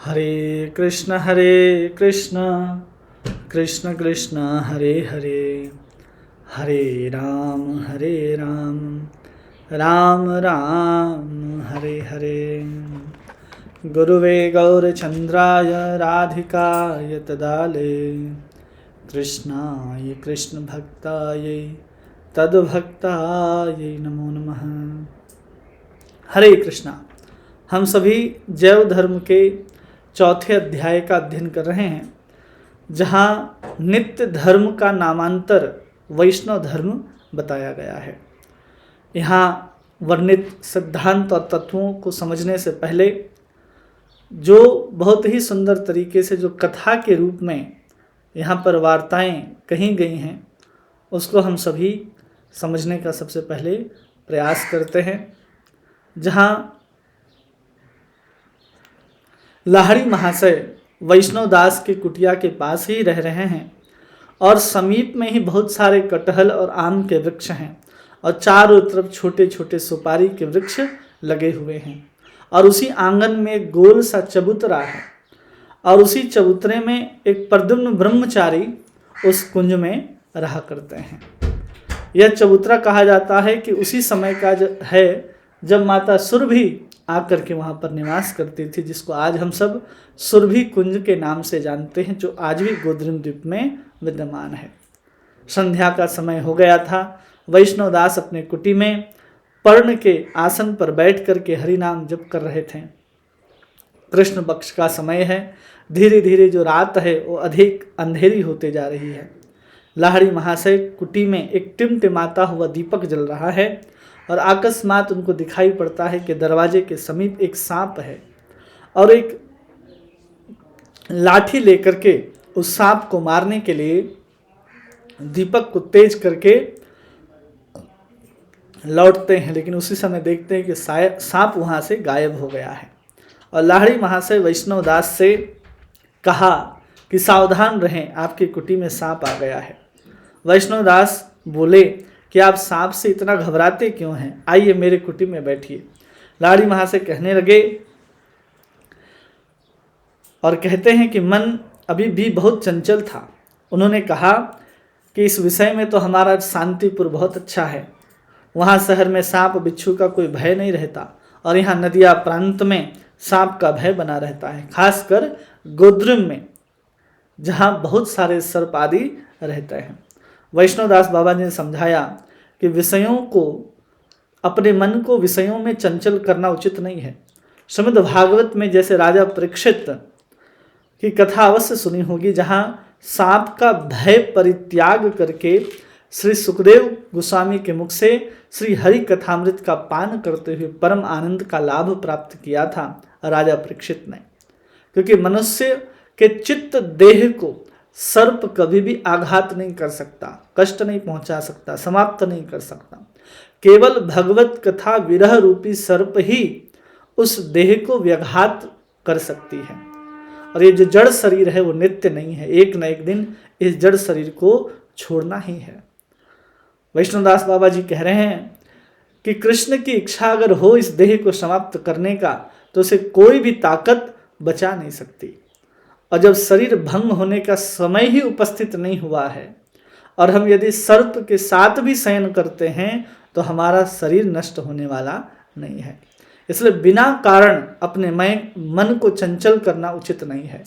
हरे कृष्ण कृष्ण कृष्ण हरे हरे, हरे राम राम राम हरे हरे। गुरुवे गौरचंद्राय राधिकाय तदाले, कृष्णाय कृष्ण भक्ताय तद्भक्ताय नमो नमः। हरे कृष्णा। हम सभी जैव धर्म के चौथे अध्याय का अध्ययन कर रहे हैं, जहाँ नित्य धर्म का नामांतर वैष्णव धर्म बताया गया है। यहाँ वर्णित सिद्धांत और तत्वों को समझने से पहले जो बहुत ही सुंदर तरीके से जो कथा के रूप में यहाँ पर वार्ताएं कही गई हैं, उसको हम सभी समझने का सबसे पहले प्रयास करते हैं। जहाँ लाहड़ी महाशय वैष्णव दास के कुटिया के पास ही रह रहे हैं और समीप में ही बहुत सारे कटहल और आम के वृक्ष हैं और चारों तरफ छोटे छोटे सुपारी के वृक्ष लगे हुए हैं और उसी आंगन में एक गोल सा चबूतरा है और उसी चबूतरे में एक प्रद्युम्न ब्रह्मचारी उस कुंज में रहा करते हैं। यह चबूतरा कहा जाता है कि उसी समय का है जब माता सुरभि आकर के वहाँ पर निवास करती थी, जिसको आज हम सब सुरभि कुंज के नाम से जानते हैं, जो आज भी गोद्रिम द्वीप में विद्यमान है। संध्या का समय हो गया था। वैष्णव दास अपने कुटी में पर्ण के आसन पर बैठ कर के हरि नाम जप कर रहे थे। कृष्ण पक्ष का समय है। धीरे धीरे जो रात है वो अधिक अंधेरी होते जा रही है। लाहड़ी महाशय कुटी में एक टिमटिमाता हुआ दीपक जल रहा है और अकस्मात उनको दिखाई पड़ता है कि दरवाजे के समीप एक सांप है और एक लाठी लेकर के उस सांप को मारने के लिए दीपक को तेज करके लौटते हैं, लेकिन उसी समय देखते हैं कि सांप वहाँ से गायब हो गया है। और लाहड़ी महाशय वैष्णव दास से कहा कि सावधान रहें, आपकी कुटी में सांप आ गया है। वैष्णव दास बोले कि आप सांप से इतना घबराते क्यों हैं, आइए मेरे कुटी में बैठिए। लाहड़ी महाशय कहने लगे और कहते हैं कि मन अभी भी बहुत चंचल था। उन्होंने कहा कि इस विषय में तो हमारा शांतिपुर बहुत अच्छा है, वहाँ शहर में सांप बिच्छू का कोई भय नहीं रहता और यहाँ नदिया प्रांत में सांप का भय बना रहता है, खासकर गोद्रिम में जहाँ बहुत सारे सर्प आदि रहते हैं। वैष्णव दास बाबा जी ने समझाया कि विषयों को, अपने मन को विषयों में चंचल करना उचित नहीं है। श्रीमद् भागवत में जैसे राजा परीक्षित की कथा अवश्य सुनी होगी, जहाँ सांप का भय परित्याग करके श्री सुखदेव गोस्वामी के मुख से श्री हरि कथामृत का पान करते हुए परम आनंद का लाभ प्राप्त किया था राजा परीक्षित ने। क्योंकि मनुष्य के चित्त देह को सर्प कभी भी आघात नहीं कर सकता, कष्ट नहीं पहुंचा सकता, समाप्त नहीं कर सकता। केवल भगवत कथा विरह रूपी सर्प ही उस देह को व्याघात कर सकती है। और ये जो जड़ शरीर है वो नित्य नहीं है, एक न एक दिन इस जड़ शरीर को छोड़ना ही है। वैष्णवदास बाबा जी कह रहे हैं कि कृष्ण की इच्छा अगर हो इस देह को समाप्त करने का, तो उसे कोई भी ताकत बचा नहीं सकती। और जब शरीर भंग होने का समय ही उपस्थित नहीं हुआ है और हम यदि सर्प के साथ भी शयन करते हैं तो हमारा शरीर नष्ट होने वाला नहीं है। इसलिए बिना कारण अपने मन को चंचल करना उचित नहीं है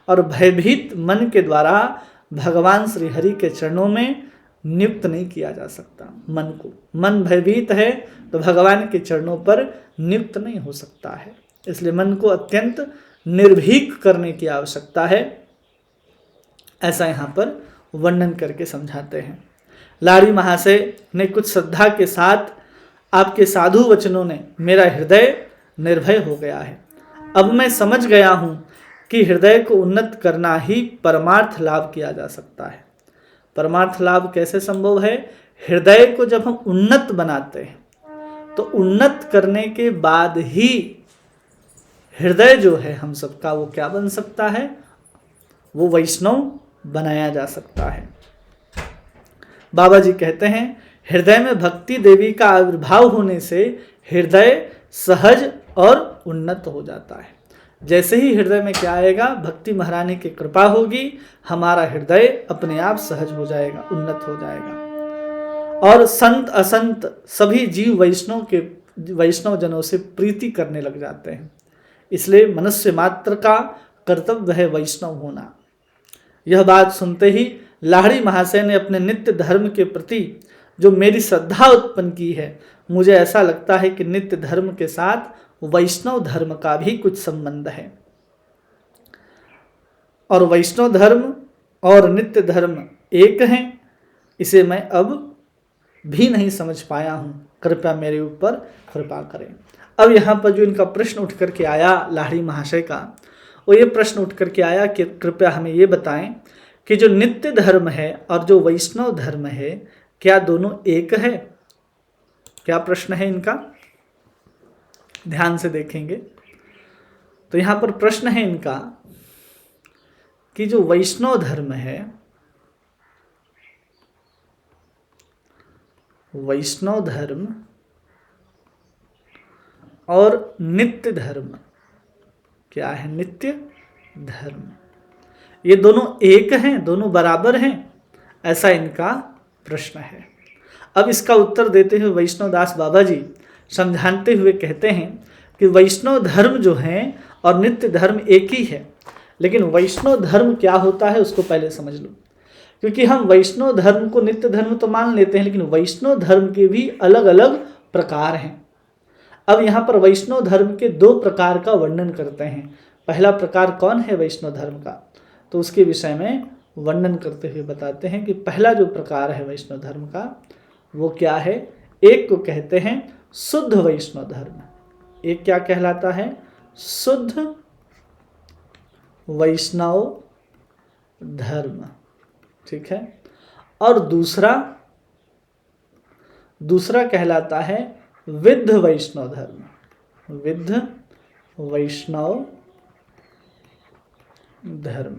और भयभीत मन के द्वारा भगवान श्री हरि के चरणों में नियुक्त नहीं किया जा सकता। मन को, मन भयभीत है तो भगवान के चरणों पर नियुक्त नहीं हो सकता है। इसलिए मन को अत्यंत निर्भीक करने की आवश्यकता है, ऐसा यहाँ पर वर्णन करके समझाते हैं। लाहड़ी महाशय ने कुछ श्रद्धा के साथ, आपके साधु वचनों ने मेरा हृदय निर्भय हो गया है। अब मैं समझ गया हूँ कि हृदय को उन्नत करना ही परमार्थ लाभ किया जा सकता है। परमार्थ लाभ कैसे संभव है? हृदय को जब हम उन्नत बनाते हैं तो उन्नत करने के बाद ही हृदय जो है हम सबका वो क्या बन सकता है? वो वैष्णव बनाया जा सकता है। बाबा जी कहते हैं हृदय में भक्ति देवी का आविर्भाव होने से हृदय सहज और उन्नत हो जाता है। जैसे ही हृदय में क्या आएगा, भक्ति महारानी की कृपा होगी, हमारा हृदय अपने आप सहज हो जाएगा, उन्नत हो जाएगा। और संत असंत सभी जीव वैष्णव जनों से प्रीति करने लग जाते हैं। इसलिए मनुष्य मात्र का कर्तव्य है वैष्णव होना। यह बात सुनते ही लाहिड़ी महाशय ने अपने नित्य धर्म के प्रति जो मेरी श्रद्धा उत्पन्न की है, मुझे ऐसा लगता है कि नित्य धर्म के साथ वैष्णव धर्म का भी कुछ संबंध है। और वैष्णव धर्म और नित्य धर्म एक हैं, इसे मैं अब भी नहीं समझ पाया हूँ, कृपया मेरे ऊपर कृपा करें। अब यहाँ पर जो इनका प्रश्न उठ करके आया लाहिड़ी महाशय का, वो ये प्रश्न उठ करके आया कि कृपया हमें ये बताएं कि जो नित्य धर्म है और जो वैष्णव धर्म है, क्या दोनों एक है? क्या प्रश्न है इनका, ध्यान से देखेंगे तो यहाँ पर प्रश्न है इनका कि जो वैष्णव धर्म है, वैष्णव धर्म और नित्य धर्म क्या है? नित्य धर्म, ये दोनों एक हैं, दोनों बराबर हैं, ऐसा इनका प्रश्न है। अब इसका उत्तर देते हुए वैष्णवदास बाबा जी समझाते हुए कहते हैं कि वैष्णव धर्म जो है और नित्य धर्म एक ही है, लेकिन वैष्णव धर्म क्या होता है उसको पहले समझ लो। क्योंकि हम वैष्णव धर्म को नित्य धर्म तो मान लेते हैं, लेकिन वैष्णव धर्म के भी अलग अलग प्रकार हैं। अब यहाँ पर वैष्णव धर्म के दो प्रकार का वर्णन करते हैं। पहला प्रकार कौन है वैष्णव धर्म का, तो उसके विषय में वर्णन करते हुए बताते हैं कि पहला जो प्रकार है वैष्णव धर्म का वो क्या है। एक को कहते हैं शुद्ध वैष्णव धर्म। एक क्या कहलाता है? शुद्ध वैष्णव धर्म, ठीक है। और दूसरा कहलाता है विद्ध वैष्णव धर्म। विद्ध वैष्णव धर्म,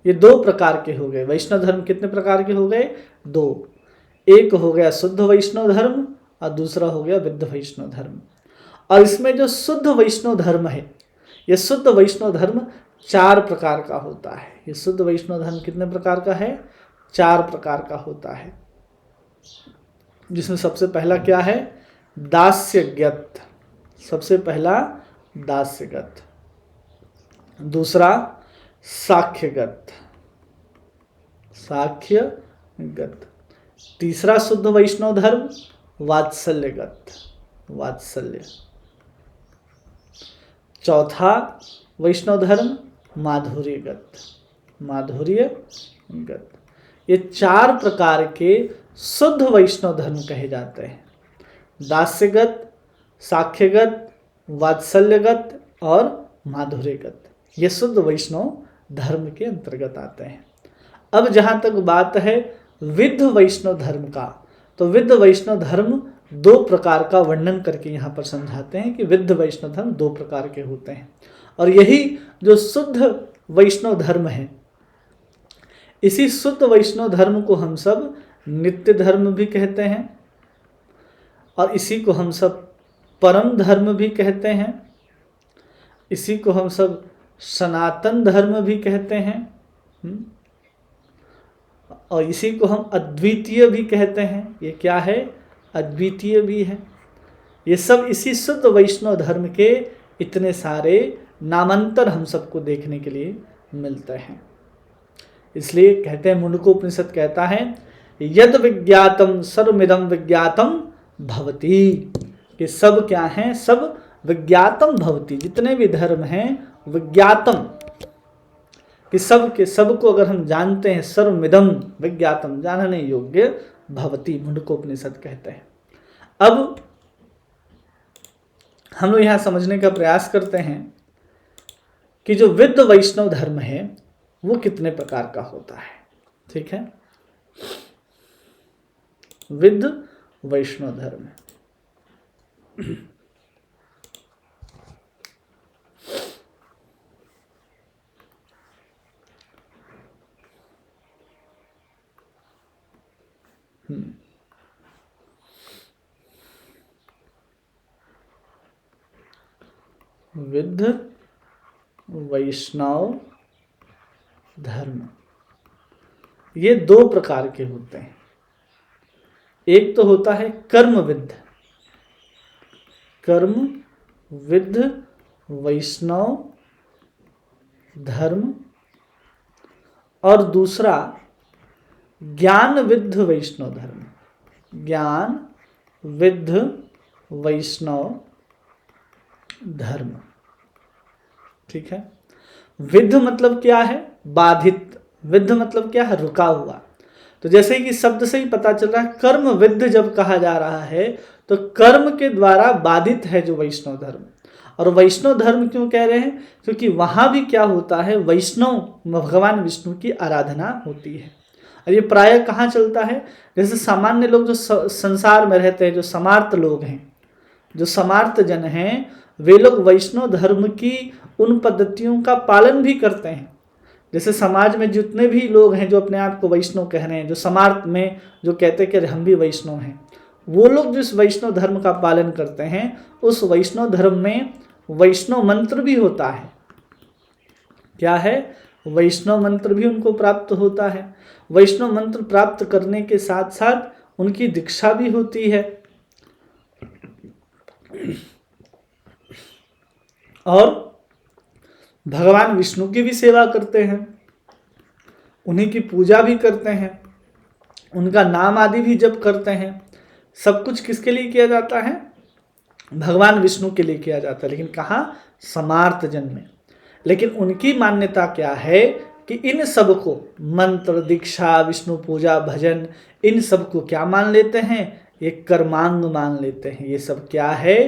ये दो प्रकार के हो गए। वैष्णव धर्म कितने प्रकार के हो गए? दो। एक हो गया शुद्ध वैष्णव धर्म और दूसरा हो गया विद्ध वैष्णव धर्म। और इसमें जो शुद्ध वैष्णव धर्म है, यह शुद्ध वैष्णव धर्म 4 प्रकार का होता है। ये शुद्ध वैष्णव धर्म कितने प्रकार का है? 4 प्रकार का होता है। जिसमें सबसे पहला क्या है? दास्यगत। सबसे पहला दास्यगत। दूसरा साक्ष्यगत। साक्ष्यगत। तीसरा शुद्ध वैष्णव धर्म वात्सल्यगत। वात्सल्य। चौथा वैष्णव धर्म माधुर्यगत। माधुर्यगत। ये 4 प्रकार के शुद्ध वैष्णव धर्म कहे जाते हैं। दास्यगत, साक्ष्यगत, वात्सल्यगत और माधुर्यगत, ये शुद्ध वैष्णव धर्म के अंतर्गत आते हैं। अब जहाँ तक बात है विद्ध वैष्णव धर्म का, तो विद्ध वैष्णव धर्म 2 प्रकार का वर्णन करके यहाँ पर समझाते हैं कि विद्ध वैष्णव धर्म 2 प्रकार के होते हैं। और यही जो शुद्ध वैष्णव धर्म है, इसी शुद्ध वैष्णव धर्म को हम सब नित्य धर्म भी कहते हैं और इसी को हम सब परम धर्म भी कहते हैं। इसी को हम सब सनातन धर्म भी कहते हैं और इसी को हम अद्वितीय भी कहते हैं। ये क्या है? अद्वितीय भी है। ये सब इसी शुद्ध वैष्णव धर्म के इतने सारे नामांतर हम सबको देखने के लिए मिलते हैं। इसलिए कहते हैं, मुंडकोपनिषद कहता है यद विज्ञातम सर्वमिदं विज्ञातम भवति, कि सब क्या हैं? सब विज्ञातम भवति। जितने भी धर्म हैं विज्ञातम, कि सब के सब को अगर हम जानते हैं, सर्वमिदं विज्ञातम, जानने योग्य भवति, मुंडकोपनिषद कहते हैं। अब हम लोग यहाँ समझने का प्रयास करते हैं कि जो विद्ध वैष्णव धर्म है वो कितने प्रकार का होता है। ठीक है, विद्ध वैष्णव धर्म। विद्ध वैष्णव धर्म। ये दो प्रकार के होते हैं। एक तो होता है कर्मविद्ध वैष्णव धर्म, और दूसरा ज्ञानविद्ध वैष्णव धर्म। ज्ञानविद्ध वैष्णव धर्म, ठीक है। विद्ध मतलब क्या है? बाधित। विद्ध मतलब क्या है? रुका हुआ। तो जैसे कि शब्द से ही पता चल रहा है, कर्म विद्ध जब कहा जा रहा है तो कर्म के द्वारा बाधित है जो वैष्णव धर्म। और वैष्णव धर्म क्यों कह रहे हैं? क्योंकि वहां भी क्या होता है, वैष्णव भगवान विष्णु की आराधना होती है। और ये प्रायः कहाँ चलता है? जैसे सामान्य लोग जो संसार में रहते हैं, जो समार्थ लोग हैं, जो समार्थ जन हैं, वे लोग वैष्णव धर्म की उन पद्धतियों का पालन भी करते हैं। जैसे समाज में जितने भी लोग हैं जो अपने आप को वैष्णव कह रहे हैं, जो समार्थ में जो कहते हैं कि हम भी वैष्णव हैं, वो लोग जिस वैष्णव धर्म का पालन करते हैं, उस वैष्णव धर्म में वैष्णव मंत्र भी होता है। क्या है? वैष्णव मंत्र भी उनको प्राप्त होता है। वैष्णव मंत्र प्राप्त करने के साथ साथ उनकी दीक्षा भी होती है, और भगवान विष्णु की भी सेवा करते हैं, उन्हीं की पूजा भी करते हैं, उनका नाम आदि भी जप करते हैं। सब कुछ किसके लिए किया जाता है? भगवान विष्णु के लिए किया जाता है। लेकिन कहाँ? समार्थ जन में। लेकिन उनकी मान्यता क्या है कि इन सब को, मंत्र, दीक्षा, विष्णु पूजा, भजन, इन सब को क्या मान लेते हैं? ये कर्मांग मान लेते हैं। ये सब क्या है?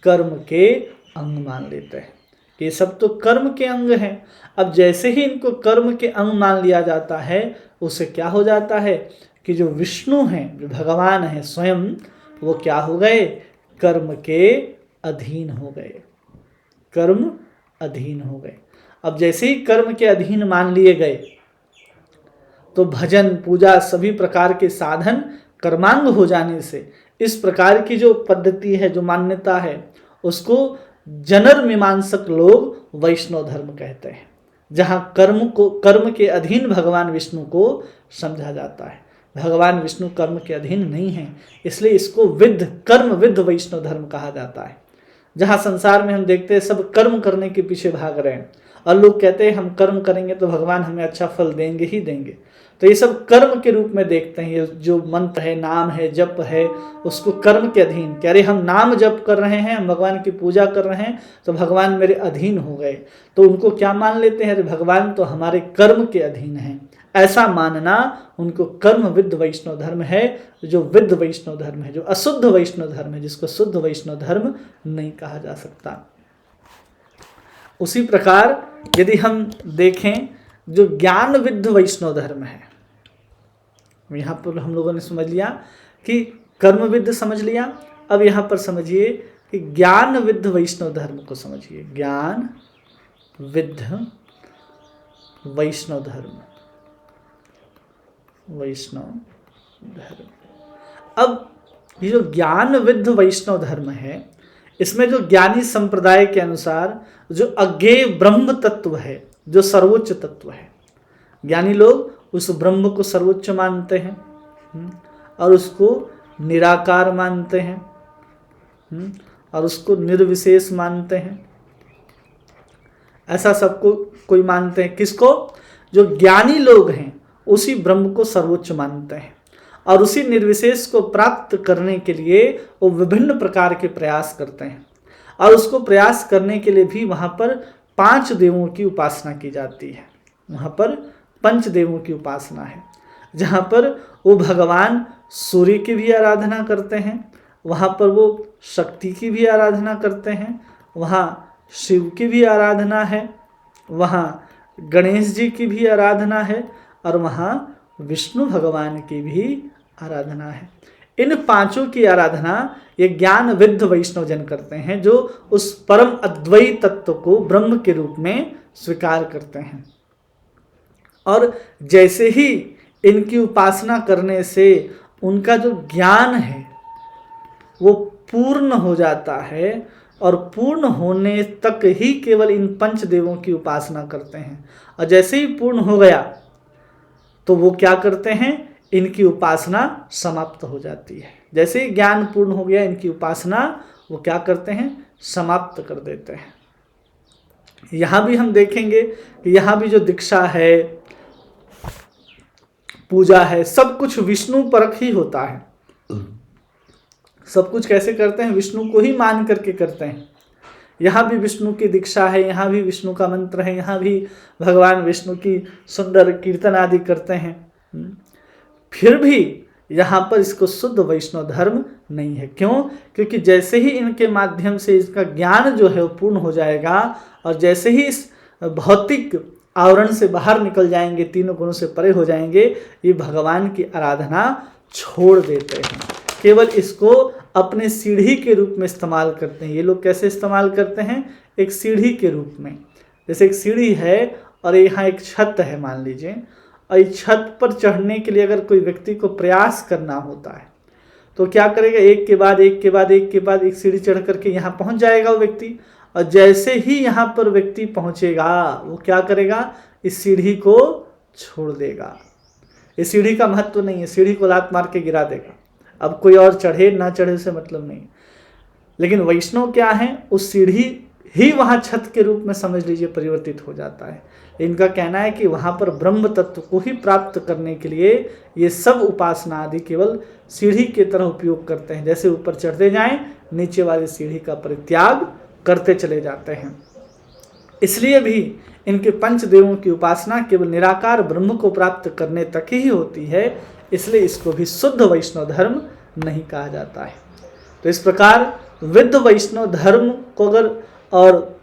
कर्म के अंग मान लेते हैं। ये सब तो कर्म के अंग हैं। अब जैसे ही इनको कर्म के अंग मान लिया जाता है, उससे क्या हो जाता है कि जो विष्णु हैं, जो भगवान हैं स्वयं, वो क्या हो गए? कर्म के अधीन हो गए। कर्म अधीन हो गए। अब जैसे ही कर्म के अधीन मान लिए गए, तो भजन, पूजा, सभी प्रकार के साधन कर्मांग हो जाने से इस प्रकार की जो पद्धति है, जो मान्यता है, उसको जनर मीमांसक लोग वैष्णव धर्म कहते हैं, जहाँ कर्म के अधीन भगवान विष्णु को समझा जाता है। भगवान विष्णु कर्म के अधीन नहीं है, इसलिए इसको कर्म विद्ध वैष्णव धर्म कहा जाता है। जहाँ संसार में हम देखते हैं सब कर्म करने के पीछे भाग रहे हैं, और लोग कहते हैं हम कर्म करेंगे तो भगवान हमें अच्छा फल देंगे ही देंगे। तो ये सब कर्म के रूप में देखते हैं। ये जो मंत्र है, नाम है, जप है, उसको कर्म के अधीन कह रहे, हम नाम जप कर रहे हैं, हम भगवान की पूजा कर रहे हैं, तो भगवान मेरे अधीन हो गए। तो उनको क्या मान लेते हैं? भगवान तो हमारे कर्म के अधीन हैं। ऐसा मानना उनको कर्म विद्ध वैष्णव धर्म है, जो विद्ध वैष्णव धर्म है, जो अशुद्ध वैष्णव धर्म है, जिसको शुद्ध वैष्णव धर्म नहीं कहा जा सकता। उसी प्रकार यदि हम देखें, जो ज्ञान विद्ध वैष्णव धर्म है, यहाँ पर हम लोगों ने समझ लिया कि कर्म विद्ध समझ लिया। अब यहाँ पर समझिए कि ज्ञान विद्ध वैष्णव धर्म को समझिए। ज्ञान विद्ध वैष्णव धर्म, अब ये जो ज्ञान विद्ध वैष्णव धर्म है, इसमें जो ज्ञानी संप्रदाय के अनुसार जो अज्ञेय ब्रह्म तत्व है, जो सर्वोच्च तत्व है, ज्ञानी लोग उस ब्रह्म को सर्वोच्च मानते हैं और उसको निराकार मानते हैं और उसको निर्विशेष मानते हैं। ऐसा सबको कोई मानते हैं। किसको? जो ज्ञानी लोग हैं उसी ब्रह्म को सर्वोच्च मानते हैं, और उसी निर्विशेष को प्राप्त करने के लिए वो विभिन्न प्रकार के प्रयास करते हैं। और उसको प्रयास करने के लिए भी वहाँ पर 5 देवों की उपासना की जाती है। वहाँ पर 5 देवों की उपासना है, जहाँ पर वो भगवान सूर्य की भी आराधना करते हैं, वहाँ पर वो शक्ति की भी आराधना करते हैं, वहाँ शिव की भी आराधना है, वहाँ गणेश जी की भी आराधना है, और वहाँ विष्णु भगवान की भी आराधना है। इन 5 की आराधना ये ज्ञान विद्ध वैष्णव जन करते हैं, जो उस परम अद्वैत तत्व को ब्रह्म के रूप में स्वीकार करते हैं। और जैसे ही इनकी उपासना करने से उनका जो ज्ञान है वो पूर्ण हो जाता है, और पूर्ण होने तक ही केवल इन पंच देवों की उपासना करते हैं। और जैसे ही पूर्ण हो गया तो वो क्या करते हैं, इनकी उपासना समाप्त हो जाती है। जैसे ही ज्ञान पूर्ण हो गया, इनकी उपासना वो क्या करते हैं, समाप्त कर देते हैं। यहाँ भी हम देखेंगे कि यहाँ भी जो दीक्षा है, पूजा है, सब कुछ विष्णु परक ही होता है। सब कुछ कैसे करते हैं, विष्णु को ही मान करके करते हैं। यहाँ भी विष्णु की दीक्षा है, यहाँ भी विष्णु का मंत्र है, यहाँ भी भगवान विष्णु की सुंदर कीर्तन आदि करते हैं। फिर भी यहाँ पर इसको शुद्ध वैष्णव धर्म नहीं है। क्यों? क्योंकि जैसे ही इनके माध्यम से इसका ज्ञान जो है वो पूर्ण हो जाएगा और जैसे ही इस भौतिक आवरण से बाहर निकल जाएंगे, तीनों गुणों से परे हो जाएंगे, ये भगवान की आराधना छोड़ देते हैं। केवल इसको अपने सीढ़ी के रूप में इस्तेमाल करते हैं। ये लोग कैसे इस्तेमाल करते हैं, एक सीढ़ी के रूप में। जैसे एक सीढ़ी है और यहाँ एक छत है मान लीजिए, और इस छत पर चढ़ने के लिए अगर कोई व्यक्ति को प्रयास करना होता है तो क्या करेगा, एक के बाद एक के बाद एक के बाद एक सीढ़ी चढ़ करके यहाँ पहुँच जाएगा वो व्यक्ति। और जैसे ही यहाँ पर व्यक्ति पहुँचेगा वो क्या करेगा, इस सीढ़ी को छोड़ देगा। इस सीढ़ी का महत्व नहीं है, सीढ़ी को लात मार के गिरा देगा। अब कोई और चढ़े ना चढ़े उसे मतलब नहीं। लेकिन वैष्णव क्या है, उस सीढ़ी ही वहाँ छत के रूप में समझ लीजिए परिवर्तित हो जाता है। इनका कहना है कि वहाँ पर ब्रह्म तत्व को ही प्राप्त करने के लिए ये सब उपासना आदि केवल सीढ़ी की तरह उपयोग करते हैं। जैसे ऊपर चढ़ते जाएं, नीचे वाली सीढ़ी का परित्याग करते चले जाते हैं। इसलिए भी इनके पंच देवों की उपासना केवल निराकार ब्रह्म को प्राप्त करने तक ही होती है। इसलिए इसको भी शुद्ध वैष्णव धर्म नहीं कहा जाता है। तो इस प्रकार विद्ध वैष्णव धर्म को अगर, और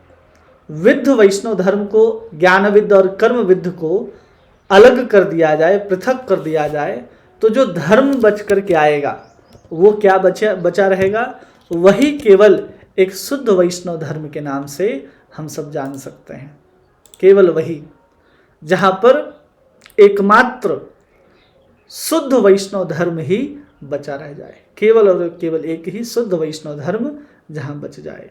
विद्ध वैष्णव धर्म को ज्ञान विद्ध और कर्म विद्ध को अलग कर दिया जाए, पृथक कर दिया जाए, तो जो धर्म बच करके आएगा वो क्या बचा रहेगा, वही केवल एक शुद्ध वैष्णव धर्म के नाम से हम सब जान सकते हैं। केवल वही, जहाँ पर एकमात्र शुद्ध वैष्णव धर्म ही बचा रह जाए। केवल और केवल एक ही शुद्ध वैष्णव धर्म जहाँ बच जाए,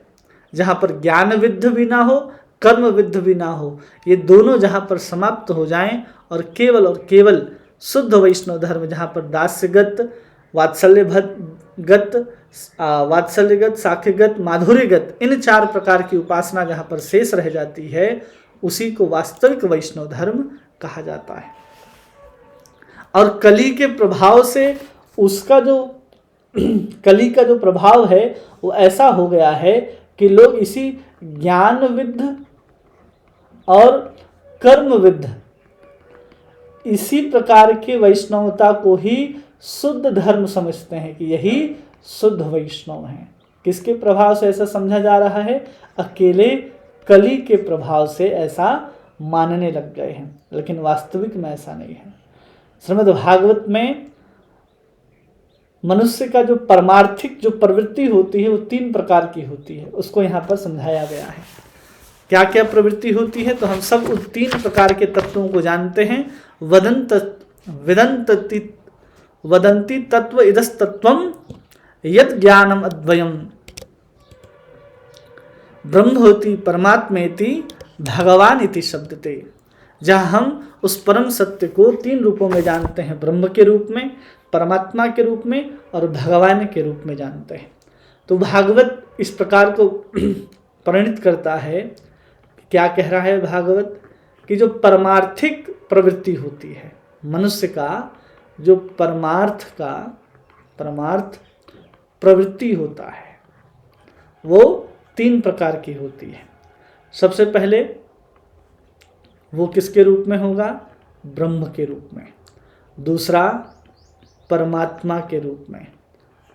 जहाँ पर ज्ञान विद्ध भी ना हो, कर्म विद्ध भी ना हो, ये दोनों जहाँ पर समाप्त हो जाएं और केवल शुद्ध वैष्णव धर्म जहाँ पर दास्यगत, वात्सल्यगत, साख्यगत, माधुर्यगत, इन 4 प्रकार की उपासना जहाँ पर शेष रह जाती है, उसी को वास्तविक वैष्णव धर्म कहा जाता है। और कली के प्रभाव से उसका जो कली का जो प्रभाव है वो ऐसा हो गया है कि लोग इसी ज्ञान विद्ध और कर्म विद्ध, इसी प्रकार के वैष्णवता को ही शुद्ध धर्म समझते हैं कि यही शुद्ध वैष्णव हैं। किसके प्रभाव से ऐसा समझा जा रहा है, अकेले कली के प्रभाव से ऐसा मानने लग गए हैं, लेकिन वास्तविक में ऐसा नहीं है। श्रीमद् भागवत में मनुष्य का जो परमार्थिक जो प्रवृत्ति होती है वो 3 प्रकार की होती है, उसको यहाँ पर समझाया गया है। क्या क्या प्रवृत्ति होती है, तो हम सब उन 3 प्रकार के तत्वों को जानते हैं। वदंती तत्व इदस्तत्वम यद ज्ञानम अद्वयम ब्रह्म होती परमात्मेति भगवान इति शब्दते। जहाँ हम उस परम सत्य को 3 रूपों में जानते हैं, ब्रह्म के रूप में, परमात्मा के रूप में और भगवान के रूप में जानते हैं। तो भागवत इस प्रकार को परिणित करता है। क्या कह रहा है भागवत, कि जो परमार्थिक प्रवृत्ति होती है मनुष्य का, जो परमार्थ प्रवृत्ति होता है, वो 3 प्रकार की होती है। सबसे पहले वो किसके रूप में होगा, ब्रह्म के रूप में, दूसरा परमात्मा के रूप में,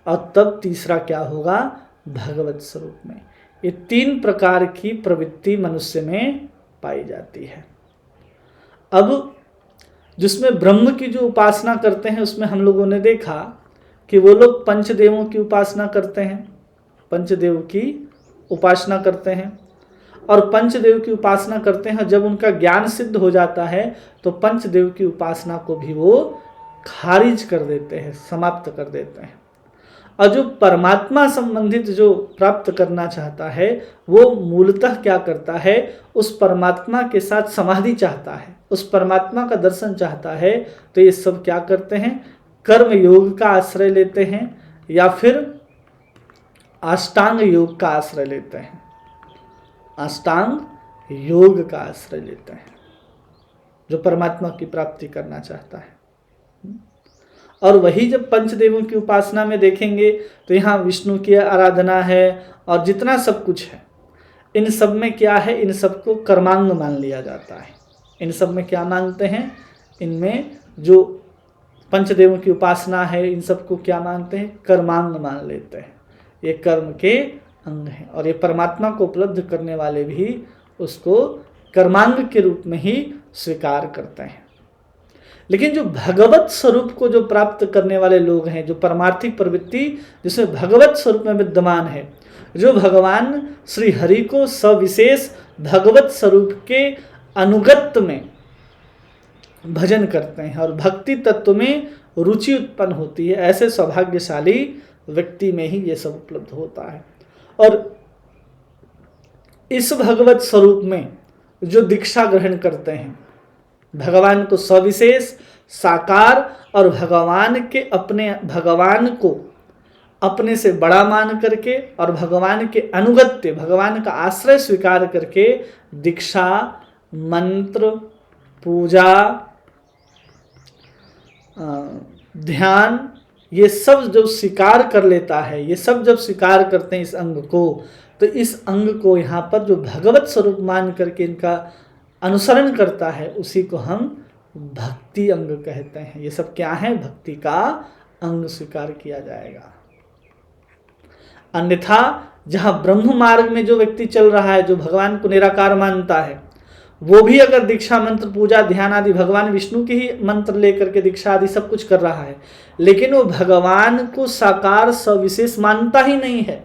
और तब तीसरा क्या होगा, भगवत स्वरूप में। ये 3 प्रकार की प्रवृत्ति मनुष्य में पाई जाती है। अब जिसमें ब्रह्म की जो उपासना करते हैं उसमें हम लोगों ने देखा कि वो लोग पंचदेवों की उपासना करते हैं, पंचदेव की उपासना करते हैं, और पंचदेव की उपासना करते हैं। जब उनका ज्ञान सिद्ध हो जाता है तो पंचदेव की उपासना को भी वो खारिज कर देते हैं, समाप्त कर देते हैं। और जो परमात्मा संबंधित जो प्राप्त करना चाहता है वो मूलतः क्या करता है, उस परमात्मा के साथ समाधि चाहता है, उस परमात्मा का दर्शन चाहता है। तो ये सब क्या करते हैं, कर्म योग का आश्रय लेते हैं या फिर अष्टांग योग का आश्रय लेते हैं, अष्टांग योग का आश्रय लेते हैं जो परमात्मा की प्राप्ति करना चाहता है। और वही जब पंचदेवों की उपासना में देखेंगे तो यहाँ विष्णु की आराधना है और जितना सब कुछ है, इन सब में क्या है, इन सबको कर्मांग मान लिया जाता है। इन सब में क्या मानते हैं, इनमें जो पंचदेवों की उपासना है इन सबको क्या मानते हैं, कर्मांग मान लेते हैं। ये कर्म के अंग हैं और ये परमात्मा को उपलब्ध करने वाले भी उसको कर्मांग के रूप में ही स्वीकार करते हैं। लेकिन जो भगवत स्वरूप को जो प्राप्त करने वाले लोग हैं, जो परमार्थिक प्रवृत्ति जिसमें भगवत स्वरूप में विद्यमान है, जो भगवान श्री हरि को सविशेष भगवत स्वरूप के अनुगत्य में भजन करते हैं और भक्ति तत्व में रुचि उत्पन्न होती है, ऐसे सौभाग्यशाली व्यक्ति में ही ये सब उपलब्ध होता है। और इस भगवत स्वरूप में जो दीक्षा ग्रहण करते हैं, भगवान को सविशेष साकार और भगवान को अपने से बड़ा मान करके और भगवान के अनुगत्य, भगवान का आश्रय स्वीकार करके दीक्षा, मंत्र, पूजा, ध्यान, ये सब जब स्वीकार कर लेता है, ये सब जब स्वीकार करते हैं इस अंग को, तो इस अंग को यहाँ पर जो भगवत स्वरूप मान करके इनका अनुसरण करता है उसी को हम भक्ति अंग कहते हैं। ये सब क्या है, भक्ति का अंग स्वीकार किया जाएगा। अन्यथा जहाँ ब्रह्म मार्ग में जो व्यक्ति चल रहा है, जो भगवान को निराकार मानता है, वो भी अगर दीक्षा, मंत्र, पूजा, ध्यान आदि भगवान विष्णु के ही मंत्र लेकर के दीक्षा आदि सब कुछ कर रहा है, लेकिन वो भगवान को साकार सविशेष मानता ही नहीं है।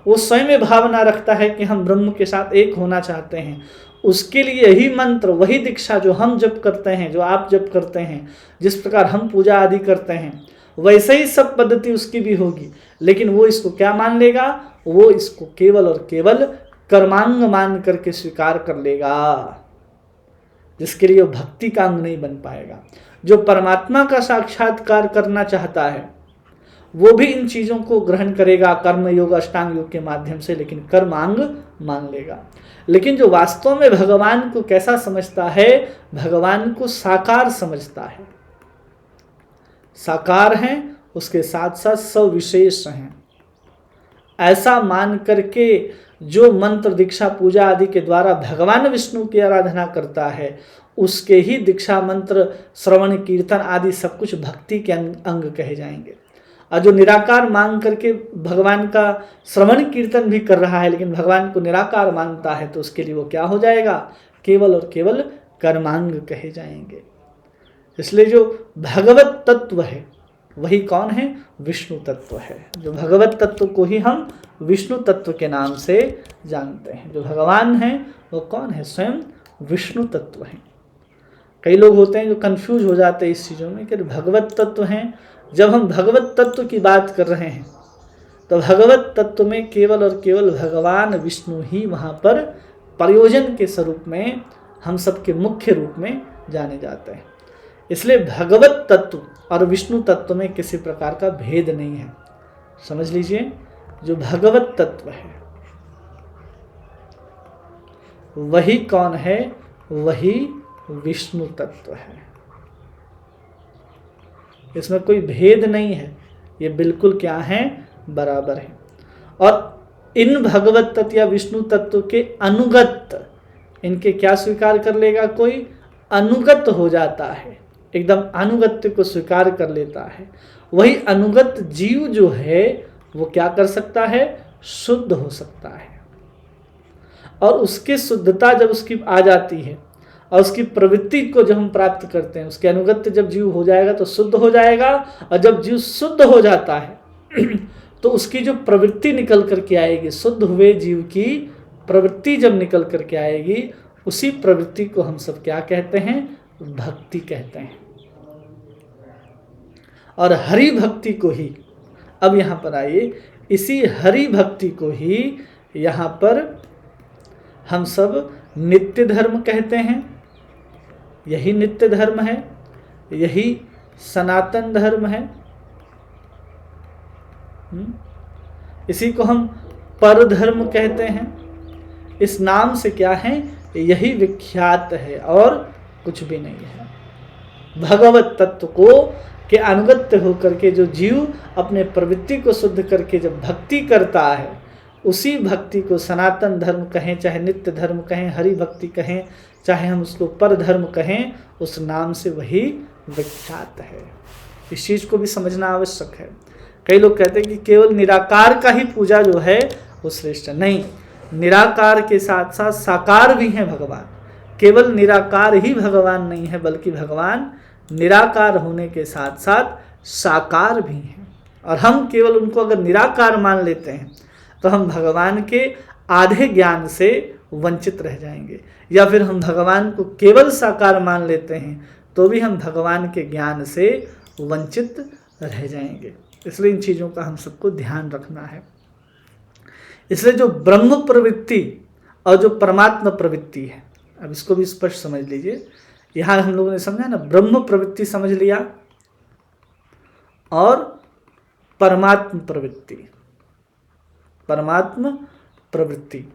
वो स्वयं में भावना रखता है कि हम ब्रह्म के साथ एक होना चाहते हैं। उसके लिए यही मंत्र, वही दीक्षा जो हम जप करते हैं, जो आप जप करते हैं, जिस प्रकार हम पूजा आदि करते हैं, वैसे ही सब पद्धति उसकी भी होगी। लेकिन वो इसको क्या मान लेगा, वो इसको केवल और केवल कर्मांग मान करके स्वीकार कर लेगा, जिसके लिए वो भक्ति का अंग नहीं बन पाएगा। जो परमात्मा का साक्षात्कार करना चाहता है वो भी इन चीज़ों को ग्रहण करेगा कर्म योग, अष्टांग योग के माध्यम से, लेकिन कर्मांग मान लेगा। लेकिन जो वास्तव में भगवान को कैसा समझता है, भगवान को साकार समझता है, साकार हैं, उसके साथ साथ सविशेष हैं, ऐसा मान करके जो मंत्र, दीक्षा, पूजा आदि के द्वारा भगवान विष्णु की आराधना करता है, उसके ही दीक्षा, मंत्र, श्रवण, कीर्तन आदि सब कुछ भक्ति के अंग कहे जाएंगे। और जो निराकार मांग करके भगवान का श्रवण कीर्तन भी कर रहा है लेकिन भगवान को निराकार मानता है, तो उसके लिए वो क्या हो जाएगा, केवल और केवल कर्मांग कहे जाएंगे। इसलिए जो भगवत तत्व है वही कौन है, विष्णु तत्व है। जो भगवत तत्व को ही हम विष्णु तत्व के नाम से जानते हैं। जो भगवान है वो कौन है, स्वयं विष्णु तत्व है। कई लोग होते हैं जो कंफ्यूज हो जाते हैं इस चीज़ों में कि भगवत तत्व हैं। जब हम भगवत तत्व की बात कर रहे हैं तो भगवत तत्व में केवल और केवल भगवान विष्णु ही वहाँ पर प्रयोजन के स्वरूप में हम सबके मुख्य रूप में जाने जाते हैं। इसलिए भगवत तत्व और विष्णु तत्व में किसी प्रकार का भेद नहीं है। समझ लीजिए, जो भगवत तत्व है वही कौन है, वही विष्णु तत्व है। इसमें कोई भेद नहीं है, ये बिल्कुल क्या है, बराबर है। और इन भगवत तत्व या विष्णु तत्व के अनुगत, इनके क्या स्वीकार कर लेगा, कोई अनुगत हो जाता है, एकदम अनुगत्य को स्वीकार कर लेता है। वही अनुगत जीव जो है वो क्या कर सकता है, शुद्ध हो सकता है। और उसकी शुद्धता जब उसकी आ जाती है और उसकी प्रवृत्ति को जब हम प्राप्त करते हैं, उसके अनुगत्य जब जीव हो जाएगा तो शुद्ध हो जाएगा। और जब जीव शुद्ध हो जाता है तो उसकी जो प्रवृत्ति निकल करके आएगी, शुद्ध हुए जीव की प्रवृत्ति जब निकल करके आएगी, उसी प्रवृत्ति को हम सब क्या कहते हैं, भक्ति कहते हैं। और हरि भक्ति को ही अब यहाँ पर आइए, इसी हरि भक्ति को ही यहाँ पर हम सब नित्य धर्म कहते हैं। यही नित्य धर्म है, यही सनातन धर्म है। इसी को हम पर धर्म कहते हैं। इस नाम से क्या है, यही विख्यात है और कुछ भी नहीं है। भगवत तत्व को के अनुगत्य होकर के जो जीव अपने प्रवृत्ति को शुद्ध करके जब भक्ति करता है, उसी भक्ति को सनातन धर्म कहें, चाहे नित्य धर्म कहें, हरि भक्ति कहें, चाहे हम उसको पर धर्म कहें, उस नाम से वही विख्यात है। इस चीज़ को भी समझना आवश्यक है। कई लोग कहते हैं कि केवल निराकार का ही पूजा जो है वो श्रेष्ठ है। नहीं, निराकार के साथ साथ साकार भी हैं भगवान। केवल निराकार ही भगवान नहीं है, बल्कि भगवान निराकार होने के साथ साथ साकार भी हैं। और हम केवल उनको अगर निराकार मान लेते हैं तो हम भगवान के आधे ज्ञान से वंचित रह जाएंगे, या फिर हम भगवान को केवल साकार मान लेते हैं तो भी हम भगवान के ज्ञान से वंचित रह जाएंगे। इसलिए इन चीज़ों का हम सबको ध्यान रखना है। इसलिए जो ब्रह्म प्रवृत्ति और जो परमात्मा प्रवृत्ति है, अब इसको भी स्पष्ट समझ लीजिए। यहाँ हम लोगों ने समझा ना, ब्रह्म प्रवृत्ति समझ लिया और परमात्मा प्रवृत्ति। परमात्मा प्रवृत्ति,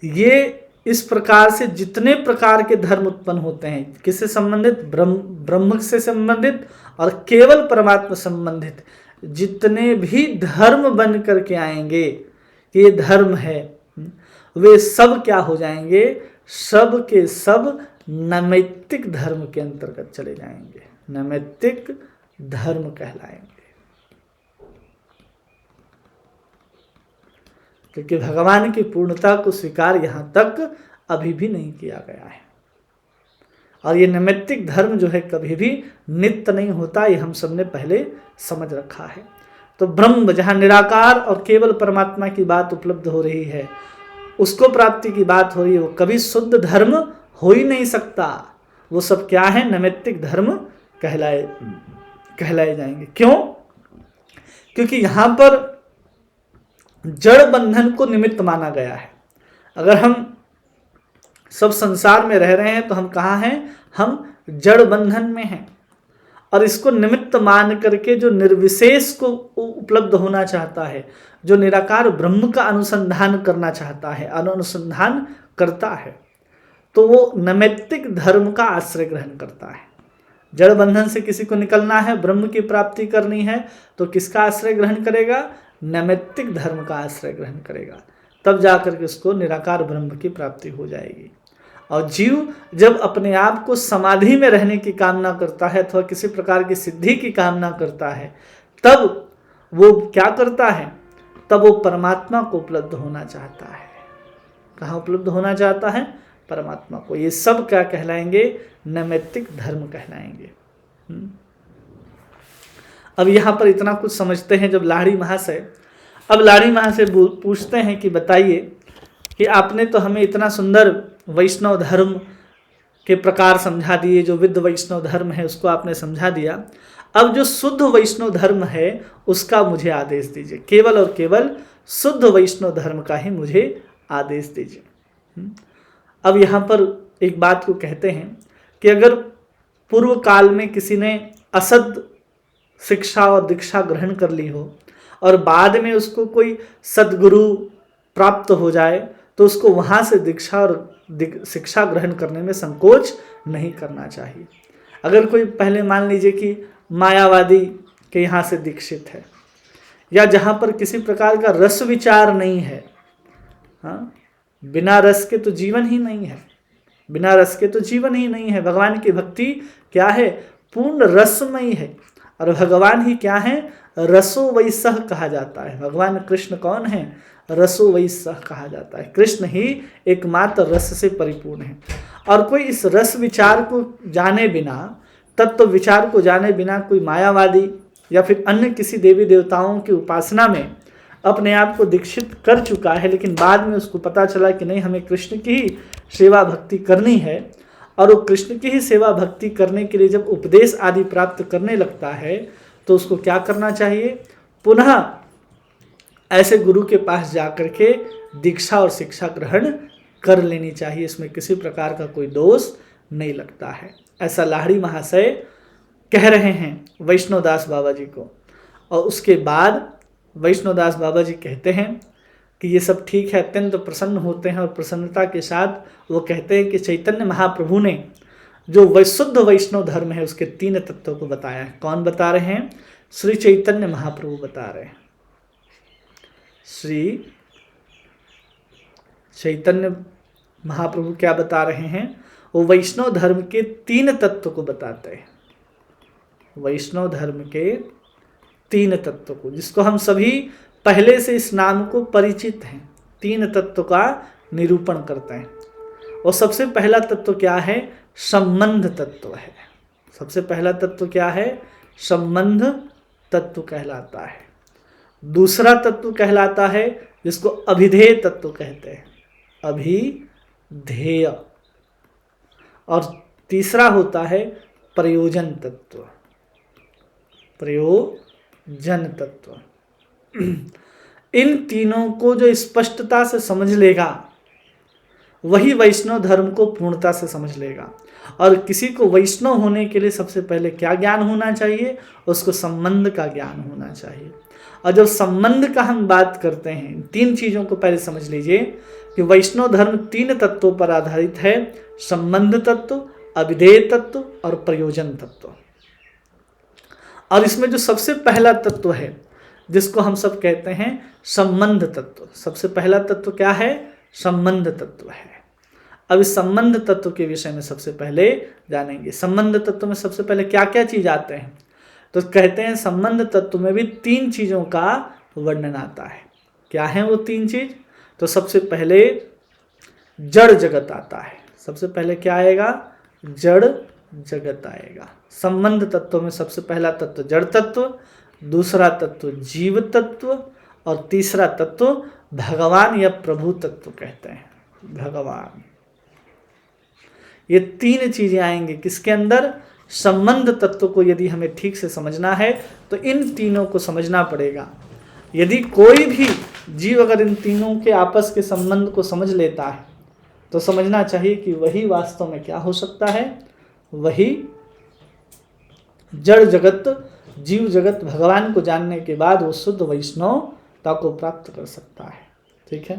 ये इस प्रकार से जितने प्रकार के धर्म उत्पन्न होते हैं, किससे संबंधित, ब्रह्म से संबंधित और केवल परमात्मा संबंधित जितने भी धर्म बन करके आएंगे, ये धर्म है, वे सब क्या हो जाएंगे, सब के सब नैमित्तिक धर्म के अंतर्गत चले जाएंगे, नैमित्तिक धर्म कहलाएंगे। क्योंकि भगवान की पूर्णता को स्वीकार यहाँ तक अभी भी नहीं किया गया है। और ये नैमित्तिक धर्म जो है कभी भी नित्य नहीं होता, ये हम सबने पहले समझ रखा है। तो ब्रह्म जहाँ निराकार और केवल परमात्मा की बात उपलब्ध हो रही है, उसको प्राप्ति की बात हो रही है, वो कभी शुद्ध धर्म हो ही नहीं सकता। वो सब क्या है, नैमित्तिक धर्म कहलाए जाएंगे। क्यों? क्योंकि यहाँ पर जड़ बंधन को निमित्त माना गया है। अगर हम सब संसार में रह रहे हैं तो हम कहाँ हैं, हम जड़ बंधन में हैं। और इसको निमित्त मान करके जो निर्विशेष को उपलब्ध होना चाहता है, जो निराकार ब्रह्म का अनुसंधान करना चाहता है, अनुसंधान करता है, तो वो नैमित्तिक धर्म का आश्रय ग्रहण करता है। जड़ बंधन से किसी को निकलना है, ब्रह्म की प्राप्ति करनी है, तो किसका आश्रय ग्रहण करेगा, नैमित्तिक धर्म का आश्रय ग्रहण करेगा। तब जाकर के उसको निराकार ब्रह्म की प्राप्ति हो जाएगी। और जीव जब अपने आप को समाधि में रहने की कामना करता है अथवा किसी प्रकार की सिद्धि की कामना करता है, तब वो क्या करता है, तब वो परमात्मा को उपलब्ध होना चाहता है। कहाँ उपलब्ध होना चाहता है, परमात्मा को। ये सब क्या कहलाएंगे, नैमित्तिक धर्म कहलाएंगे। अब यहाँ पर इतना कुछ समझते हैं जब लाड़ी महाशय, अब लाड़ी महाशय पूछते हैं कि बताइए कि आपने तो हमें इतना सुंदर वैष्णव धर्म के प्रकार समझा दिए, जो विद्ध वैष्णव धर्म है उसको आपने समझा दिया। अब जो शुद्ध वैष्णव धर्म है उसका मुझे आदेश दीजिए, केवल और केवल शुद्ध वैष्णव धर्म का ही मुझे आदेश दीजिए। अब यहाँ पर एक बात को कहते हैं कि अगर पूर्व काल में किसी ने असद शिक्षा और दीक्षा ग्रहण कर ली हो और बाद में उसको कोई सद्गुरु प्राप्त हो जाए, तो उसको वहाँ से दीक्षा और शिक्षा ग्रहण करने में संकोच नहीं करना चाहिए। अगर कोई पहले मान लीजिए कि मायावादी के यहाँ से दीक्षित है, या जहाँ पर किसी प्रकार का रस विचार नहीं है, हाँ, बिना रस के तो जीवन ही नहीं है, बिना रस के तो जीवन ही नहीं है। भगवान की भक्ति क्या है, पूर्ण रसमयी है। और भगवान ही क्या है, रसो वैसह कहा जाता है। भगवान कृष्ण कौन है, रसो वैसह कहा जाता है। कृष्ण ही एकमात्र रस से परिपूर्ण है। और कोई इस रस विचार को जाने बिना, तत्व विचार को जाने बिना कोई मायावादी या फिर अन्य किसी देवी देवताओं की उपासना में अपने आप को दीक्षित कर चुका है, लेकिन बाद में उसको पता चला कि नहीं, हमें कृष्ण की ही सेवा भक्ति करनी है, और वो कृष्ण की ही सेवा भक्ति करने के लिए जब उपदेश आदि प्राप्त करने लगता है, तो उसको क्या करना चाहिए, पुनः ऐसे गुरु के पास जाकर के दीक्षा और शिक्षा ग्रहण कर लेनी चाहिए। इसमें किसी प्रकार का कोई दोष नहीं लगता है। ऐसा लाहिड़ी महाशय कह रहे हैं वैष्णोदास बाबा जी को। और उसके बाद वैष्णोदास बाबा जी कहते हैं कि ये सब ठीक है, अत्यंत प्रसन्न होते हैं और प्रसन्नता के साथ वो कहते हैं कि चैतन्य महाप्रभु ने जो विशुद्ध वैष्णव धर्म है उसके 3 तत्वों को बताया है। कौन बता रहे हैं? श्री चैतन्य महाप्रभु बता रहे हैं। श्री चैतन्य महाप्रभु क्या बता रहे हैं? वो वैष्णव धर्म के 3 तत्व को बताते हैं। वैष्णव धर्म के 3 तत्व को, जिसको हम सभी पहले से इस नाम को परिचित हैं, 3 तत्व का निरूपण करते हैं। और सबसे पहला तत्व क्या है? संबंध तत्व है। सबसे पहला तत्व क्या है? संबंध तत्व कहलाता है। दूसरा तत्व कहलाता है जिसको अभिधेय तत्व कहते हैं, अभिधेय। और तीसरा होता है प्रयोजन तत्व, प्रयोजन तत्व। इन तीनों को जो स्पष्टता से समझ लेगा वही वैष्णव धर्म को पूर्णता से समझ लेगा। और किसी को वैष्णव होने के लिए सबसे पहले क्या ज्ञान होना चाहिए? उसको संबंध का ज्ञान होना चाहिए। और जब संबंध का हम बात करते हैं, 3 चीज़ों को पहले समझ लीजिए कि वैष्णव धर्म 3 तत्वों पर आधारित है, संबंध तत्व, अभिधेय तत्व और प्रयोजन तत्व। और इसमें जो सबसे पहला तत्व है जिसको हम सब कहते हैं संबंध तत्व, सबसे पहला तत्व क्या है? संबंध तत्व है। अब इस संबंध तत्व के विषय में सबसे पहले जानेंगे। संबंध तत्व में सबसे पहले क्या क्या चीज आते हैं? तो कहते हैं संबंध तत्व में भी 3 चीजों का वर्णन आता है। क्या है वो 3 चीज? तो सबसे पहले जड़ जगत आता है। सबसे पहले क्या आएगा? जड़ जगत आएगा। संबंध तत्व में सबसे पहला तत्व जड़ तत्व, दूसरा तत्व जीव तत्व और तीसरा तत्व भगवान या प्रभु तत्व कहते हैं, भगवान। ये 3 चीजें आएंगे किसके अंदर? संबंध तत्व को यदि हमें ठीक से समझना है तो इन तीनों को समझना पड़ेगा। यदि कोई भी जीव अगर इन तीनों के आपस के संबंध को समझ लेता है तो समझना चाहिए कि वही वास्तव में क्या हो सकता है? वही जड़ जगत, जीव जगत, भगवान को जानने के बाद वो शुद्ध वैष्णवता को प्राप्त कर सकता है। ठीक है,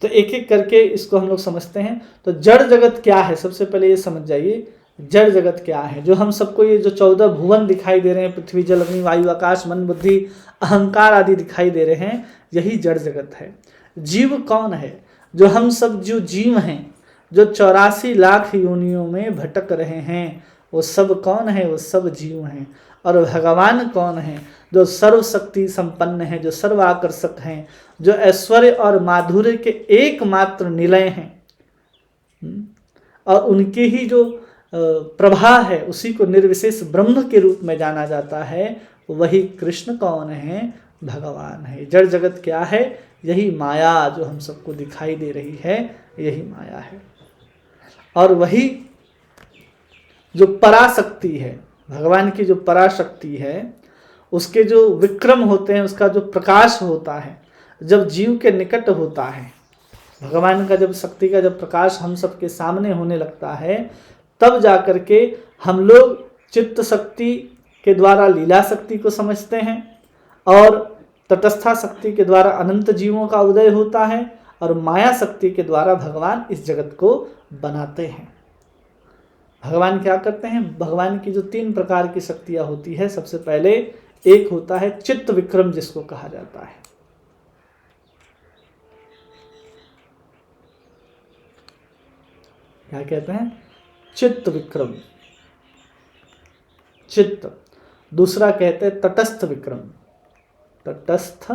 तो एक एक करके इसको हम लोग समझते हैं। तो जड़ जगत क्या है? सबसे पहले ये समझ जाइए जड़ जगत क्या है। जो हम सबको ये जो 14 भुवन दिखाई दे रहे हैं, पृथ्वी जल अग्नि वायु आकाश मन बुद्धि अहंकार आदि दिखाई दे रहे हैं, यही जड़ जगत है। जीव कौन है? जो हम सब जो जीव हैं, जो 84 लाख योनियों में भटक रहे हैं, वो सब कौन है? वो सब जीव हैं। और भगवान कौन है? जो सर्वशक्ति संपन्न है, जो सर्व आकर्षक हैं, जो ऐश्वर्य और माधुर्य के एकमात्र निलय हैं, और उनके ही जो प्रभा है उसी को निर्विशेष ब्रह्म के रूप में जाना जाता है। वही कृष्ण कौन है? भगवान है। जड़ जगत क्या है? यही माया जो हम सबको दिखाई दे रही है, यही माया है। और वही जो पराशक्ति है, भगवान की जो पराशक्ति है, उसके जो विक्रम होते हैं, उसका जो प्रकाश होता है, जब जीव के निकट होता है, भगवान का जब शक्ति का जब प्रकाश हम सबके सामने होने लगता है, तब जाकर के हम लोग चित्त शक्ति के द्वारा लीला शक्ति को समझते हैं और तटस्था शक्ति के द्वारा अनंत जीवों का उदय होता है और माया शक्ति के द्वारा भगवान इस जगत को बनाते हैं। भगवान क्या करते हैं? भगवान की जो 3 प्रकार की शक्तियां होती है, सबसे पहले एक होता है चित्त विक्रम, जिसको कहा जाता है। क्या कहते हैं? चित्त विक्रम, चित्त। दूसरा कहते हैं तटस्थ विक्रम, तटस्थ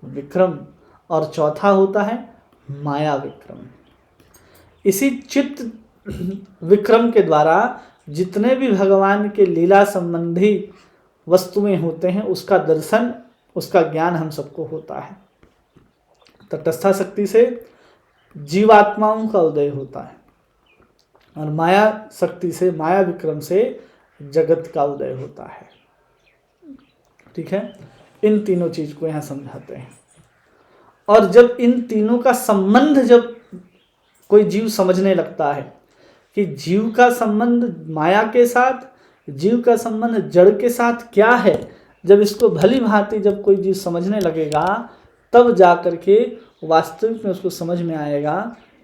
विक्रम। और चौथा होता है माया विक्रम। इसी चित्त विक्रम के द्वारा जितने भी भगवान के लीला संबंधी वस्तुएं होते हैं, उसका दर्शन, उसका ज्ञान हम सबको होता है। तटस्था शक्ति से जीवात्माओं का उदय होता है और माया शक्ति से, माया विक्रम से जगत का उदय होता है। ठीक है, इन तीनों चीज को यहाँ समझाते हैं। और जब इन तीनों का संबंध जब कोई जीव समझने लगता है कि जीव का संबंध माया के साथ, जीव का संबंध जड़ के साथ क्या है, जब इसको भली भांति जब कोई जीव समझने लगेगा, तब जाकर के वास्तविक में उसको समझ में आएगा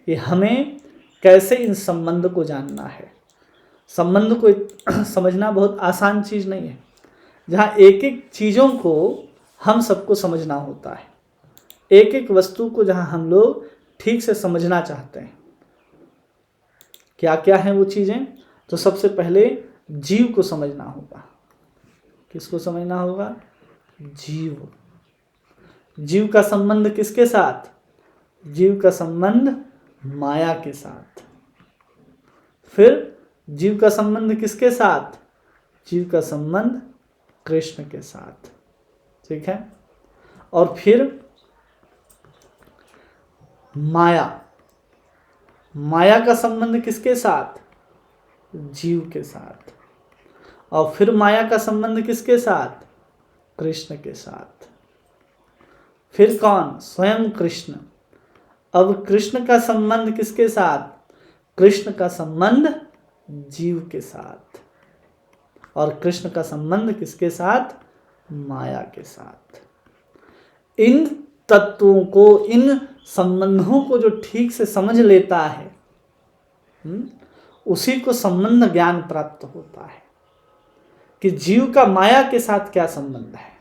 कि हमें कैसे इन संबंध को जानना है। संबंध को समझना बहुत आसान चीज नहीं है, जहाँ एक एक चीजों को हम सबको समझना होता है, एक एक वस्तु को जहाँ हम लोग ठीक से समझना चाहते हैं। क्या क्या है वो चीजें? तो सबसे पहले जीव को समझना होगा। किसको समझना होगा? जीव। जीव का संबंध किसके साथ? जीव का संबंध माया के साथ। फिर जीव का संबंध किसके साथ? जीव का संबंध कृष्ण के साथ। ठीक है। और फिर माया, माया का संबंध किसके साथ? जीव के साथ। और फिर माया का संबंध किसके साथ? कृष्ण के साथ। फिर कौन? स्वयं कृष्ण। अब कृष्ण का संबंध किसके साथ? कृष्ण का संबंध जीव के साथ। और कृष्ण का संबंध किसके साथ? माया के साथ। इन तत्वों को, इन संबंधों को जो ठीक से समझ लेता है, उसी को संबंध ज्ञान प्राप्त होता है कि जीव का माया के साथ क्या संबंध है।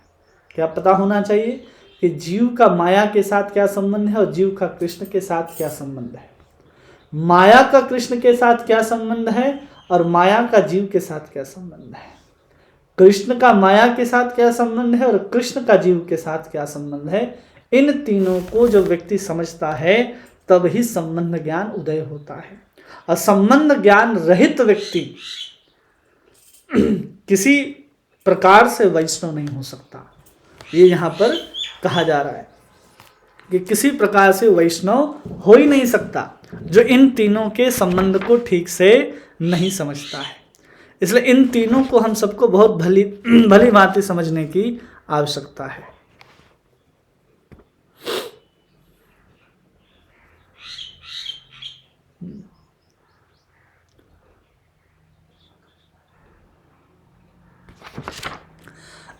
क्या पता होना चाहिए कि जीव का माया के साथ क्या संबंध है और जीव का कृष्ण के साथ क्या संबंध है। माया का कृष्ण के साथ क्या संबंध है और माया का जीव के साथ क्या संबंध है। कृष्ण का माया के साथ क्या संबंध है और कृष्ण का जीव के साथ क्या संबंध है। इन तीनों को जब व्यक्ति समझता है तब ही संबंध ज्ञान उदय होता है। और संबंध ज्ञान रहित व्यक्ति किसी प्रकार से वैष्णव नहीं हो सकता। ये यहाँ पर कहा जा रहा है कि किसी प्रकार से वैष्णव हो ही नहीं सकता जो इन तीनों के संबंध को ठीक से नहीं समझता है। इसलिए इन तीनों को हम सबको बहुत भली भांति समझने की आवश्यकता है।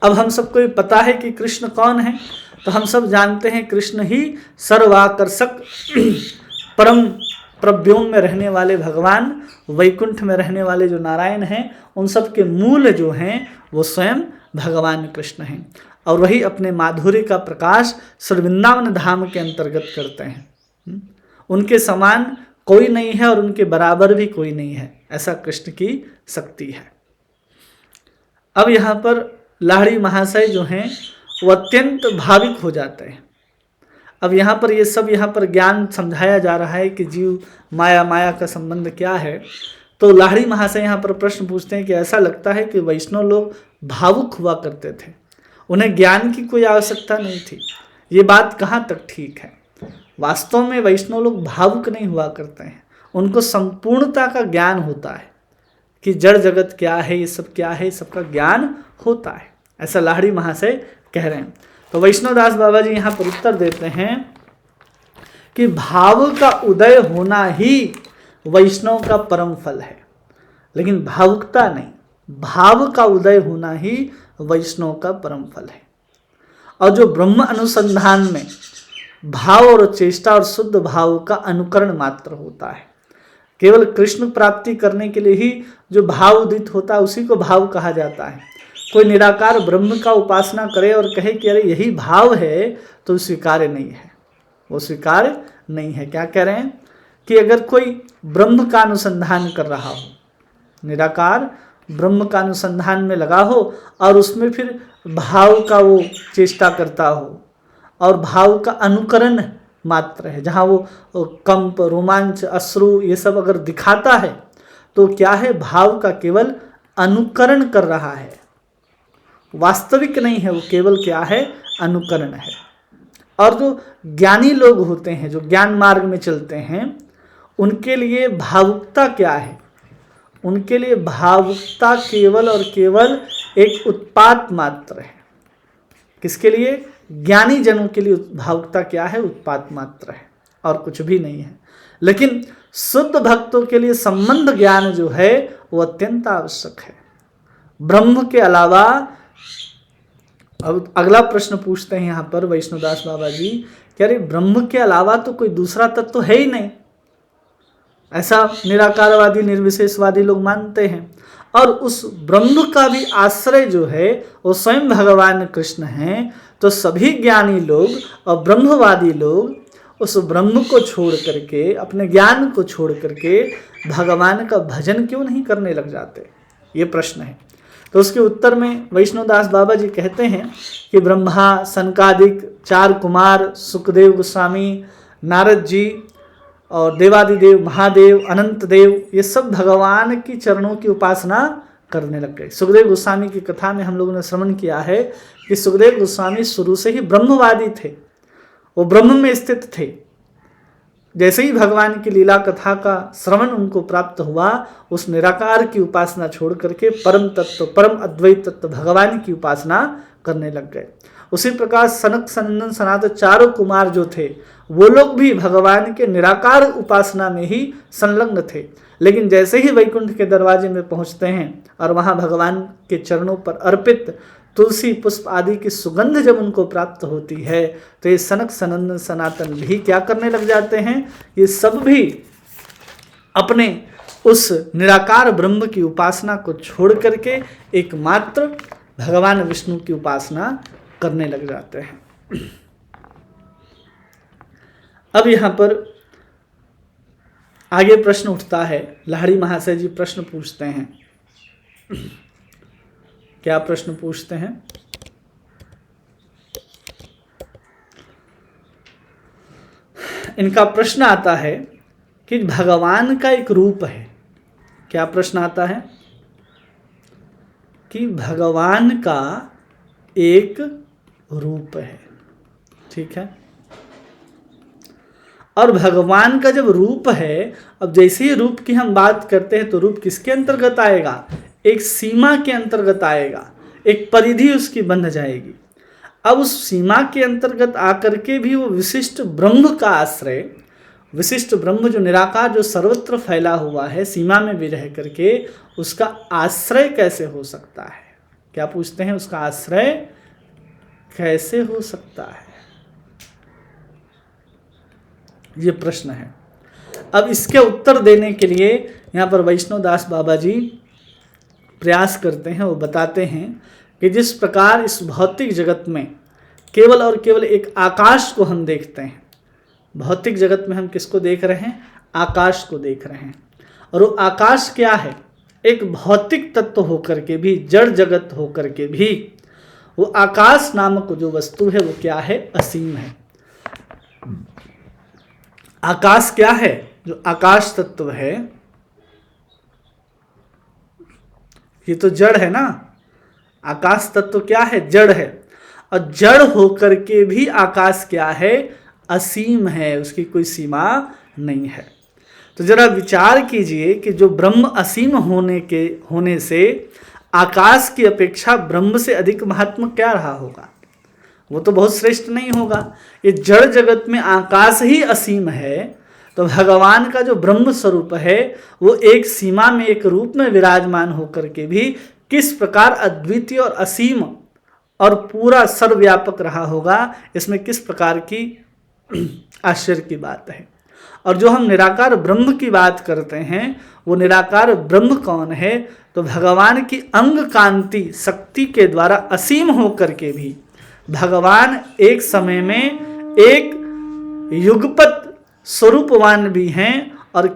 अब हम सबको पता है कि कृष्ण कौन है, तो हम सब जानते हैं कृष्ण ही सर्वाकर्षक परम प्रव्योम में रहने वाले भगवान, वैकुंठ में रहने वाले जो नारायण हैं, उन सब के मूल जो हैं वो स्वयं भगवान कृष्ण हैं। और वही अपने माधुर्य का प्रकाश श्री वृंदावन धाम के अंतर्गत करते हैं। उनके समान कोई नहीं है और उनके बराबर भी कोई नहीं है, ऐसा कृष्ण की शक्ति है। अब यहाँ पर लाहड़ी महाशय जो हैं वो अत्यंत भाविक हो जाते हैं। अब यहाँ पर ये सब यहाँ पर ज्ञान समझाया जा रहा है कि जीव माया, माया का संबंध क्या है। तो लाहड़ी महाशय यहाँ पर प्रश्न पूछते हैं कि ऐसा लगता है कि वैष्णव लोग भावुक हुआ करते थे, उन्हें ज्ञान की कोई आवश्यकता नहीं थी। ये बात कहाँ तक ठीक है? वास्तव में वैष्णव लोग भावुक नहीं हुआ करते हैं, उनको संपूर्णता का ज्ञान होता है कि जड़ जगत क्या है, ये सब क्या है, सबका ज्ञान होता है। ऐसा लाहड़ी महाशय कह रहे हैं। तो वैष्णवदास बाबा जी यहाँ पर उत्तर देते हैं कि भाव का उदय होना ही वैष्णव का परम फल है, लेकिन भावुकता नहीं। भाव का उदय होना ही वैष्णव का परम फल है। और जो ब्रह्म अनुसंधान में भाव और चेष्टा और शुद्ध भाव का अनुकरण मात्र होता है, केवल कृष्ण प्राप्ति करने के लिए ही जो भाव उदित होता है उसी को भाव कहा जाता है। कोई निराकार ब्रह्म का उपासना करे और कहे कि अरे यही भाव है, तो स्वीकार्य नहीं है, वो स्वीकार्य नहीं है। क्या कह रहे हैं कि अगर कोई ब्रह्म का अनुसंधान कर रहा हो, निराकार ब्रह्म का अनुसंधान में लगा हो और उसमें फिर भाव का वो चेष्टा करता हो और भाव का अनुकरण मात्र है, जहाँ वो कंप, रोमांच, अश्रु ये सब अगर दिखाता है तो क्या है? भाव का केवल अनुकरण कर रहा है, वास्तविक नहीं है वो, केवल क्या है? अनुकरण है। और जो ज्ञानी लोग होते हैं, जो ज्ञान मार्ग में चलते हैं, उनके लिए भावुकता क्या है? उनके लिए भावुकता केवल और केवल एक उत्पात मात्र है। किसके लिए? ज्ञानी जनों के लिए भावुकता क्या है? उत्पात मात्र है और कुछ भी नहीं है। लेकिन शुद्ध भक्तों के लिए संबंध ज्ञान जो है वो अत्यंत आवश्यक है। ब्रह्म के अलावा, अब अगला प्रश्न पूछते हैं यहाँ पर वैष्णोदास बाबा जी, कह रहे ब्रह्म के अलावा तो कोई दूसरा तत्व तो है ही नहीं, ऐसा निराकारवादी निर्विशेषवादी लोग मानते हैं। और उस ब्रह्म का भी आश्रय जो है वो स्वयं भगवान कृष्ण हैं। तो सभी ज्ञानी लोग और ब्रह्मवादी लोग उस ब्रह्म को छोड़ करके, अपने ज्ञान को छोड़ करके भगवान का भजन क्यों नहीं करने लग जाते? ये प्रश्न है। तो उसके उत्तर में वैष्णोदास बाबा जी कहते हैं कि ब्रह्मा, सनकादिक 4 कुमार, सुखदेव गोस्वामी, नारद जी और देवादिदेव, महादेव, अनंत देव, ये सब भगवान की चरणों की उपासना करने लग गए। सुखदेव गोस्वामी की कथा में हम लोगों ने श्रवण किया है कि सुखदेव गोस्वामी शुरू से ही ब्रह्मवादी थे, वो ब्रह्म में स्थित थे। जैसे ही भगवान की लीला कथा का श्रवण उनको प्राप्त हुआ, उस निराकार की उपासना छोड़ करके परम तत्व, परम अद्वैत तत्व भगवान की उपासना करने लग गए। उसी प्रकार सनक, सनंदन, सनातन 4 कुमार जो थे वो लोग भी भगवान के निराकार उपासना में ही संलग्न थे। लेकिन जैसे ही वैकुंठ के दरवाजे में पहुंचते हैं और वहां भगवान के चरणों पर अर्पित तुलसी पुष्प आदि की सुगंध जब उनको प्राप्त होती है, तो ये सनक, सनंदन, सनातन भी क्या करने लग जाते हैं? ये सब भी अपने उस निराकार ब्रह्म की उपासना को छोड़ करके एकमात्र भगवान विष्णु की उपासना करने लग जाते हैं। अब यहाँ पर आगे प्रश्न उठता है, लाहिड़ी महाशय जी प्रश्न पूछते हैं। क्या प्रश्न पूछते हैं? इनका प्रश्न आता है कि भगवान का एक रूप है। क्या प्रश्न आता है? कि भगवान का एक रूप है, ठीक है। और भगवान का जब रूप है, अब जैसे ही रूप की हम बात करते हैं तो रूप किसके अंतर्गत आएगा? एक सीमा के अंतर्गत आएगा, एक परिधि उसकी बंध जाएगी। अब उस सीमा के अंतर्गत आकर के भी वो विशिष्ट ब्रह्म का आश्रय, विशिष्ट ब्रह्म जो निराकार, जो सर्वत्र फैला हुआ है, सीमा में भी रह करके उसका आश्रय कैसे हो सकता है? क्या पूछते हैं? उसका आश्रय कैसे हो सकता है, ये प्रश्न है। अब इसके उत्तर देने के लिए यहाँ पर वैष्णोदास बाबा जी प्रयास करते हैं। वो बताते हैं कि जिस प्रकार इस भौतिक जगत में केवल और केवल एक आकाश को हम देखते हैं, भौतिक जगत में हम किसको देख रहे हैं? आकाश को देख रहे हैं। और वो आकाश क्या है? एक भौतिक तत्व होकर के भी, जड़ जगत होकर के भी, वो आकाश नामक जो वस्तु है वो क्या है? असीम है। आकाश क्या है? जो आकाश तत्व है ये तो जड़ है ना। आकाश तत्व क्या है? जड़ है। और जड़ होकर के भी आकाश क्या है? असीम है, उसकी कोई सीमा नहीं है। तो जरा विचार कीजिए कि जो ब्रह्म असीम होने से आकाश की अपेक्षा ब्रह्म से अधिक महात्मा क्या रहा होगा? वो तो बहुत श्रेष्ठ नहीं होगा। ये जड़ जगत में आकाश ही असीम है, तो भगवान का जो ब्रह्म स्वरूप है वो एक सीमा में, एक रूप में विराजमान होकर के भी किस प्रकार अद्वितीय और असीम और पूरा सर्वव्यापक रहा होगा, इसमें किस प्रकार की आश्चर्य की बात है। और जो हम निराकार ब्रह्म की बात करते हैं, वो निराकार ब्रह्म कौन है? तो भगवान की अंग कांति शक्ति के द्वारा असीम होकर के भी भगवान एक समय में एक युगपत स्वरूपवान भी हैं, और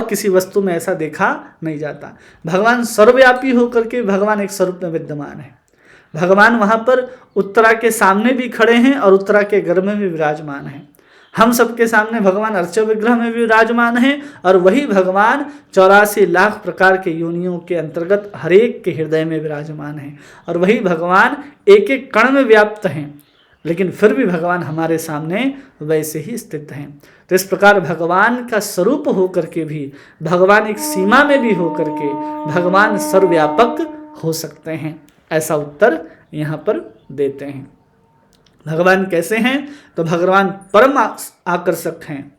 किसी वस्तु में ऐसा देखा नहीं जाता। भगवान सर्वव्यापी होकर के भगवान एक स्वरूप में विद्यमान है। भगवान वहाँ पर उत्तरा के सामने भी खड़े हैं और उत्तरा के गर्भ में भी विराजमान हैं। हम सबके सामने भगवान अर्च विग्रह में भी विराजमान हैं, और वही भगवान 84 लाख प्रकार के योनियों के अंतर्गत हरेक के हृदय में विराजमान हैं, और वही भगवान एक एक कण में व्याप्त हैं, लेकिन फिर भी भगवान हमारे सामने वैसे ही स्थित हैं। तो इस प्रकार भगवान का स्वरूप होकर के भी, भगवान एक सीमा में भी होकर के भगवान सर्वव्यापक हो सकते हैं, ऐसा उत्तर यहाँ पर देते हैं। भगवान कैसे हैं? तो भगवान परम आकर्षक हैं,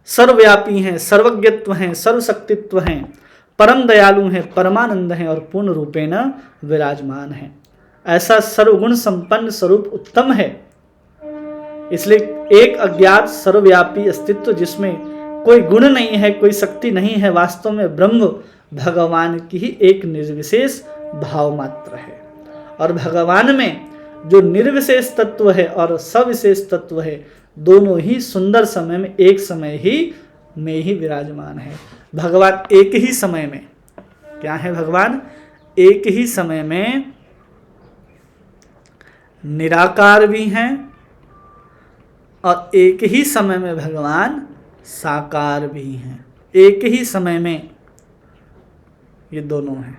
सर्वव्यापी हैं, सर्वज्ञत्व हैं, सर्वशक्तित्व हैं, परम दयालु हैं, परमानंद हैं और पूर्ण रूपेण विराजमान हैं। ऐसा सर्वगुण संपन्न स्वरूप उत्तम है। इसलिए एक अज्ञात सर्वव्यापी अस्तित्व जिसमें कोई गुण नहीं है, कोई शक्ति नहीं है, वास्तव में ब्रह्म भगवान की ही एक निर्विशेष भाव मात्र है। और भगवान में जो निर्विशेष तत्व है और सविशेष तत्व है, दोनों ही सुंदर समय में एक समय में ही विराजमान है। भगवान एक ही समय में क्या है? भगवान एक ही समय में निराकार भी हैं और एक ही समय में भगवान साकार भी हैं। एक ही समय में ये दोनों हैं,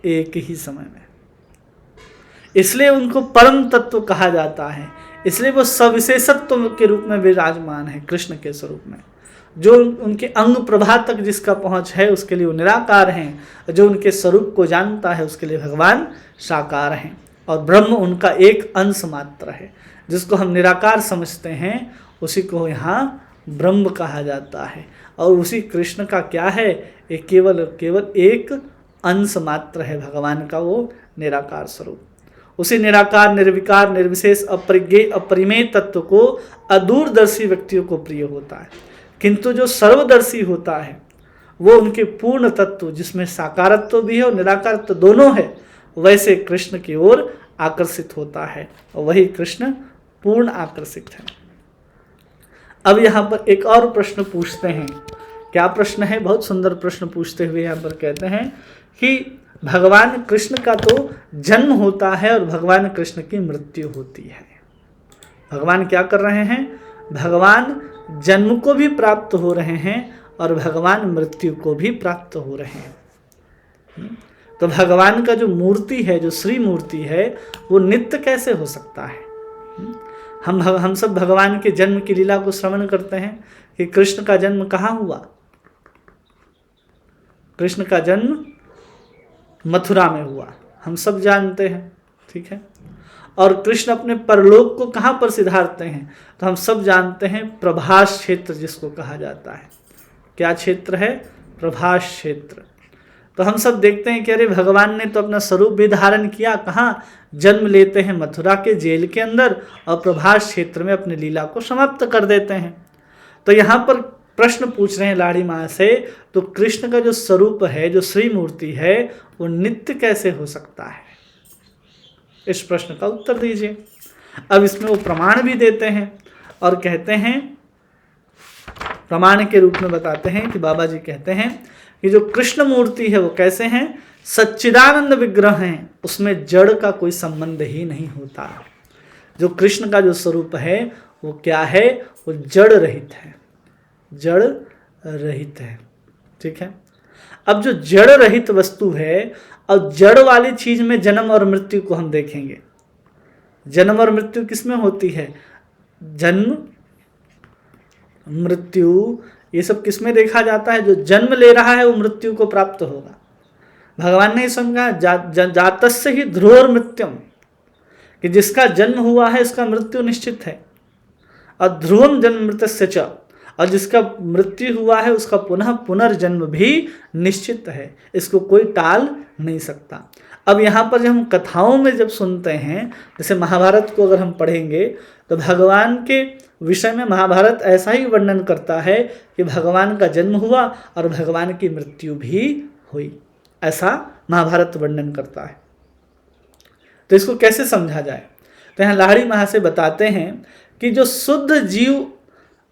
एक ही समय में। इसलिए उनको परम तत्व कहा जाता है। इसलिए वो सविशेषत्व के रूप में विराजमान है कृष्ण के स्वरूप में। जो उनके अंग प्रभा तक जिसका पहुंच है उसके लिए वो निराकार हैं। जो उनके स्वरूप को जानता है उसके लिए भगवान साकार हैं। और ब्रह्म उनका एक अंश मात्र है। जिसको हम निराकार समझते हैं उसी को यहाँ ब्रह्म कहा जाता है। और उसी कृष्ण का क्या है? ये केवल एक अंश मात्र है भगवान का, वो निराकार स्वरूप। उसी निराकार, निर्विकार, निर्विशेष, अपरिज्ञेय, अपरिमेय तत्व को अदूरदर्शी व्यक्तियों को प्रिय होता है। किंतु जो सर्वदर्शी होता है वो उनके पूर्ण तत्व जिसमें साकारत्व भी है और निराकारत्व दोनों है, वैसे कृष्ण की ओर आकर्षित होता है। और वही कृष्ण पूर्ण आकर्षित है। अब यहाँ पर एक और प्रश्न पूछते हैं। क्या प्रश्न है? बहुत सुंदर प्रश्न पूछते हुए यहाँ पर कहते हैं कि भगवान कृष्ण का तो जन्म होता है और भगवान कृष्ण की मृत्यु होती है। भगवान क्या कर रहे हैं? भगवान जन्म को भी प्राप्त हो रहे हैं और भगवान मृत्यु को भी प्राप्त हो रहे हैं। तो भगवान का जो मूर्ति है, जो श्री मूर्ति है, वो नित्य कैसे हो सकता है? हम सब भगवान के जन्म की लीला को श्रवण करते हैं कि कृष्ण का जन्म कहाँ हुआ। कृष्ण का जन्म मथुरा में हुआ, हम सब जानते हैं, ठीक है। और कृष्ण अपने परलोक को कहाँ पर सिधारते हैं? तो हम सब जानते हैं, प्रभास क्षेत्र जिसको कहा जाता है। क्या क्षेत्र है? प्रभास क्षेत्र। तो हम सब देखते हैं कि अरे भगवान ने तो अपना स्वरूप भी धारण किया, कहाँ? जन्म लेते हैं मथुरा के जेल के अंदर और प्रभास क्षेत्र में अपनी लीला को समाप्त कर देते हैं। तो यहाँ पर प्रश्न पूछ रहे हैं लाड़ी माँ से, तो कृष्ण का जो स्वरूप है, जो श्री मूर्ति है, वो नित्य कैसे हो सकता है? इस प्रश्न का उत्तर दीजिए। अब इसमें वो प्रमाण भी देते हैं और कहते हैं, प्रमाण के रूप में बताते हैं कि बाबा जी कहते हैं कि जो कृष्ण मूर्ति है वो कैसे हैं? सच्चिदानंद विग्रह हैं, उसमें जड़ का कोई संबंध ही नहीं होता। जो कृष्ण का जो स्वरूप है वो क्या है? वो जड़ रहित है, जड़ रहित है, ठीक है। अब जो जड़ रहित वस्तु है, और जड़ वाली चीज में जन्म और मृत्यु को हम देखेंगे। जन्म और मृत्यु किसमें होती है? जन्म, मृत्यु, ये सब किसमें देखा जाता है? जो जन्म ले रहा है वो मृत्यु को प्राप्त होगा। भगवान ने समझा जातस्य ही ध्रुवोर मृत्युम, कि जिसका जन्म हुआ है उसका मृत्यु निश्चित है। और ध्रुवम जन्म मृतस्य च, और जिसका मृत्यु हुआ है उसका पुनः पुनर्जन्म भी निश्चित है। इसको कोई टाल नहीं सकता। अब यहाँ पर जब हम कथाओं में जब सुनते हैं, जैसे महाभारत को अगर हम पढ़ेंगे तो भगवान के विषय में महाभारत ऐसा ही वर्णन करता है कि भगवान का जन्म हुआ और भगवान की मृत्यु भी हुई, ऐसा महाभारत वर्णन करता है। तो इसको कैसे समझा जाए? तो यहाँ लाहिड़ी महा से बताते हैं कि जो शुद्ध जीव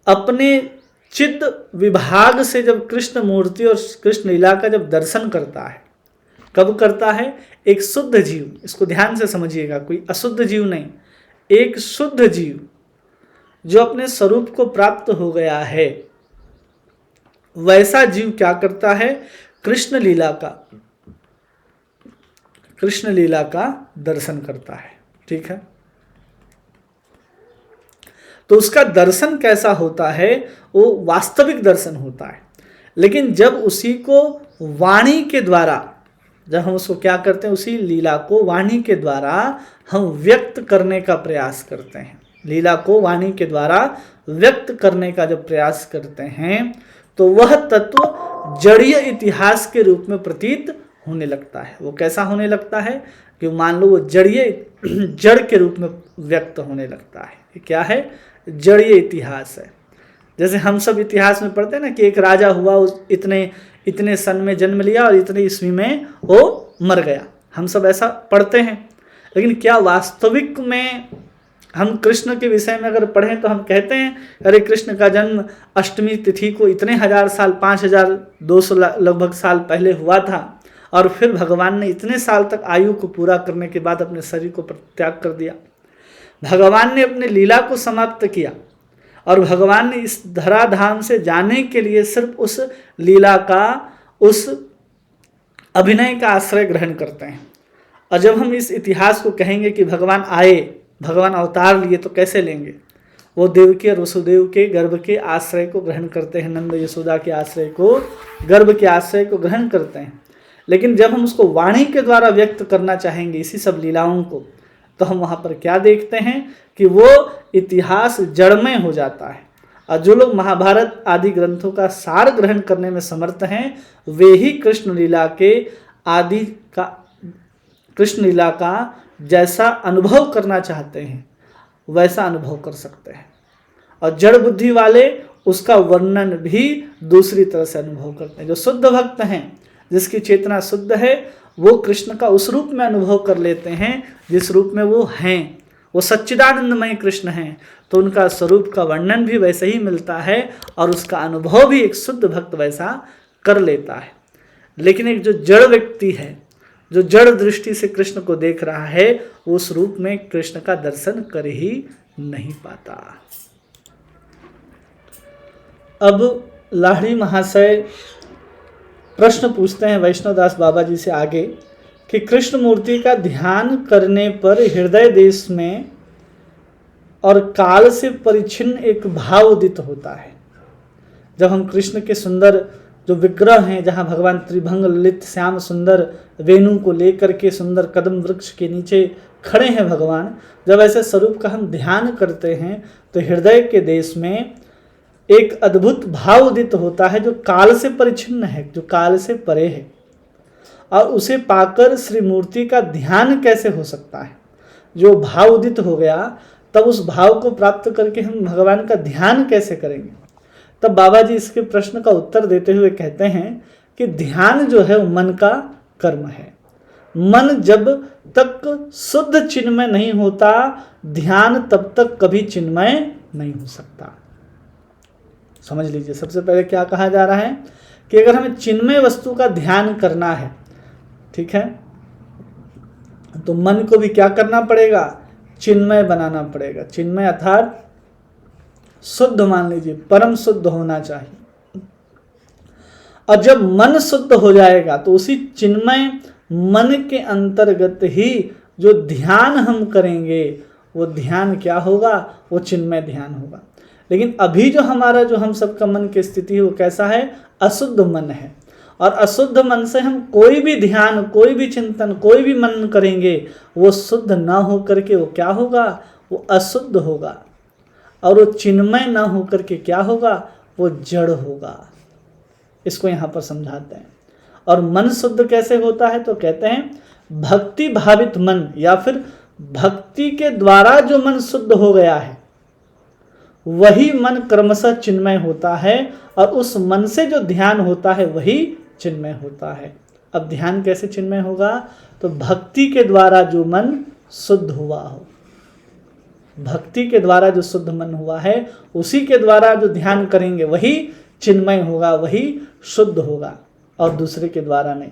अपने चित्त विभाग से जब कृष्ण मूर्ति और कृष्ण लीला का जब दर्शन करता है, कब करता है? एक शुद्ध जीव, इसको ध्यान से समझिएगा, कोई अशुद्ध जीव नहीं, एक शुद्ध जीव जो अपने स्वरूप को प्राप्त हो गया है, वैसा जीव क्या करता है? कृष्ण लीला का दर्शन करता है, ठीक है। तो उसका दर्शन कैसा होता है? वो वास्तविक दर्शन होता है। लेकिन जब उसी को वाणी के द्वारा जब हम उसको क्या करते हैं, उसी लीला को वाणी के द्वारा हम व्यक्त करने का प्रयास करते हैं, लीला को वाणी के द्वारा व्यक्त करने का जब प्रयास करते हैं तो वह तत्व जड़ीय इतिहास के रूप में प्रतीत होने लगता है। वो कैसा होने लगता है कि मान लो वो जड़ के रूप में व्यक्त होने लगता है। ये क्या है? जड़ीय इतिहास है। जैसे हम सब इतिहास में पढ़ते हैं ना कि एक राजा हुआ, उस इतने सन में जन्म लिया और इतने ईस्वी में वो मर गया, हम सब ऐसा पढ़ते हैं। लेकिन क्या वास्तविक में हम कृष्ण के विषय में अगर पढ़ें तो हम कहते हैं अरे कृष्ण का जन्म अष्टमी तिथि को इतने हजार साल 5200 लगभग साल पहले हुआ था और फिर भगवान ने इतने साल तक आयु को पूरा करने के बाद अपने शरीर को परित्याग कर दिया। भगवान ने अपने लीला को समाप्त किया और भगवान ने इस धराधाम से जाने के लिए सिर्फ उस लीला का, उस अभिनय का आश्रय ग्रहण करते हैं। और जब हम इस इतिहास को कहेंगे कि भगवान आए, भगवान अवतार लिए, तो कैसे लेंगे? वो देवकी और वसुदेव के गर्भ के आश्रय को ग्रहण करते हैं, नंद यशोदा के आश्रय को, गर्भ के आश्रय को ग्रहण करते हैं। लेकिन जब हम उसको वाणी के द्वारा व्यक्त करना चाहेंगे इसी सब लीलाओं को, तो हम वहाँ पर क्या देखते हैं कि वो इतिहास जड़मय हो जाता है। और जो लोग महाभारत आदि ग्रंथों का सार ग्रहण करने में समर्थ हैं, वे ही कृष्ण लीला के आदि का, कृष्ण लीला का जैसा अनुभव करना चाहते हैं वैसा अनुभव कर सकते हैं। और जड़ बुद्धि वाले उसका वर्णन भी दूसरी तरह से अनुभव करते हैं। जो शुद्ध भक्त हैं, जिसकी चेतना शुद्ध है, वो कृष्ण का उस रूप में अनुभव कर लेते हैं जिस रूप में वो हैं। वो सच्चिदानंदमय कृष्ण हैं, तो उनका स्वरूप का वर्णन भी वैसे ही मिलता है और उसका अनुभव भी एक शुद्ध भक्त वैसा कर लेता है। लेकिन एक जो जड़ व्यक्ति है, जो जड़ दृष्टि से कृष्ण को देख रहा है, वो उस रूप में कृष्ण का दर्शन कर ही नहीं पाता। अब लाहिड़ी महाशय प्रश्न पूछते हैं वैष्णवदास बाबा जी से आगे कि कृष्ण मूर्ति का ध्यान करने पर हृदय देश में और काल से परिच्छिन्न एक भाव उदित होता है। जब हम कृष्ण के सुंदर जो विग्रह हैं, जहाँ भगवान त्रिभंग ललित श्याम सुंदर वेणु को लेकर के सुंदर कदम वृक्ष के नीचे खड़े हैं भगवान, जब ऐसे स्वरूप का हम ध्यान करते हैं तो हृदय के देश में एक अद्भुत भाव उदित होता है जो काल से परिच्छिन्न है, जो काल से परे है। और उसे पाकर श्री मूर्ति का ध्यान कैसे हो सकता है? जो भाव उदित हो गया, तब उस भाव को प्राप्त करके हम भगवान का ध्यान कैसे करेंगे? तब बाबा जी इसके प्रश्न का उत्तर देते हुए कहते हैं कि ध्यान जो है वो मन का कर्म है। मन जब तक शुद्ध चिन्मय नहीं होता, ध्यान तब तक कभी चिन्मय नहीं हो सकता। समझ लीजिए, सबसे पहले क्या कहा जा रहा है कि अगर हमें चिन्मय वस्तु का ध्यान करना है, ठीक है, तो मन को भी क्या करना पड़ेगा? चिन्मय बनाना पड़ेगा। चिन्मय अर्थात शुद्ध, मान लीजिए परम शुद्ध होना चाहिए। और जब मन शुद्ध हो जाएगा तो उसी चिन्मय मन के अंतर्गत ही जो ध्यान हम करेंगे वो ध्यान क्या होगा? वो चिन्मय ध्यान होगा। लेकिन अभी जो हमारा, जो हम सबका मन की स्थिति है वो कैसा है? अशुद्ध मन है। और अशुद्ध मन से हम कोई भी ध्यान, कोई भी चिंतन, कोई भी मनन करेंगे, वो शुद्ध ना हो करके वो क्या होगा? वो अशुद्ध होगा। और वो चिन्मय ना हो करके क्या होगा? वो जड़ होगा। इसको यहाँ पर समझाते हैं। और मन शुद्ध कैसे होता है? तो कहते हैं भक्ति भावित मन, या फिर भक्ति के द्वारा जो मन शुद्ध हो गया है वही मन क्रमशः चिन्मय होता है, और उस मन से जो ध्यान होता है वही चिन्मय होता है। अब ध्यान कैसे चिन्मय होगा? तो भक्ति के द्वारा जो मन शुद्ध हुआ हो, भक्ति के द्वारा जो शुद्ध मन हुआ है उसी के द्वारा जो ध्यान करेंगे वही चिन्मय होगा, वही शुद्ध होगा, और दूसरे के द्वारा नहीं।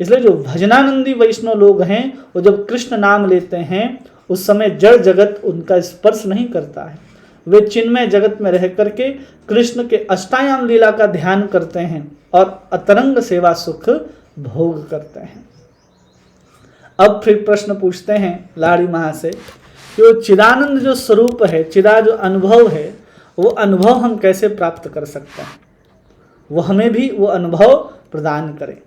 इसलिए जो भजनानंदी वैष्णव लोग हैं वो जब कृष्ण नाम लेते हैं उस समय जड़ जगत उनका स्पर्श नहीं करता है। वे चिन्मय जगत में रह करके कृष्ण के अष्टायाम लीला का ध्यान करते हैं और अतरंग सेवा सुख भोग करते हैं। अब फिर प्रश्न पूछते हैं लाड़ी महा से कि वो चिदानंद जो स्वरूप है, चिदा जो अनुभव है, वो अनुभव हम कैसे प्राप्त कर सकते हैं? वो हमें भी वो अनुभव प्रदान करे।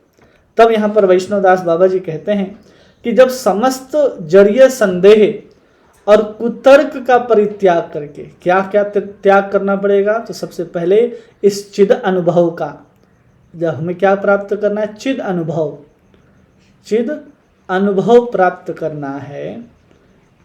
तब यहाँ पर वैष्णवदास बाबा जी कहते हैं कि जब समस्त जड़ीय संदेह और कुतर्क का परित्याग करके क्या क्या त्याग करना पड़ेगा, तो सबसे पहले इस चिद अनुभव का, जब हमें क्या प्राप्त करना है, चिद अनुभव प्राप्त करना है,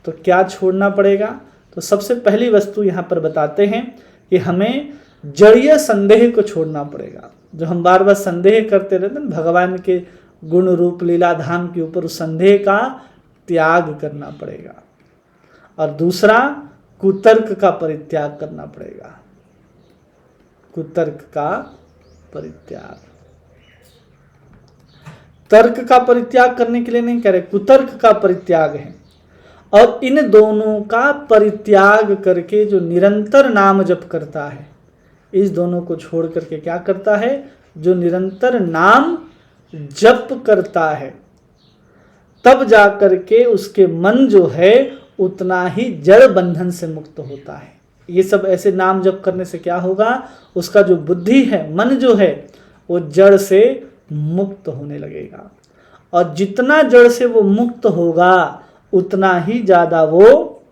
तो क्या छोड़ना पड़ेगा। तो सबसे पहली वस्तु यहाँ पर बताते हैं कि हमें जड़ीय संदेह को छोड़ना पड़ेगा। जो हम बार बार संदेह करते रहते हैं भगवान के गुण रूप लीला धाम के ऊपर, उस संदेह का त्याग करना पड़ेगा। और दूसरा, कुतर्क का परित्याग करना पड़ेगा। कुतर्क का परित्याग, तर्क का परित्याग करने के लिए नहीं कह रहे, कुतर्क का परित्याग है। और इन दोनों का परित्याग करके जो निरंतर नाम जप करता है, इस दोनों को छोड़ करके क्या करता है, जो निरंतर नाम जप करता है, तब जा करके उसके मन जो है उतना ही जड़ बंधन से मुक्त होता है। ये सब ऐसे नाम जप करने से क्या होगा, उसका जो बुद्धि है, मन जो है, वो जड़ से मुक्त होने लगेगा। और जितना जड़ से वो मुक्त होगा उतना ही ज्यादा वो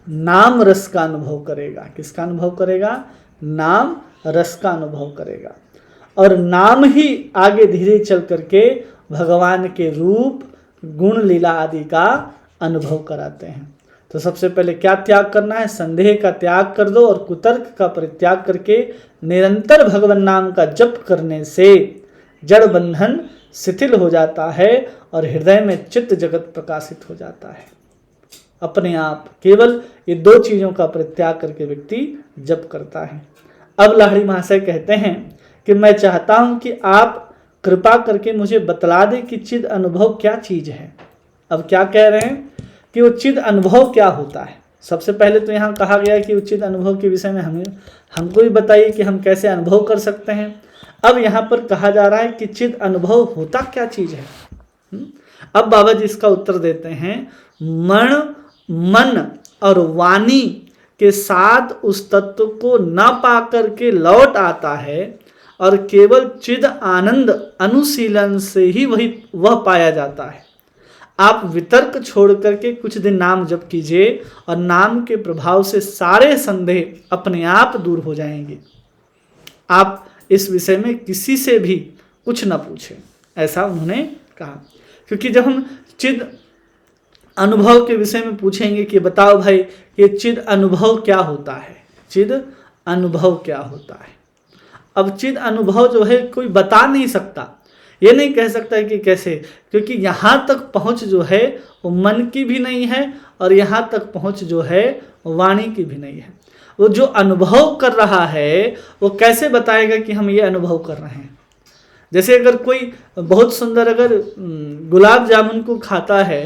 नाम रस का अनुभव करेगा। किसका अनुभव करेगा, नाम रस का अनुभव करेगा। और नाम ही आगे धीरे चल करके भगवान के रूप गुण लीला आदि का अनुभव कराते हैं। तो सबसे पहले क्या त्याग करना है, संदेह का त्याग कर दो और कुतर्क का परित्याग करके निरंतर भगवान नाम का जप करने से जड़ बंधन शिथिल हो जाता है और हृदय में चित्त जगत प्रकाशित हो जाता है अपने आप। केवल ये दो चीजों का परित्याग करके व्यक्ति जप करता है। अब लाहिड़ी महाशय कहते हैं कि मैं चाहता हूं कि आप कृपा करके मुझे बतला दें कि चिद अनुभव क्या चीज है। अब क्या कह रहे हैं कि वो चिद अनुभव क्या होता है। सबसे पहले तो यहाँ कहा गया कि उचित अनुभव के विषय में हमको भी बताइए कि हम कैसे अनुभव कर सकते हैं। अब यहाँ पर कहा जा रहा है कि चिद अनुभव होता क्या चीज है। अब बाबा जी इसका उत्तर देते हैं, मन और वाणी के साथ उस तत्व को न पा करके लौट आता है और केवल चिद आनंद अनुशीलन से ही वह पाया जाता है। आप वितर्क छोड़ करके कुछ दिन नाम जप कीजिए और नाम के प्रभाव से सारे संदेह अपने आप दूर हो जाएंगे। आप इस विषय में किसी से भी कुछ न पूछें, ऐसा उन्होंने कहा। क्योंकि जब हम चिद अनुभव के विषय में पूछेंगे कि बताओ भाई ये चिद अनुभव क्या होता है, चिद अनुभव क्या होता है। अब चिद अनुभव जो है कोई बता नहीं सकता, ये नहीं कह सकता है कि कैसे, क्योंकि यहाँ तक पहुँच जो है वो मन की भी नहीं है और यहाँ तक पहुँच जो है वाणी की भी नहीं है। वो जो अनुभव कर रहा है वो कैसे बताएगा कि हम ये अनुभव कर रहे हैं। जैसे अगर कोई बहुत सुंदर अगर गुलाब जामुन को खाता है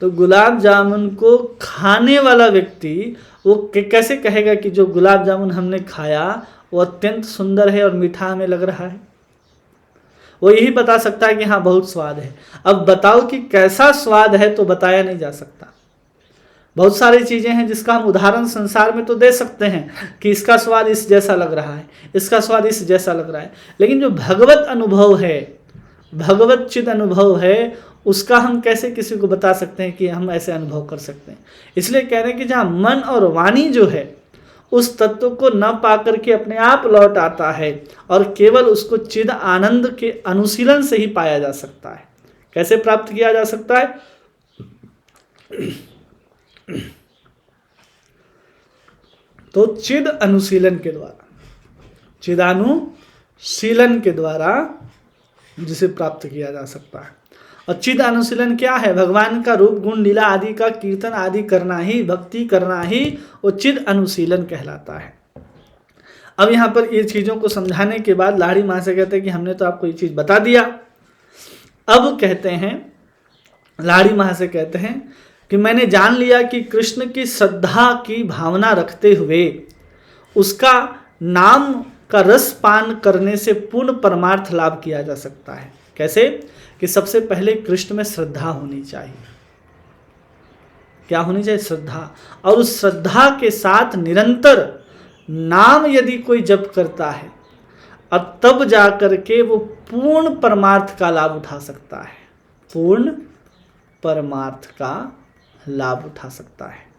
तो गुलाब जामुन को खाने वाला व्यक्ति वो कैसे कहेगा कि जो गुलाब जामुन हमने खाया वो अत्यंत सुंदर है और मीठा हमें लग रहा है। वो यही बता सकता है कि हाँ बहुत स्वाद है। अब बताओ कि कैसा स्वाद है तो बताया नहीं जा सकता। बहुत सारी चीज़ें हैं जिसका हम उदाहरण संसार में तो दे सकते हैं कि इसका स्वाद इस जैसा लग रहा है, इसका स्वाद इस जैसा लग रहा है, लेकिन जो भगवत अनुभव है, भगवत चिद अनुभव है, उसका हम कैसे किसी को बता सकते हैं कि हम ऐसे अनुभव कर सकते हैं। इसलिए कह रहे हैं कि जहाँ मन और वाणी जो है उस तत्व को न पा करके अपने आप लौट आता है और केवल उसको चिद आनंद के अनुशीलन से ही पाया जा सकता है। कैसे प्राप्त किया जा सकता है? तो चिद अनुशीलन के द्वारा, चिदानुशीलन के द्वारा जिसे प्राप्त किया जा सकता है। और चिद अनुशीलन क्या है? भगवान का रूप गुण लीला आदि का कीर्तन आदि करना ही, भक्ति करना ही वो चिद अनुशीलन कहलाता है। अब यहाँ पर ये चीज़ों को समझाने के बाद लाहिड़ी महाशय कहते हैं कि हमने तो आपको ये चीज़ बता दिया। अब कहते हैं, लाहिड़ी महाशय कहते हैं कि मैंने जान लिया कि कृष्ण की श्रद्धा की भावना रखते हुए उसका नाम का रस पान करने से पूर्ण परमार्थ लाभ किया जा सकता है। कैसे? कि सबसे पहले कृष्ण में श्रद्धा होनी चाहिए। क्या होनी चाहिए? श्रद्धा। और उस श्रद्धा के साथ निरंतर नाम यदि कोई जप करता है और तब जा करके वो पूर्ण परमार्थ का लाभ उठा सकता है, पूर्ण परमार्थ का लाभ उठा सकता है।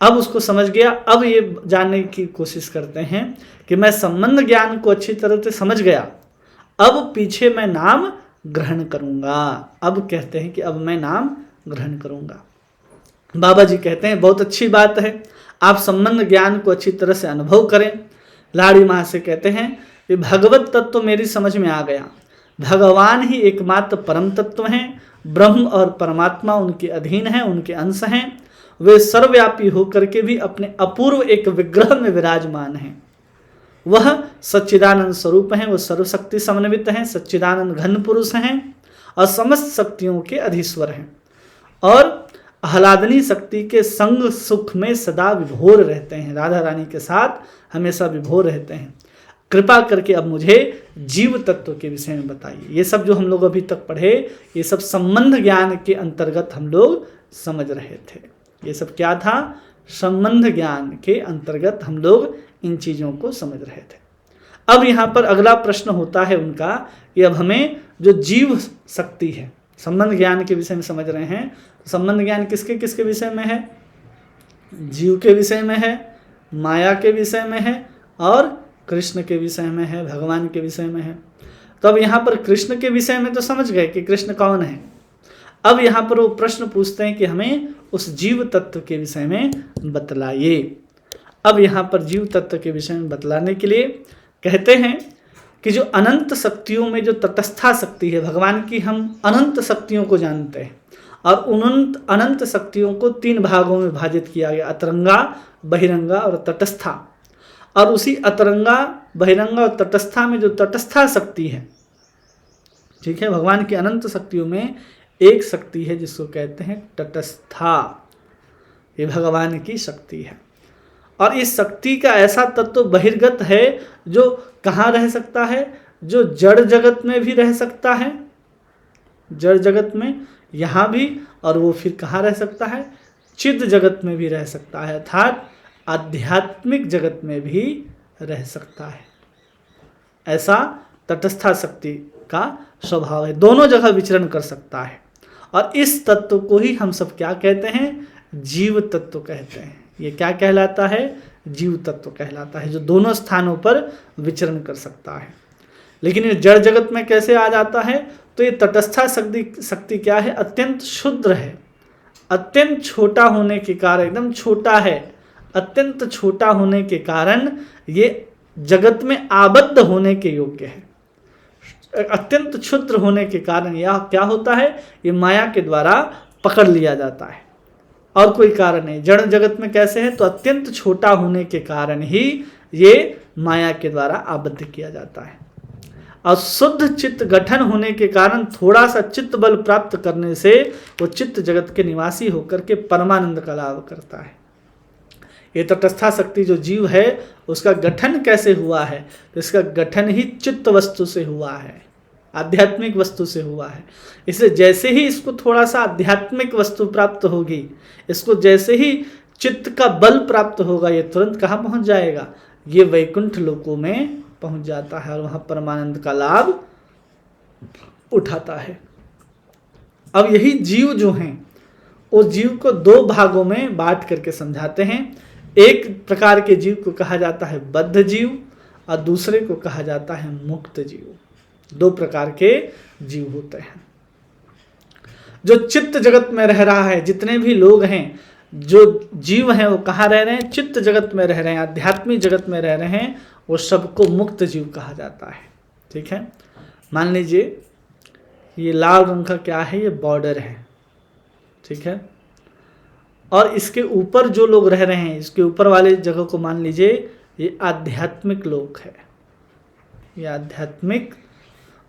अब उसको समझ गया। अब ये जानने की कोशिश करते हैं कि मैं संबंध ज्ञान को अच्छी तरह से समझ गया, अब पीछे मैं नाम ग्रहण करूंगा। अब कहते हैं कि अब मैं नाम ग्रहण करूंगा। बाबा जी कहते हैं बहुत अच्छी बात है, आप संबंध ज्ञान को अच्छी तरह से अनुभव करें। लाड़ी माँ से कहते हैं कि भगवत तत्व मेरी समझ में आ गया, भगवान ही एकमात्र परम तत्व हैं, ब्रह्म और परमात्मा उनके अधीन हैं, उनके अंश हैं, वे सर्वव्यापी होकर के भी अपने अपूर्व एक विग्रह में विराजमान हैं। वह सच्चिदानंद स्वरूप हैं, वो सर्वशक्ति समन्वित हैं, सच्चिदानंद घन पुरुष हैं और समस्त शक्तियों के अधीश्वर हैं और आह्लादनी शक्ति के संग सुख में सदा विभोर रहते हैं, राधा रानी के साथ हमेशा विभोर रहते हैं। कृपा करके अब मुझे जीव तत्व के विषय में बताइए। ये सब जो हम लोग अभी तक पढ़े, ये सब संबंध ज्ञान के अंतर्गत हम लोग समझ रहे थे। ये सब क्या था? संबंध ज्ञान के अंतर्गत हम लोग इन चीज़ों को समझ रहे थे। अब यहाँ पर अगला प्रश्न होता है उनका कि अब हमें जो जीव शक्ति है, संबंध ज्ञान के विषय में समझ रहे हैं, संबंध ज्ञान किसके किसके विषय में है? जीव के विषय में है, माया के विषय में है और कृष्ण के विषय में है, भगवान के विषय में है। तो अब यहाँ पर कृष्ण के विषय में तो समझ गए कि कृष्ण कौन है। अब यहाँ पर वो प्रश्न पूछते हैं कि हमें उस जीव तत्व के विषय में बतलाइए। अब यहाँ पर जीव तत्व के विषय में बतलाने के लिए कहते हैं कि जो अनंत शक्तियों में जो तटस्था शक्ति है भगवान की, हम अनंत शक्तियों को जानते हैं और उन अनंत शक्तियों को 3 भागों में विभाजित किया गया, अतरंगा, बहिरंगा और तटस्था। और उसी अतरंगा, बहिरंगा और तटस्था में जो तटस्था शक्ति है, ठीक है, भगवान की अनंत शक्तियों में एक शक्ति है जिसको कहते हैं तटस्था। ये भगवान की शक्ति है और इस शक्ति का ऐसा तत्व बहिर्गत है जो कहाँ रह सकता है? जो जड़ जगत में भी रह सकता है, जड़ जगत में यहाँ भी, और वो फिर कहाँ रह सकता है? चिद जगत में भी रह सकता है, अर्थात आध्यात्मिक जगत में भी रह सकता है। ऐसा तटस्था शक्ति का स्वभाव है, दोनों जगह विचरण कर सकता है। और इस तत्व को ही हम सब क्या कहते हैं? जीव तत्व कहते हैं। ये क्या कहलाता है? जीव तत्व कहलाता है, जो दोनों स्थानों पर विचरण कर सकता है। लेकिन ये जड़ जगत में कैसे आ जाता है? तो ये तटस्था शक्ति क्या है? अत्यंत क्षुद्र है, अत्यंत छोटा होने के कारण, एकदम छोटा है, अत्यंत छोटा होने के कारण ये जगत में आबद्ध होने के योग्य है। अत्यंत क्षुद्र होने के कारण यह क्या होता है? ये माया के द्वारा पकड़ लिया जाता है और कोई कारण नहीं। जड़ जगत में कैसे है? तो अत्यंत छोटा होने के कारण ही ये माया के द्वारा आबद्ध किया जाता है। और शुद्ध चित्त गठन होने के कारण थोड़ा सा चित्त बल प्राप्त करने से वो चित्त जगत के निवासी होकर के परमानंद का लाभ करता है। ये तटस्था शक्ति जो जीव है उसका गठन कैसे हुआ है? तो इसका गठन ही चित्त वस्तु से हुआ है, आध्यात्मिक वस्तु से हुआ है। इसलिए जैसे ही इसको थोड़ा सा आध्यात्मिक वस्तु प्राप्त होगी, इसको जैसे ही चित्त का बल प्राप्त होगा, ये तुरंत कहाँ पहुँच जाएगा? ये वैकुंठ लोकों में पहुँच जाता है और वहाँ परमानंद का लाभ उठाता है। अब यही जीव जो हैं, वो जीव को 2 भागों में बांट करके समझाते हैं। एक प्रकार के जीव को कहा जाता है बद्ध जीव और दूसरे को कहा जाता है मुक्त जीव। 2 प्रकार के जीव होते हैं। जो चित्त जगत में रह रहा है, जितने भी लोग हैं, जो जीव हैं, वो कहाँ रह रहे हैं? चित्त जगत में रह रहे हैं, आध्यात्मिक जगत में रह रहे हैं, वो सबको मुक्त जीव कहा जाता है। ठीक है, मान लीजिए ये लाल रंग का क्या है? ये बॉर्डर है, ठीक है, और इसके ऊपर जो लोग रह रहे हैं, इसके ऊपर वाले जगह को मान लीजिए ये आध्यात्मिक लोक है, ये आध्यात्मिक,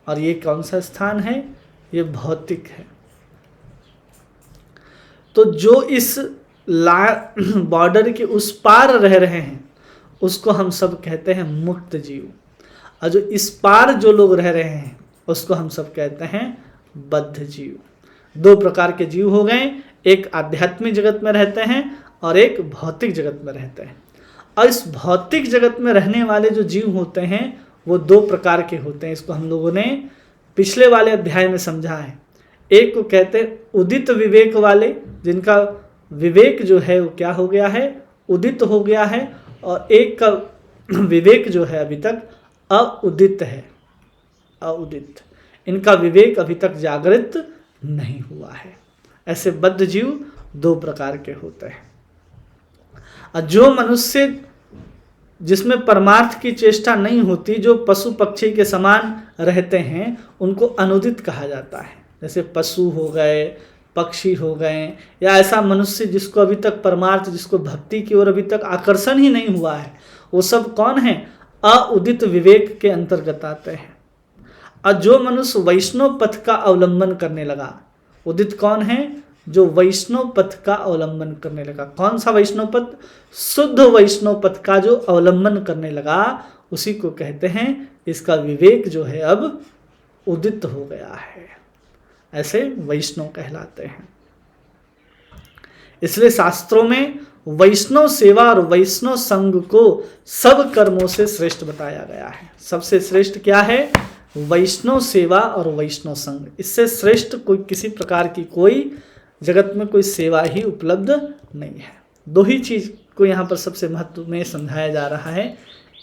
और ये कौन सा स्थान है? ये भौतिक है। तो जो इस बॉर्डर के उस पार रह रहे हैं उसको हम सब कहते हैं मुक्त जीव, और जो इस पार जो लोग रह रहे हैं उसको हम सब कहते हैं बद्ध जीव। 2 प्रकार के जीव हो गए, एक आध्यात्मिक जगत में रहते हैं और एक भौतिक जगत में रहते हैं। और इस भौतिक जगत में रहने वाले जो जीव होते हैं वो दो प्रकार के होते हैं। इसको हम लोगों ने पिछले वाले अध्याय में समझा है। एक को कहते हैं उदित विवेक वाले, जिनका विवेक जो है वो क्या हो गया है, उदित हो गया है, और एक का विवेक जो है अभी तक अउदित है, अउदित, इनका विवेक अभी तक जागृत नहीं हुआ है। ऐसे बद्ध जीव दो प्रकार के होते हैं। और जो मनुष्य जिसमें परमार्थ की चेष्टा नहीं होती, जो पशु पक्षी के समान रहते हैं, उनको अनुदित कहा जाता है। जैसे पशु हो गए, पक्षी हो गए, या ऐसा मनुष्य जिसको अभी तक परमार्थ, जिसको भक्ति की ओर अभी तक आकर्षण ही नहीं हुआ है, वो सब कौन है, अउदित विवेक के अंतर्गत आते हैं। और जो मनुष्य वैष्णव पथ का अवलंबन करने लगा, उदित कौन है, जो वैष्णव पथ का अवलंबन करने लगा। कौन सा वैष्णव पथ, शुद्ध वैष्णव पथ का जो अवलंबन करने लगा, उसी को कहते हैं इसका विवेक जो है अब उदित हो गया है। ऐसे वैष्णव कहलाते हैं। इसलिए शास्त्रों में वैष्णव सेवा और वैष्णव संघ को सब कर्मों से श्रेष्ठ बताया गया है। सबसे श्रेष्ठ क्या है, वैष्णव सेवा और वैष्णव संघ। इससे श्रेष्ठ कोई किसी प्रकार की कोई जगत में कोई सेवा ही उपलब्ध नहीं है। दो ही चीज को यहाँ पर सबसे महत्व में समझाया जा रहा है।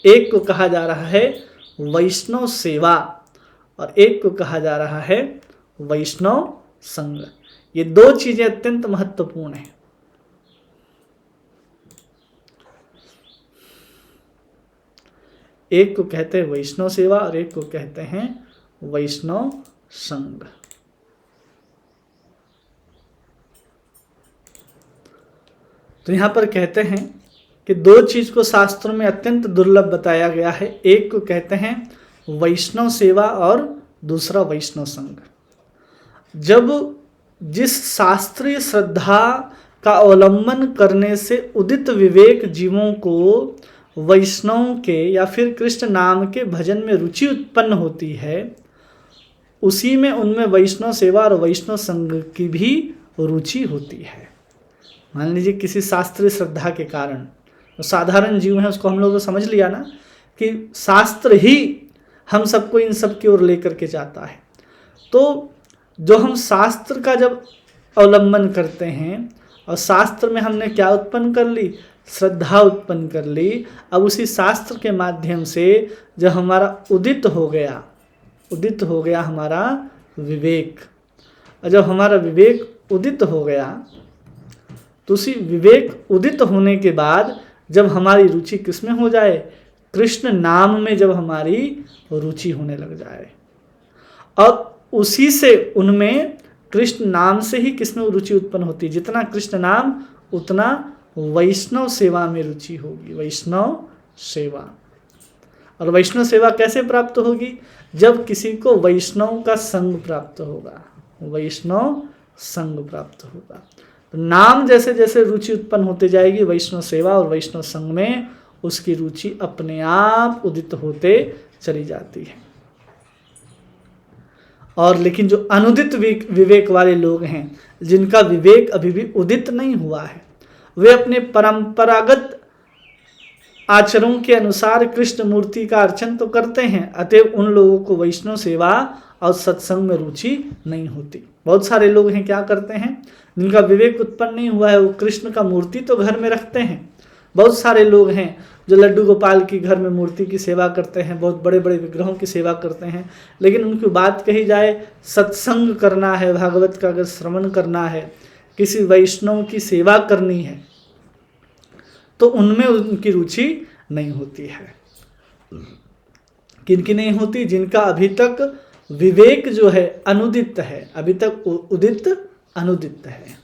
एक को कहा जा रहा है वैष्णव सेवा और एक को कहा जा रहा है वैष्णव संघ। ये दो चीजें अत्यंत महत्वपूर्ण हैं। एक को कहते हैं वैष्णव सेवा और एक को कहते हैं वैष्णव संघ। तो यहां पर कहते हैं कि दो चीज को शास्त्रों में अत्यंत दुर्लभ बताया गया है। एक को कहते हैं वैष्णव सेवा और दूसरा वैष्णव संघ। जब जिस शास्त्रीय श्रद्धा का अवलंबन करने से उदित विवेक जीवों को वैष्णव के या फिर कृष्ण नाम के भजन में रुचि उत्पन्न होती है, उसी में उनमें वैष्णव सेवा और वैष्णव संघ की भी रुचि होती है। मान लीजिए किसी शास्त्रीय श्रद्धा के कारण, तो साधारण जीव है उसको हम लोग तो समझ लिया ना कि शास्त्र ही हम सबको इन सब की ओर लेकर के जाता है। तो जो हम शास्त्र का जब अवलंबन करते हैं और शास्त्र में हमने क्या उत्पन्न कर ली, श्रद्धा उत्पन्न कर ली। अब उसी शास्त्र के माध्यम से जब हमारा उदित हो गया हमारा विवेक, और जब हमारा विवेक उदित हो गया तो उसी विवेक उदित होने के बाद जब हमारी रुचि किसमें हो जाए, कृष्ण नाम में जब हमारी रुचि होने लग जाए, और उसी से उनमें कृष्ण नाम से ही किसमें रुचि उत्पन्न होती है, जितना कृष्ण नाम उतना वैष्णव सेवा में रुचि होगी, वैष्णव सेवा। और वैष्णव सेवा कैसे प्राप्त होगी, जब किसी को वैष्णव का संग प्राप्त होगा, वैष्णव संग प्राप्त होगा। तो नाम जैसे जैसे रुचि उत्पन्न होते जाएगी वैष्णव सेवा और वैष्णव संग में, उसकी रुचि अपने आप उदित होते चली जाती है। और लेकिन जो अनुदित विवेक वाले लोग हैं, जिनका विवेक अभी भी उदित नहीं हुआ है, वे अपने परंपरागत आचरणों के अनुसार कृष्ण मूर्ति का अर्चन तो करते हैं, अतएव उन लोगों को वैष्णव सेवा और सत्संग में रुचि नहीं होती। बहुत सारे लोग हैं क्या करते हैं, जिनका विवेक उत्पन्न नहीं हुआ है, वो कृष्ण का मूर्ति तो घर में रखते हैं। बहुत सारे लोग हैं जो लड्डू गोपाल की घर में मूर्ति की सेवा करते हैं, बहुत बड़े बड़े विग्रहों की सेवा करते हैं, लेकिन उनकी बात कही जाए सत्संग करना है, भागवत का अगर श्रवण करना है, किसी वैष्णव की सेवा करनी है, तो उनमें उनकी रुचि नहीं होती है। किनकी नहीं होती, जिनका अभी तक विवेक जो है अनुदित है, अभी तक उदित अनुदित है,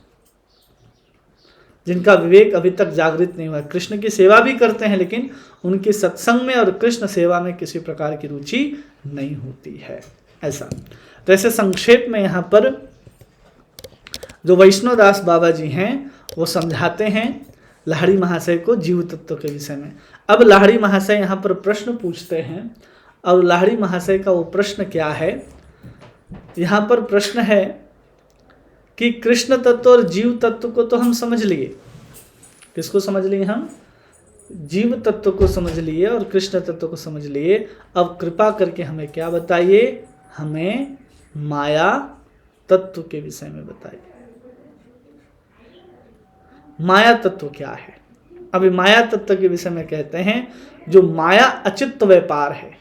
जिनका विवेक अभी तक जागृत नहीं हुआ। कृष्ण की सेवा भी करते हैं लेकिन उनकी सत्संग में और कृष्ण सेवा में किसी प्रकार की रुचि नहीं होती है। ऐसा तो ऐसे संक्षेप में यहाँ पर जो वैष्णवदास बाबा जी हैं वो समझाते हैं लाहिड़ी महाशय को जीव तत्व के विषय में। अब लाहिड़ी महाशय यहाँ पर प्रश्न पूछते हैं, और लाहिड़ी महाशय का वो प्रश्न क्या है, यहाँ पर प्रश्न है कि कृष्ण तत्व और जीव तत्व को तो हम समझ लिए। किसको समझ लिए हम, जीव तत्व को समझ लिए और कृष्ण तत्व को समझ लिए, अब कृपा करके हमें क्या बताइए, हमें माया तत्व के विषय में बताइए। माया तत्व क्या है? अभी माया तत्व के विषय में कहते हैं, जो माया अचित्त व्यापार है,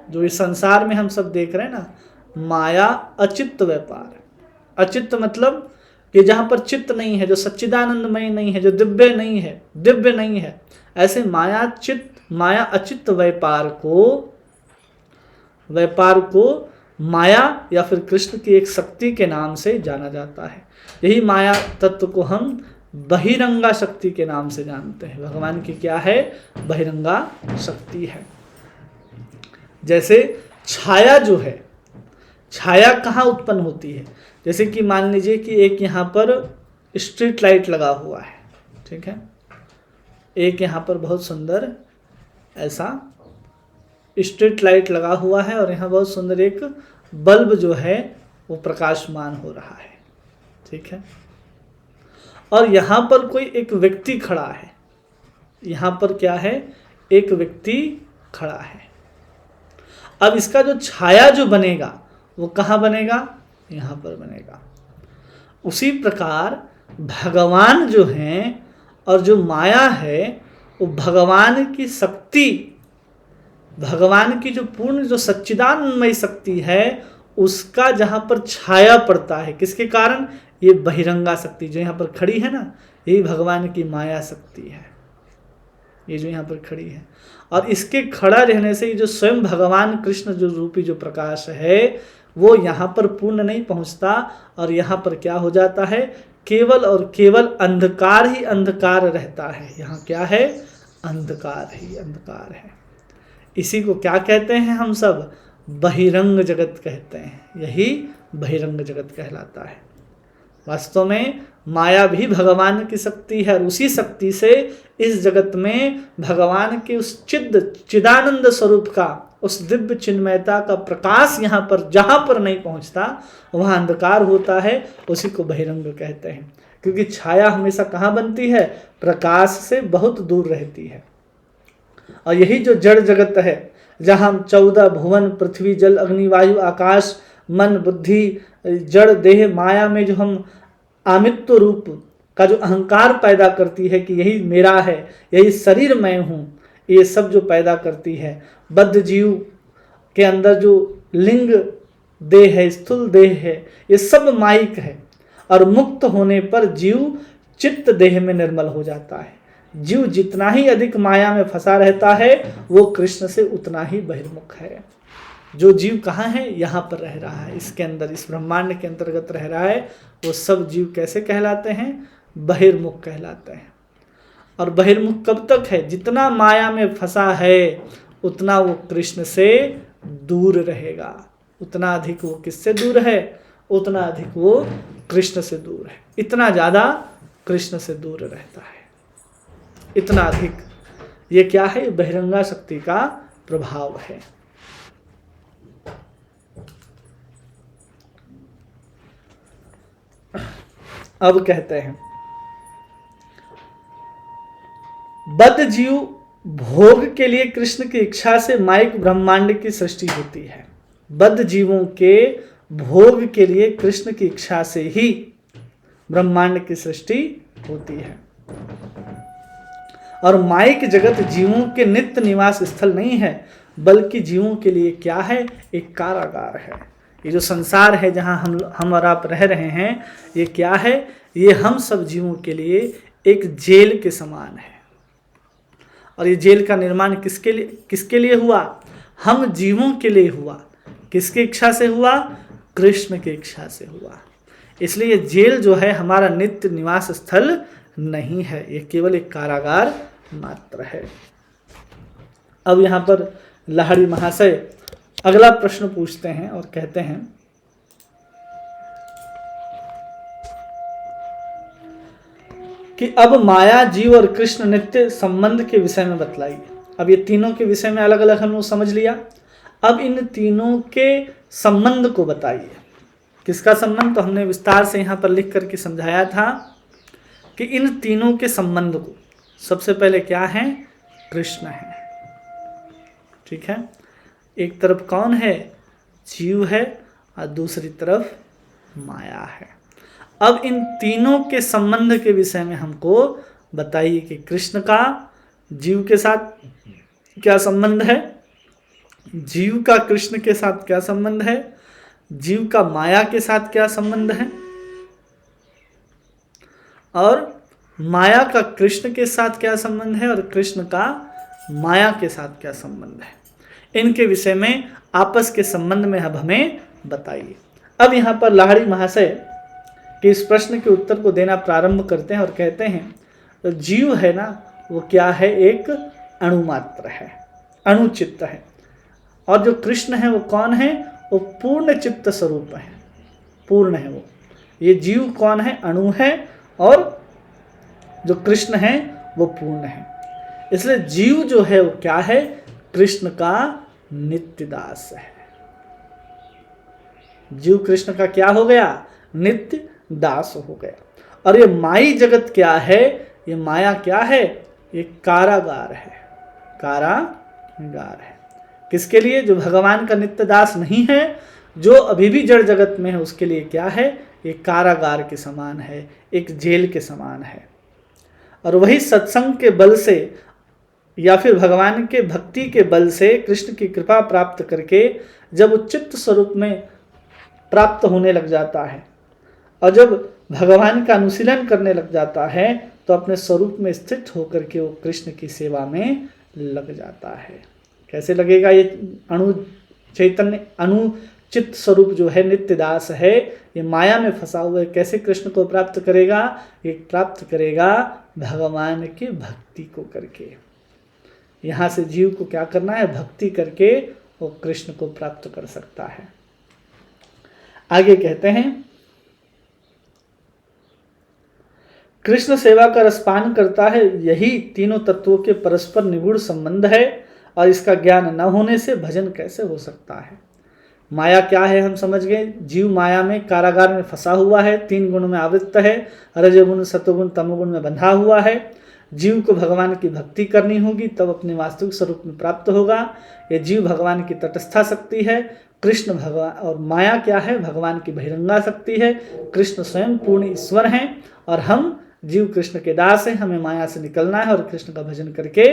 जो इस संसार में हम सब देख रहे हैं ना, माया अचित्त व्यापार। अचित्त मतलब कि जहां पर चित्त नहीं है, जो सच्चिदानंदमय नहीं है, जो दिव्य नहीं है, ऐसे माया अचित्त व्यापार को माया या फिर कृष्ण की एक शक्ति के नाम से जाना जाता है। यही माया तत्व को हम बहिरंगा शक्ति के नाम से जानते हैं। भगवान की क्या है? बहिरंगा शक्ति है। जैसे छाया जो है, छाया कहाँ उत्पन्न होती है? जैसे कि मान लीजिए कि एक यहाँ पर स्ट्रीट लाइट लगा हुआ है, ठीक है, एक यहाँ पर बहुत सुंदर ऐसा स्ट्रीट लाइट लगा हुआ है और यहाँ बहुत सुंदर एक बल्ब जो है वो प्रकाशमान हो रहा है, ठीक है। और यहाँ पर कोई एक व्यक्ति खड़ा है, यहाँ पर क्या है, एक व्यक्ति खड़ा है। अब इसका जो छाया जो बनेगा वो कहाँ बनेगा? यहाँ पर बनेगा। उसी प्रकार भगवान जो हैं और जो माया है वो भगवान की शक्ति, भगवान की जो पूर्ण जो सच्चिदानंदमय शक्ति है उसका जहाँ पर छाया पड़ता है, किसके कारण? ये बहिरंगा शक्ति जो यहाँ पर खड़ी है ना, यही भगवान की माया शक्ति है, ये जो यहाँ पर खड़ी है। और इसके खड़ा रहने से ये जो स्वयं भगवान कृष्ण जो रूपी जो प्रकाश है वो यहाँ पर पूर्ण नहीं पहुँचता और यहाँ पर क्या हो जाता है, केवल और केवल अंधकार ही अंधकार रहता है। यहाँ क्या है? अंधकार ही अंधकार है। इसी को क्या कहते हैं हम सब? बहिरंग जगत कहते हैं। यही बहिरंग जगत कहलाता है। वास्तव में माया भी भगवान की शक्ति है और उसी शक्ति से इस जगत में भगवान के उस चिदानंद स्वरूप का, उस दिव्य चिन्मयता का प्रकाश यहाँ पर जहाँ पर नहीं पहुँचता वहाँ अंधकार होता है, उसी को बहिरंग कहते हैं। क्योंकि छाया हमेशा कहाँ बनती है? प्रकाश से बहुत दूर रहती है। और यही जो जड़ जगत है, जहाँ हम 14 भुवन पृथ्वी जल अग्नि वायु आकाश मन बुद्धि जड़ देह माया में जो हम आमित्व रूप का जो अहंकार पैदा करती है कि यही मेरा है, यही शरीर मैं हूँ, ये सब जो पैदा करती है, बद्ध जीव के अंदर जो लिंग देह है, स्थूल देह है, ये सब माइक है। और मुक्त होने पर जीव चित्त देह में निर्मल हो जाता है। जीव जितना ही अधिक माया में फंसा रहता है वो कृष्ण से उतना ही बहिर्मुख है। जो जीव कहाँ है? यहाँ पर रह रहा है, इसके अंदर, इस ब्रह्मांड के अंतर्गत रह रहा है, वो सब जीव कैसे कहलाते हैं? बहिर्मुख कहलाते हैं। और बहिर्मुख कब तक है? जितना माया में फंसा है उतना वो कृष्ण से दूर रहेगा। उतना अधिक वो किससे दूर है? उतना अधिक वो कृष्ण से दूर है। इतना ज़्यादा कृष्ण से दूर रहता है, इतना अधिक। ये क्या है? बहिरंगा शक्ति का प्रभाव है। अब कहते हैं बद्ध जीव भोग के लिए कृष्ण की इच्छा से माइक ब्रह्मांड की सृष्टि होती है। बद्ध जीवों के भोग के लिए कृष्ण की इच्छा से ही ब्रह्मांड की सृष्टि होती है। और माइक जगत जीवों के नित्य निवास स्थल नहीं है, बल्कि जीवों के लिए क्या है? एक कारागार है। ये जो संसार है जहाँ हम और आप रह रहे हैं, ये क्या है? ये हम सब जीवों के लिए एक जेल के समान है। और ये जेल का निर्माण किसके लिए हुआ? हम जीवों के लिए हुआ। किसकी इच्छा से हुआ? कृष्ण की इच्छा से हुआ। इसलिए जेल जो है हमारा नित्य निवास स्थल नहीं है, ये केवल एक कारागार मात्र है। अब यहाँ पर लाहिड़ी महाशय अगला प्रश्न पूछते हैं और कहते हैं कि अब माया जीव और कृष्ण नित्य संबंध के विषय में बतलाइए। अब ये तीनों के विषय में अलग अलग हम लोग समझ लिया। अब इन तीनों के संबंध को बताइए। किसका संबंध? तो हमने विस्तार से यहाँ पर लिख करके समझाया था कि इन तीनों के संबंध को, सबसे पहले क्या है? कृष्ण है। ठीक है, एक तरफ कौन है? जीव है, और दूसरी तरफ माया है। अब इन तीनों के संबंध के विषय में हमको बताइए कि कृष्ण का जीव के साथ क्या संबंध है, जीव का कृष्ण के साथ क्या संबंध है, जीव का माया के साथ क्या संबंध है, और माया का कृष्ण के साथ क्या संबंध है, और कृष्ण का माया के साथ क्या संबंध है। इनके विषय में आपस के संबंध में अब हमें बताइए। अब यहाँ पर लाहिड़ी महाशय के इस प्रश्न के उत्तर को देना प्रारंभ करते हैं और कहते हैं तो जीव है ना, वो क्या है? एक अणुमात्र है, अणुचित्त है। और जो कृष्ण है वो कौन है? वो पूर्ण चित्त स्वरूप है, पूर्ण है वो। ये जीव कौन है? अणु है, और जो कृष्ण है वो पूर्ण है। इसलिए जीव जो है वो क्या है? कृष्ण का नित्य दास है। जीव कृष्ण का क्या हो गया? नित्य दास हो गया। और ये माई जगत क्या है? ये माया क्या है? ये कारागार है, कारागार है। किसके लिए? जो भगवान का नित्य दास नहीं है, जो अभी भी जड़ जगत में है, उसके लिए क्या है? ये कारागार के समान है, एक जेल के समान है। और वही सत्संग के बल से या फिर भगवान के भक्ति के बल से कृष्ण की कृपा प्राप्त करके जब उच्चित स्वरूप में प्राप्त होने लग जाता है, और जब भगवान का अनुशीलन करने लग जाता है, तो अपने स्वरूप में स्थित होकर के वो कृष्ण की सेवा में लग जाता है। कैसे लगेगा? ये अणु चैतन्य अनुचित स्वरूप जो है, नित्य दास है, ये माया में फंसा हुआ है। कैसे कृष्ण को प्राप्त करेगा? ये प्राप्त करेगा भगवान की भक्ति को करके। यहाँ से जीव को क्या करना है? भक्ति करके वो कृष्ण को प्राप्त कर सकता है। आगे कहते हैं, कृष्ण सेवा का रसपान करता है, यही तीनों तत्वों के परस्पर निगूढ़ संबंध है, और इसका ज्ञान न होने से भजन कैसे हो सकता है। माया क्या है हम समझ गए। जीव माया में कारागार में फंसा हुआ है, 3 गुण में आवृत्त है, रजोगुण सतोगुण तमोगुण में बंधा हुआ है। जीव को भगवान की भक्ति करनी होगी, तब अपने वास्तविक स्वरूप में प्राप्त होगा। ये जीव भगवान की तटस्था शक्ति है, कृष्ण भगवान, और माया क्या है? भगवान की बहिरंगा शक्ति है। कृष्ण स्वयं पूर्ण ईश्वर हैं, और हम जीव कृष्ण के दास हैं। हमें माया से निकलना है और कृष्ण का भजन करके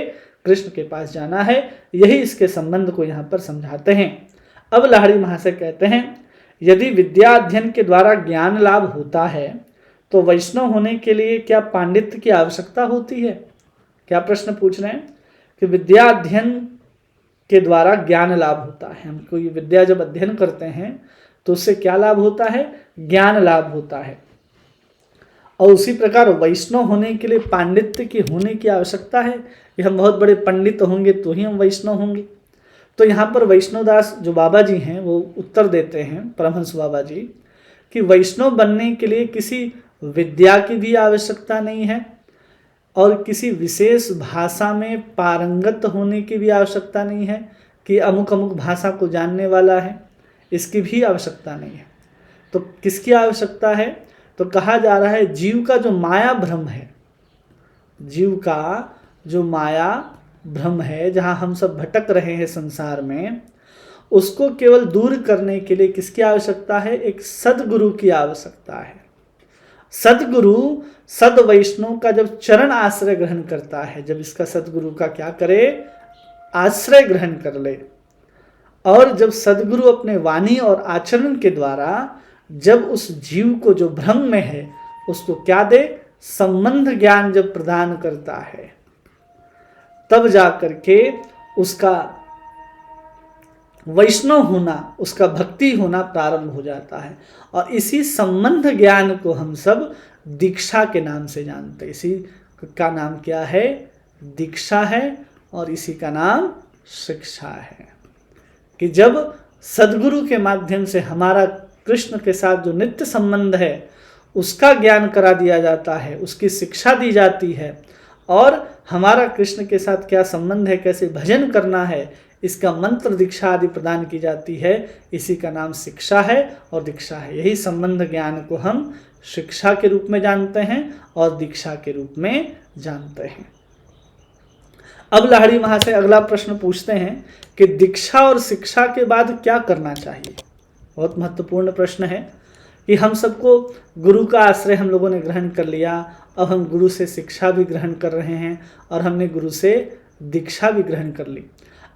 कृष्ण के पास जाना है। यही इसके संबंध को यहाँ पर समझाते हैं। अब लाहिड़ी महाशय कहते हैं, यदि विद्या अध्ययन के द्वारा ज्ञान लाभ होता है, तो वैष्णव होने के लिए क्या पांडित्य की आवश्यकता होती है? क्या प्रश्न पूछ रहे हैं कि विद्या अध्ययन के द्वारा ज्ञान लाभ होता है। हम कोई विद्या जब अध्ययन करते हैं तो उससे क्या लाभ होता है? ज्ञान लाभ होता है। और उसी प्रकार वैष्णव होने के लिए पांडित्य की होने की आवश्यकता है कि हम बहुत बड़े पंडित होंगे तो ही हम वैष्णव होंगे। तो यहाँ पर वैष्णवदास जो बाबा जी हैं वो उत्तर देते हैं, परमहंस बाबा जी, कि वैष्णव बनने के लिए किसी विद्या की भी आवश्यकता नहीं है, और किसी विशेष भाषा में पारंगत होने की भी आवश्यकता नहीं है कि अमुक अमुक भाषा को जानने वाला है, इसकी भी आवश्यकता नहीं है। तो किसकी आवश्यकता है? तो कहा जा रहा है जीव का जो माया भ्रम है, जीव का जो माया भ्रम है, जहाँ हम सब भटक रहे हैं संसार में, उसको केवल दूर करने के लिए किसकी आवश्यकता है? एक सद्गुरु की आवश्यकता है। सद्गुरु सद वैष्णव का जब चरण आश्रय ग्रहण करता है, जब इसका सद्गुरु का क्या करे? आश्रय ग्रहण कर ले, और जब सद्गुरु अपने वाणी और आचरण के द्वारा जब उस जीव को जो भ्रम में है उसको क्या दे? संबंध ज्ञान जब प्रदान करता है, तब जाकर के उसका वैष्णव होना, उसका भक्ति होना प्रारंभ हो जाता है। और इसी संबंध ज्ञान को हम सब दीक्षा के नाम से जानते हैं। इसी का नाम क्या है? दीक्षा है, और इसी का नाम शिक्षा है। कि जब सद्गुरु के माध्यम से हमारा कृष्ण के साथ जो नित्य संबंध है उसका ज्ञान करा दिया जाता है, उसकी शिक्षा दी जाती है, और हमारा कृष्ण के साथ क्या संबंध है, कैसे भजन करना है, इसका मंत्र दीक्षा आदि प्रदान की जाती है। इसी का नाम शिक्षा है और दीक्षा है। यही संबंध ज्ञान को हम शिक्षा के रूप में जानते हैं और दीक्षा के रूप में जानते हैं। अब लाहिड़ी महाशय अगला प्रश्न पूछते हैं कि दीक्षा और शिक्षा के बाद क्या करना चाहिए। बहुत महत्वपूर्ण प्रश्न है कि हम सबको गुरु का आश्रय हम लोगों ने ग्रहण कर लिया, अब हम गुरु से शिक्षा भी ग्रहण कर रहे हैं और हमने गुरु से दीक्षा भी ग्रहण कर ली।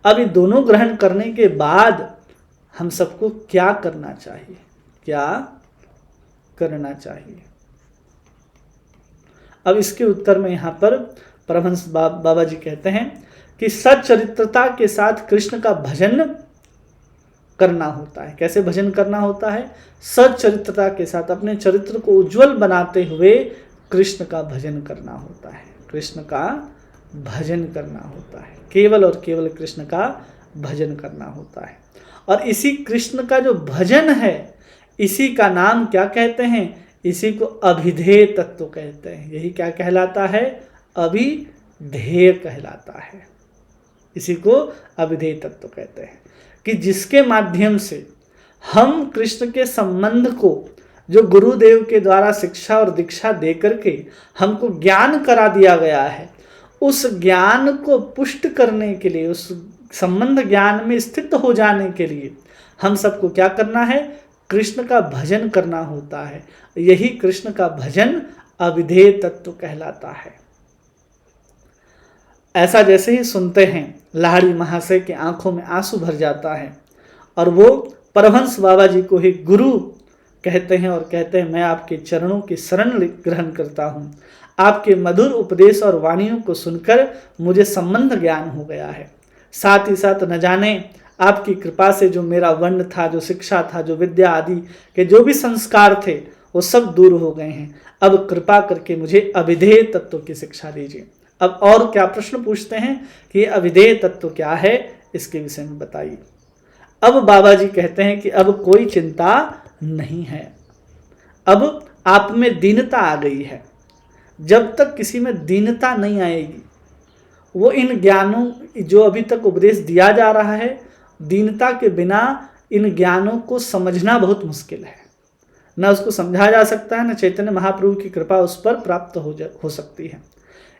अब ये दोनों ग्रहण करने के बाद हम सबको क्या करना चाहिए, क्या करना चाहिए। अब इसके उत्तर में यहाँ पर परमहंस बाबा जी कहते हैं कि सच्चरित्रता के साथ कृष्ण का भजन करना होता है। कैसे भजन करना होता है? सच्चरित्रता के साथ अपने चरित्र को उज्जवल बनाते हुए कृष्ण का भजन करना होता है। कृष्ण का भजन करना होता है, केवल और केवल कृष्ण का भजन करना होता है। और इसी कृष्ण का जो भजन है, इसी का नाम क्या कहते हैं? इसी को अभिधेय तत्व कहते हैं। यही क्या कहलाता है? अभिधेय कहलाता है। इसी को अभिधेय तत्व कहते हैं कि जिसके माध्यम से हम कृष्ण के संबंध को, जो गुरुदेव के द्वारा शिक्षा और दीक्षा दे करके हमको ज्ञान करा दिया गया है, उस ज्ञान को पुष्ट करने के लिए, उस संबंध ज्ञान में स्थित हो जाने के लिए हम सबको क्या करना है? कृष्ण का भजन करना होता है। यही कृष्ण का भजन अभिधेय तत्व कहलाता है। ऐसा जैसे ही सुनते हैं, लाहिड़ी महाशय की आंखों में आंसू भर जाता है और वो परमहंस बाबा जी को ही गुरु कहते हैं और कहते हैं, मैं आपके चरणों की शरण ग्रहण करता हूँ। आपके मधुर उपदेश और वाणियों को सुनकर मुझे संबंध ज्ञान हो गया है। साथ ही साथ न जाने आपकी कृपा से जो मेरा वर्ण था, जो शिक्षा था, जो विद्या आदि के जो भी संस्कार थे, वो सब दूर हो गए हैं। अब कृपा करके मुझे अभिधेय तत्व की शिक्षा दीजिए। अब और क्या प्रश्न पूछते हैं कि ये अभिधेय तत्व क्या है, इसके विषय में बताइए। अब बाबा जी कहते हैं कि अब कोई चिंता नहीं है, अब आप में दीनता आ गई है। जब तक किसी में दीनता नहीं आएगी, वो इन ज्ञानों जो अभी तक उपदेश दिया जा रहा है, दीनता के बिना इन ज्ञानों को समझना बहुत मुश्किल है। न उसको समझा जा सकता है, न चैतन्य महाप्रभु की कृपा उस पर प्राप्त हो सकती है।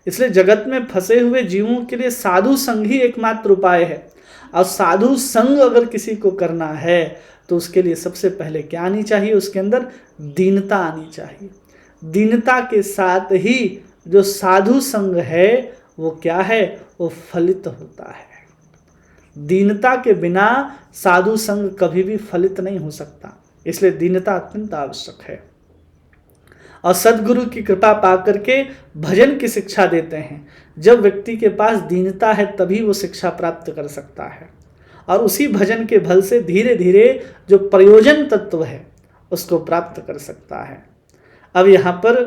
इसलिए जगत में फंसे हुए जीवों के लिए साधु संग ही एकमात्र उपाय है। और साधु संग अगर किसी को करना है तो उसके लिए सबसे पहले क्या आनी चाहिए? उसके अंदर दीनता आनी चाहिए। दीनता के साथ ही जो साधु संग है वो क्या है? वो फलित होता है। दीनता के बिना साधु संग कभी भी फलित नहीं हो सकता, इसलिए दीनता अत्यंत आवश्यक है। और सद्गुरु की कृपा पाकर के भजन की शिक्षा देते हैं। जब व्यक्ति के पास दीनता है तभी वो शिक्षा प्राप्त कर सकता है, और उसी भजन के बल से धीरे धीरे जो प्रयोजन तत्व है उसको प्राप्त कर सकता है। अब यहाँ पर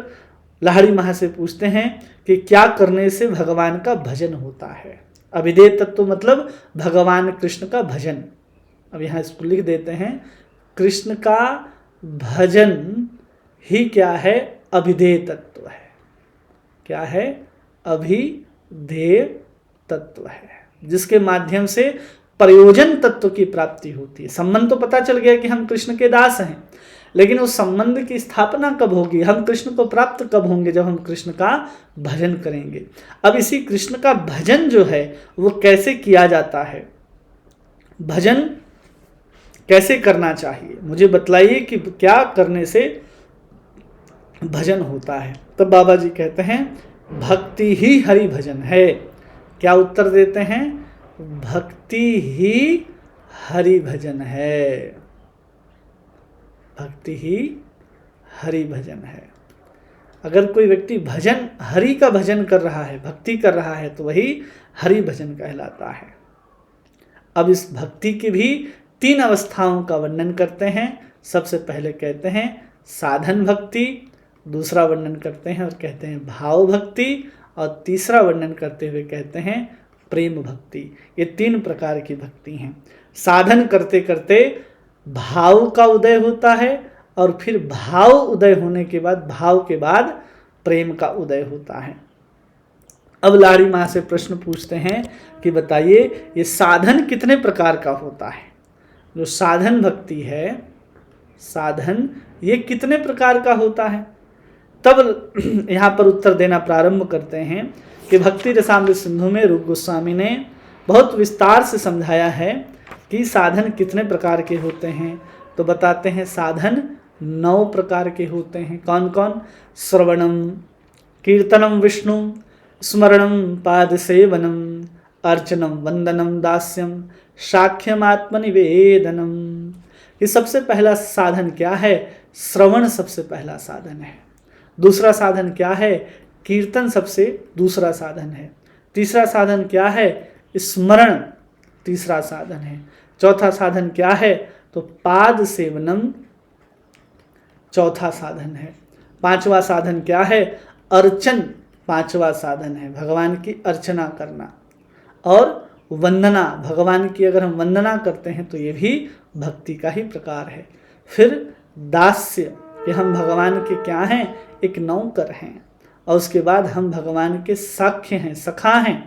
लाहिड़ी महाशय पूछते हैं कि क्या करने से भगवान का भजन होता है। अभिधेय तत्व मतलब भगवान कृष्ण का भजन। अब यहाँ इसको लिख देते हैं, कृष्ण का भजन ही क्या है? अभिधेय तत्व है। क्या है? अभिधेय तत्व है, जिसके माध्यम से प्रयोजन तत्व की प्राप्ति होती है। संबंध तो पता चल गया कि हम कृष्ण के दास हैं, लेकिन उस संबंध की स्थापना कब होगी, हम कृष्ण को प्राप्त कब होंगे? जब हम कृष्ण का भजन करेंगे। अब इसी कृष्ण का भजन जो है वो कैसे किया जाता है, भजन कैसे करना चाहिए, मुझे बतलाइए कि क्या करने से भजन होता है। तब बाबा जी कहते हैं भक्ति ही हरि भजन है। क्या उत्तर देते हैं? भक्ति ही हरि भजन है। भक्ति ही हरि भजन है। अगर कोई व्यक्ति भजन, हरि का भजन कर रहा है, भक्ति कर रहा है, तो वही हरि भजन कहलाता है। अब इस भक्ति की भी 3 अवस्थाओं का वर्णन करते हैं। सबसे पहले कहते हैं साधन भक्ति, दूसरा वर्णन करते हैं और कहते हैं भाव भक्ति, और तीसरा वर्णन करते हुए कहते हैं प्रेम भक्ति। ये 3 प्रकार की भक्ति हैं। साधन करते करते भाव का उदय होता है, और फिर भाव उदय होने के बाद, भाव के बाद प्रेम का उदय होता है। अब लाहिड़ी माँ से प्रश्न पूछते हैं कि बताइए ये साधन कितने प्रकार का होता है? जो साधन भक्ति है, साधन ये कितने प्रकार का होता है? तब यहाँ पर उत्तर देना प्रारंभ करते हैं कि भक्ति रसामृत सिंधु में रूप गोस्वामी ने बहुत विस्तार से समझाया है कि साधन कितने प्रकार के होते हैं। तो बताते हैं साधन 9 प्रकार के होते हैं। कौन कौन? श्रवणम, कीर्तनम विष्णु, स्मरणम पाद सेवनम, अर्चनम वंदनम दास्यम, साख्यम आत्मनिवेदनम। ये सबसे पहला साधन क्या है? श्रवण सबसे पहला साधन है। दूसरा साधन क्या है? कीर्तन सबसे दूसरा साधन है। तीसरा साधन क्या है? स्मरण तीसरा साधन है। चौथा साधन क्या है? तो पाद सेवनम चौथा साधन है। पांचवा साधन क्या है? अर्चन पांचवा साधन है, भगवान की अर्चना करना। और वंदना, भगवान की अगर हम वंदना करते हैं तो ये भी भक्ति का ही प्रकार है। फिर दास्य, कि हम भगवान के क्या हैं? एक नौकर हैं। और उसके बाद हम भगवान के साख्य हैं, सखा हैं,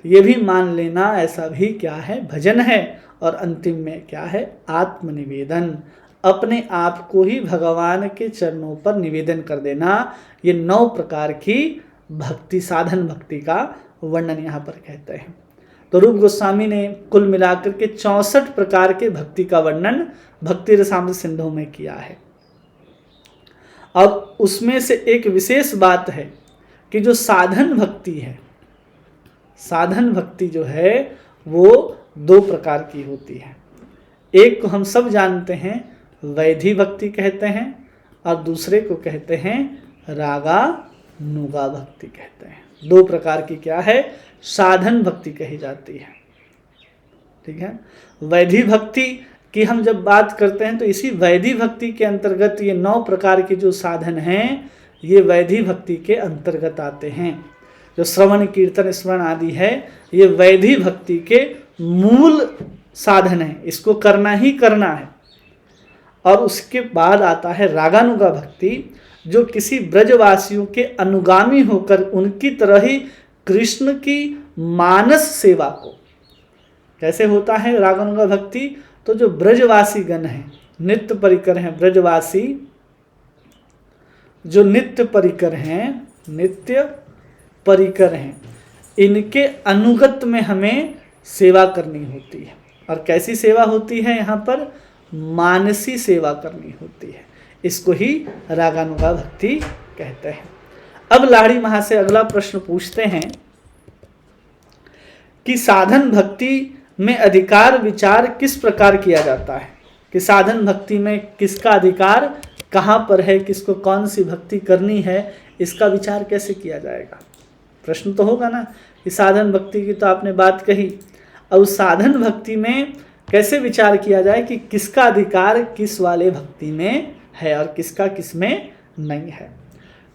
तो ये भी मान लेना, ऐसा भी क्या है? भजन है। और अंतिम में क्या है? आत्मनिवेदन, अपने आप को ही भगवान के चरणों पर निवेदन कर देना। ये 9 प्रकार की भक्ति, साधन भक्ति का वर्णन यहाँ पर कहते हैं। तो रूप गोस्वामी ने कुल मिलाकर के 64 प्रकार के भक्ति का वर्णन भक्ति रसामृत सिंधु में किया है। अब उसमें से एक विशेष बात है कि जो साधन भक्ति है, साधन भक्ति जो है वो 2 प्रकार की होती है। एक को हम सब जानते हैं, वैधि भक्ति कहते हैं, और दूसरे को कहते हैं रागानुगा भक्ति कहते हैं। 2 प्रकार की क्या है? साधन भक्ति कही जाती है। ठीक है। वैधि भक्ति की हम जब बात करते हैं तो इसी वैधि भक्ति के अंतर्गत ये 9 प्रकार के जो साधन हैं ये वैधि भक्ति के अंतर्गत आते हैं। जो श्रवण कीर्तन स्मरण आदि है ये वैधि भक्ति के मूल साधन है, इसको करना ही करना है। और उसके बाद आता है रागानुगा भक्ति, जो किसी ब्रजवासियों के अनुगामी होकर उनकी तरह ही कृष्ण की मानस सेवा को, कैसे होता है रागानुगा भक्ति? तो जो ब्रजवासी गण हैं, नित्य परिकर हैं, ब्रजवासी जो नित्य परिकर हैं, नित्य परिकर हैं, इनके अनुगत में हमें सेवा करनी होती है। और कैसी सेवा होती है? यहाँ पर मानसी सेवा करनी होती है। इसको ही रागानुगा भक्ति कहते हैं। अब लाहिड़ी महा से अगला प्रश्न पूछते हैं कि साधन भक्ति में अधिकार विचार किस प्रकार किया जाता है, कि साधन भक्ति में किसका अधिकार कहाँ पर है, किसको कौन सी भक्ति करनी है, इसका विचार कैसे किया जाएगा? प्रश्न तो होगा ना कि साधन भक्ति की तो आपने बात कही, अब साधन भक्ति में कैसे विचार किया जाए कि किसका अधिकार किस वाले भक्ति में है और किसका किस में नहीं है।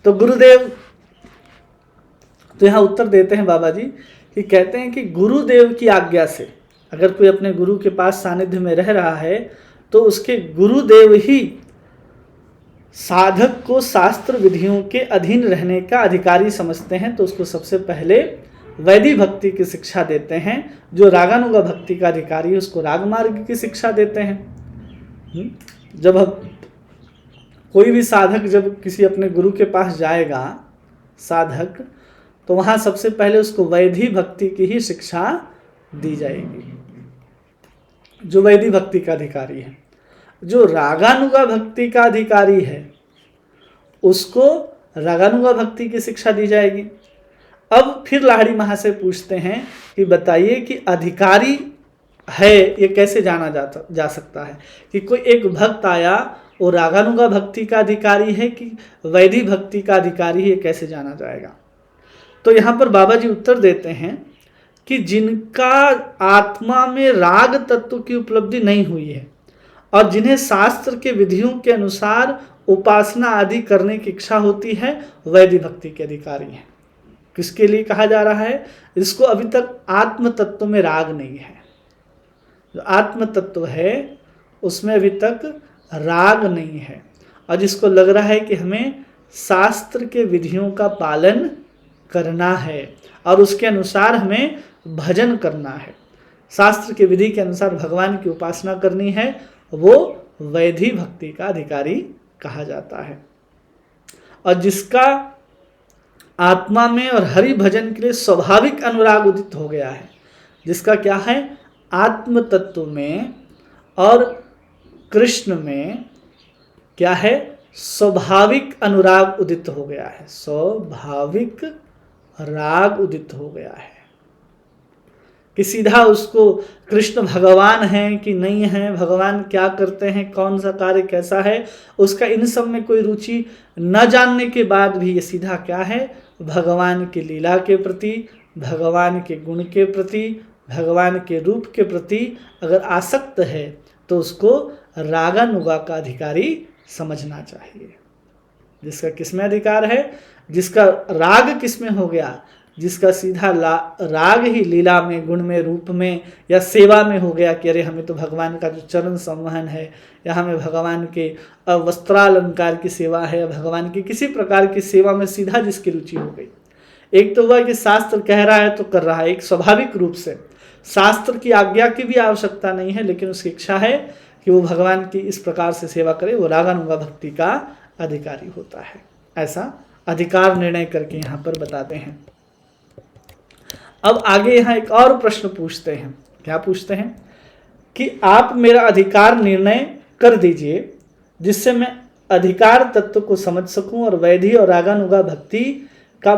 तो गुरुदेव तो यहाँ उत्तर देते हैं बाबा जी कि कहते हैं कि गुरुदेव की आज्ञा से अगर कोई अपने गुरु के पास सानिध्य में रह रहा है तो उसके गुरुदेव ही साधक को शास्त्र विधियों के अधीन रहने का अधिकारी समझते हैं। तो उसको सबसे पहले वैधि भक्ति की शिक्षा देते हैं। जो रागानुगा भक्ति का अधिकारी है उसको राग मार्ग की शिक्षा देते हैं। जब कोई भी साधक जब किसी अपने गुरु के पास जाएगा साधक, तो वहाँ सबसे पहले उसको वैधि भक्ति की ही शिक्षा दी जाएगी, जो वैधि भक्ति का अधिकारी है। जो रागानुगा भक्ति का अधिकारी है उसको रागानुगा भक्ति की शिक्षा दी जाएगी। अब फिर लाहिड़ी महा से पूछते हैं कि बताइए कि अधिकारी है ये कैसे जाना जा सकता है, कि कोई एक भक्त आया वो रागानुगा भक्ति का अधिकारी है कि वैधि भक्ति का अधिकारी है, ये कैसे जाना जाएगा? तो यहाँ पर बाबा जी उत्तर देते हैं कि जिनका आत्मा में राग तत्व की उपलब्धि नहीं हुई है और जिन्हें शास्त्र के विधियों के अनुसार उपासना आदि करने की इच्छा होती है, वैधि भक्ति के अधिकारी हैं। किसके लिए कहा जा रहा है? इसको अभी तक आत्म तत्व में राग नहीं है। जो आत्म तत्व है उसमें अभी तक राग नहीं है और जिसको लग रहा है कि हमें शास्त्र के विधियों का पालन करना है और उसके अनुसार हमें भजन करना है, शास्त्र के विधि के अनुसार भगवान की उपासना करनी है, वो वैधि भक्ति का अधिकारी कहा जाता है। और जिसका आत्मा में और हरि भजन के लिए स्वाभाविक अनुराग उदित हो गया है, जिसका क्या है, आत्म तत्व में और कृष्ण में क्या है, स्वाभाविक अनुराग उदित हो गया है, स्वाभाविक राग उदित हो गया है। कि सीधा उसको कृष्ण भगवान हैं कि नहीं हैं, भगवान क्या करते हैं, कौन सा कार्य कैसा है, उसका इन सब में कोई रुचि न जानने के बाद भी ये सीधा क्या है, भगवान की लीला के प्रति, भगवान के गुण के प्रति, भगवान के रूप के प्रति अगर आसक्त है तो उसको रागानुगा का अधिकारी समझना चाहिए। जिसका किसमें अधिकार है, जिसका राग किसमें हो गया, जिसका सीधा राग ही लीला में, गुण में, रूप में या सेवा में हो गया कि अरे हमें तो भगवान का जो चरण संवहन है, या हमें भगवान के वस्त्रालंकार की सेवा है, या भगवान की किसी प्रकार की सेवा में सीधा जिसकी रुचि हो गई। एक तो हुआ कि शास्त्र कह रहा है तो कर रहा है, एक स्वाभाविक रूप से, शास्त्र की आज्ञा की भी आवश्यकता नहीं है, लेकिन उसकी इच्छा है कि वो भगवान की इस प्रकार से सेवा करे, वो रागानुगा भक्ति का अधिकारी होता है। ऐसा अधिकार निर्णय करके यहाँ पर बताते हैं। अब आगे यहाँ एक और प्रश्न पूछते हैं। क्या पूछते हैं कि आप मेरा अधिकार निर्णय कर दीजिए जिससे मैं अधिकार तत्व को समझ सकूं, और वैधि और रागानुगा भक्ति का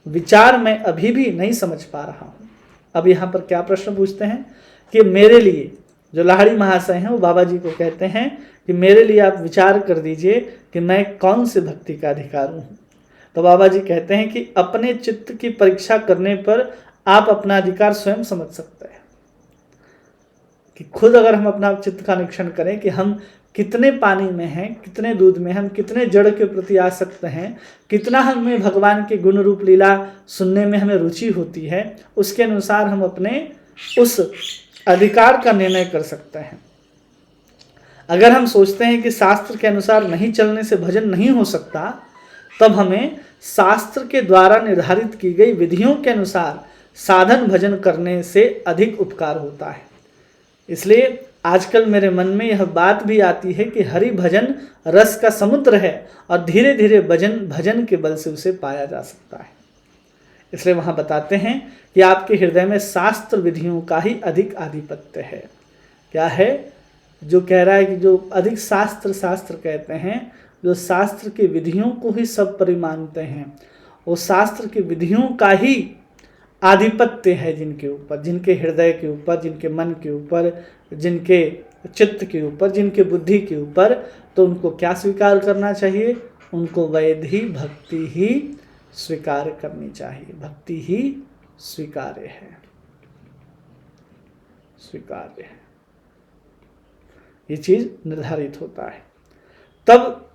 विचार मैं अभी भी नहीं समझ पा रहा हूं। अब यहाँ पर क्या प्रश्न पूछते हैं कि मेरे लिए, जो लाहिड़ी महाशय हैं वो बाबा जी को कहते हैं कि मेरे लिए आप विचार कर दीजिए कि मैं कौन से भक्ति का अधिकार हूँ। तो बाबा जी कहते हैं कि अपने चित्त की परीक्षा करने पर आप अपना अधिकार स्वयं समझ सकते हैं। कि खुद अगर हम अपना चित्त का निरीक्षण करें कि हम कितने पानी में हैं, कितने दूध में, हम कितने जड़ के प्रति आसक्त हैं, कितना हमें भगवान के गुण रूप लीला सुनने में हमें रुचि होती है, उसके अनुसार हम अपने उस अधिकार का निर्णय कर सकते हैं। अगर हम सोचते हैं कि शास्त्र के अनुसार नहीं चलने से भजन नहीं हो सकता, तब हमें शास्त्र के द्वारा निर्धारित की गई विधियों के अनुसार साधन भजन करने से अधिक उपकार होता है। इसलिए आजकल मेरे मन में यह बात भी आती है कि हरि भजन रस का समुद्र है और धीरे धीरे भजन के बल से उसे पाया जा सकता है। इसलिए वहाँ बताते हैं कि आपके हृदय में शास्त्र विधियों का ही आधिपत्य है। क्या है, जो कह रहा है कि जो अधिक शास्त्र कहते हैं, जो शास्त्र की विधियों को ही सब परिमानते हैं, वो शास्त्र की विधियों का ही आधिपत्य है जिनके ऊपर, जिनके हृदय के ऊपर, जिनके मन के ऊपर, जिनके चित्त के ऊपर, जिनके बुद्धि के ऊपर, तो उनको क्या स्वीकार करना चाहिए, उनको वैधि भक्ति ही स्वीकार करनी चाहिए। भक्ति ही स्वीकार्य है, स्वीकार्य है, ये चीज निर्धारित होता है। तब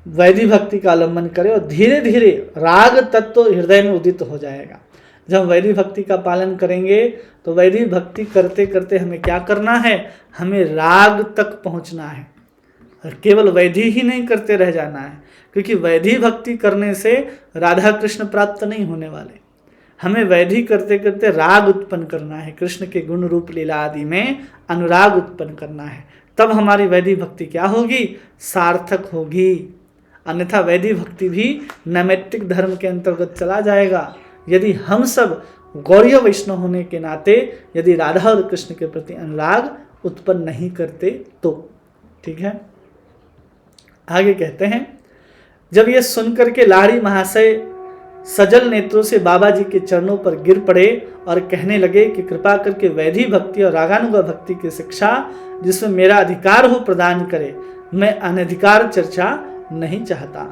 वैधि भक्ति का अवलंबन करें और धीरे धीरे राग तत्व हृदय में उदित हो जाएगा। जब वैधि भक्ति का पालन करेंगे तो वैधि भक्ति करते करते हमें क्या करना है, हमें राग तक पहुंचना है। केवल वैधि ही नहीं करते रह जाना है, क्योंकि वैधि भक्ति करने से राधा कृष्ण प्राप्त नहीं होने वाले। हमें वैधि करते करते राग उत्पन्न करना है, कृष्ण के गुण रूप लीला आदि में अनुराग उत्पन्न करना है। तब हमारी वैधि भक्ति क्या होगी, सार्थक होगी। अन्यथा वैधि भक्ति भी नैमित्तिक धर्म के अंतर्गत चला जाएगा। यदि हम सब गौड़ीय वैष्णव होने के नाते यदि राधा और कृष्ण के प्रति अनुराग उत्पन्न नहीं करते तो, ठीक है। आगे कहते हैं, जब ये सुनकर के लाहिड़ी महाशय सजल नेत्रों से बाबा जी के चरणों पर गिर पड़े और कहने लगे कि कृपा करके वैधि भक्ति और रागानुगा भक्ति की शिक्षा जिसमें मेरा अधिकार हो प्रदान करे, मैं अनधिकार चर्चा नहीं चाहता।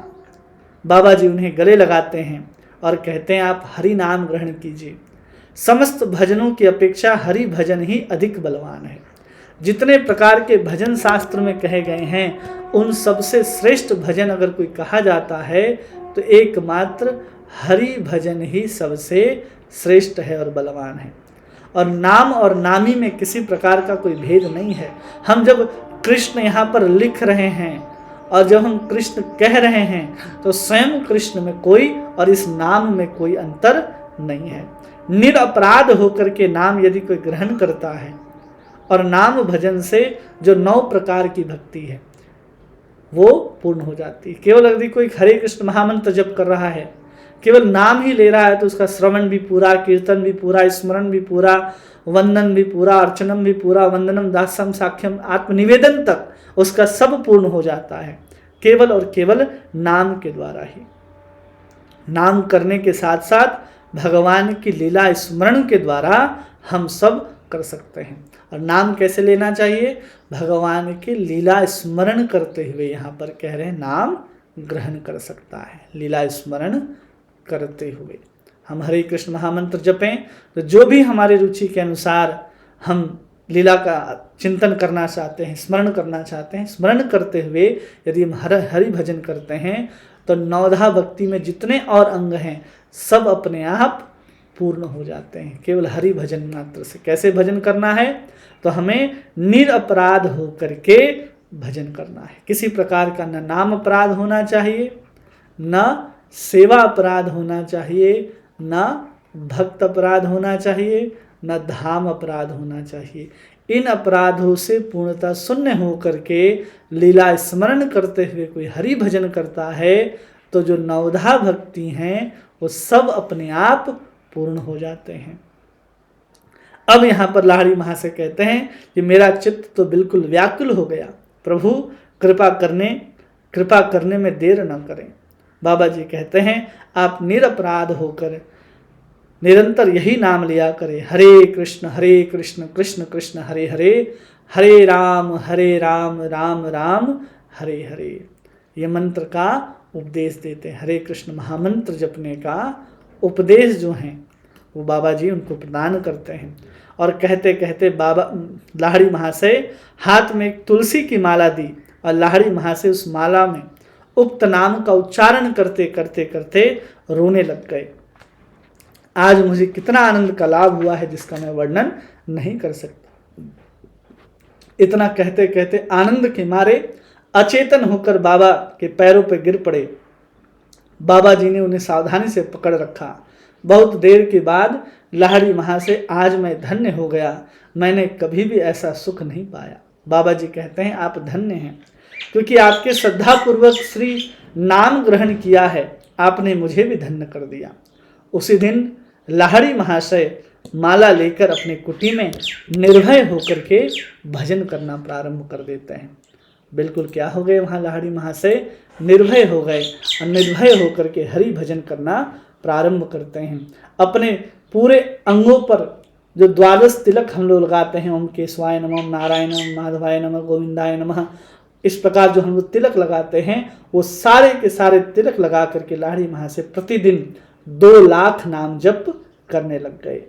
बाबा जी उन्हें गले लगाते हैं और कहते हैं, आप हरि नाम ग्रहण कीजिए। समस्त भजनों की अपेक्षा हरि भजन ही अधिक बलवान है। जितने प्रकार के भजन शास्त्र में कहे गए हैं, उन सबसे श्रेष्ठ भजन अगर कोई कहा जाता है तो एकमात्र हरि भजन ही सबसे श्रेष्ठ है और बलवान है। और नाम और नामी में किसी प्रकार का कोई भेद नहीं है। हम जब कृष्ण यहाँ पर लिख रहे हैं और जब हम कृष्ण कह रहे हैं तो स्वयं कृष्ण में कोई और इस नाम में कोई अंतर नहीं है। निरपराध होकर के नाम यदि कोई ग्रहण करता है और नाम भजन से जो 9 प्रकार की भक्ति है, वो पूर्ण हो जाती है। केवल यदि कोई हरे कृष्ण महामंत्र जप कर रहा है, केवल नाम ही ले रहा है, तो उसका श्रवण भी पूरा, कीर्तन भी पूरा, स्मरण भी पूरा, वंदन भी पूरा, अर्चनम भी पूरा, वंदनम दास्यम साख्यम आत्मनिवेदन तक उसका सब पूर्ण हो जाता है, केवल और केवल नाम के द्वारा ही। नाम करने के साथ साथ भगवान की लीला स्मरण के द्वारा हम सब कर सकते हैं। और नाम कैसे लेना चाहिए? भगवान की लीला स्मरण करते हुए, यहाँ पर कह रहे हैं नाम ग्रहण कर सकता है, लीला स्मरण करते हुए हम हरे कृष्ण महामंत्र जपें। तो जो भी हमारे रुचि के अनुसार हम लीला का चिंतन करना चाहते हैं, स्मरण करना चाहते हैं, स्मरण करते हुए यदि हम हरि भजन करते हैं तो नवधा भक्ति में जितने और अंग हैं सब अपने आप पूर्ण हो जाते हैं, केवल हरि भजन मात्र से। कैसे भजन करना है? तो हमें निरपराध होकर के भजन करना है। किसी प्रकार का न नाम अपराध होना चाहिए, न सेवा अपराध होना चाहिए, न भक्त अपराध होना चाहिए, न धाम अपराध होना चाहिए। इन अपराधों से पूर्णतः शून्य होकर के लीला स्मरण करते हुए कोई हरि भजन करता है तो जो नवधा भक्ति हैं वो सब अपने आप पूर्ण हो जाते हैं। अब यहाँ पर लाहिड़ी महाशय कहते हैं कि मेरा चित्त तो बिल्कुल व्याकुल हो गया, प्रभु कृपा करने में देर न करें। बाबा जी कहते हैं आप निरपराध होकर निरंतर यही नाम लिया करें, हरे कृष्ण कृष्ण कृष्ण हरे हरे, हरे राम राम राम हरे हरे। ये मंत्र का उपदेश देते हैं। हरे कृष्ण महामंत्र जपने का उपदेश जो हैं वो बाबा जी उनको प्रदान करते हैं। और कहते कहते बाबा लाहिड़ी महाशय हाथ में एक तुलसी की माला दी और लाहिड़ी महाशय उस माला में उक्त नाम का उच्चारण करते करते करते रोने लग गए। आज मुझे कितना आनंद का लाभ हुआ है जिसका मैं वर्णन नहीं कर सकता। इतना कहते कहते आनंद के मारे अचेतन होकर बाबा के पैरों पर गिर पड़े। बाबा जी ने उन्हें सावधानी से पकड़ रखा। बहुत देर के बाद लाहिड़ी महाशय आज मैं धन्य हो गया, मैंने कभी भी ऐसा सुख नहीं पाया। बाबा जी कहते हैं आप धन्य हैं क्योंकि आपके श्रद्धापूर्वक श्री नाम ग्रहण किया है, आपने मुझे भी धन्य कर दिया। उसी दिन लाहिड़ी महाशय माला लेकर अपने कुटी में निर्भय होकर के भजन करना प्रारंभ कर देते हैं। बिल्कुल क्या हो गए वहाँ लाहिड़ी महाशय? निर्भय हो गए और निर्भय होकर के हरि भजन करना प्रारंभ करते हैं। अपने पूरे अंगों पर जो द्वादश तिलक हम लोग लगाते हैं, ओम केशवाय नमः, नारायण माधवाय नमः, गोविंदाय नमः, इस प्रकार जो हम लोग तिलक लगाते हैं वो सारे के सारे तिलक लगा करके लाहिड़ी महाशय प्रतिदिन 2 लाख नाम जप करने लग गए।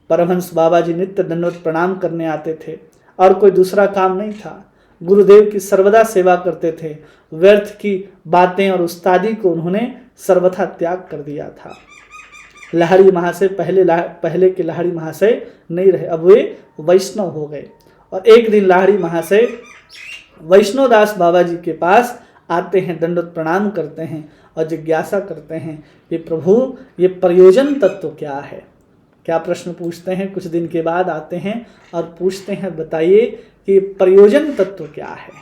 परमहंस बाबा जी नित्य दंडवत प्रणाम करने आते थे और कोई दूसरा काम नहीं था। गुरुदेव की सर्वदा सेवा करते थे। व्यर्थ की बातें और उस्तादी को उन्होंने सर्वथा त्याग कर दिया था। लाहिड़ी महाशय पहले के लाहिड़ी महाशय नहीं रहे, अब वे वैष्णव हो गए। और एक दिन लाहिड़ी महाशय वैष्णवदास बाबा जी के पास आते हैं, दंडवत प्रणाम करते हैं और जिज्ञासा करते हैं कि प्रभु ये प्रयोजन तत्व क्या है। क्या प्रश्न पूछते हैं? कुछ दिन के बाद आते हैं और पूछते हैं बताइए कि प्रयोजन तत्व क्या है,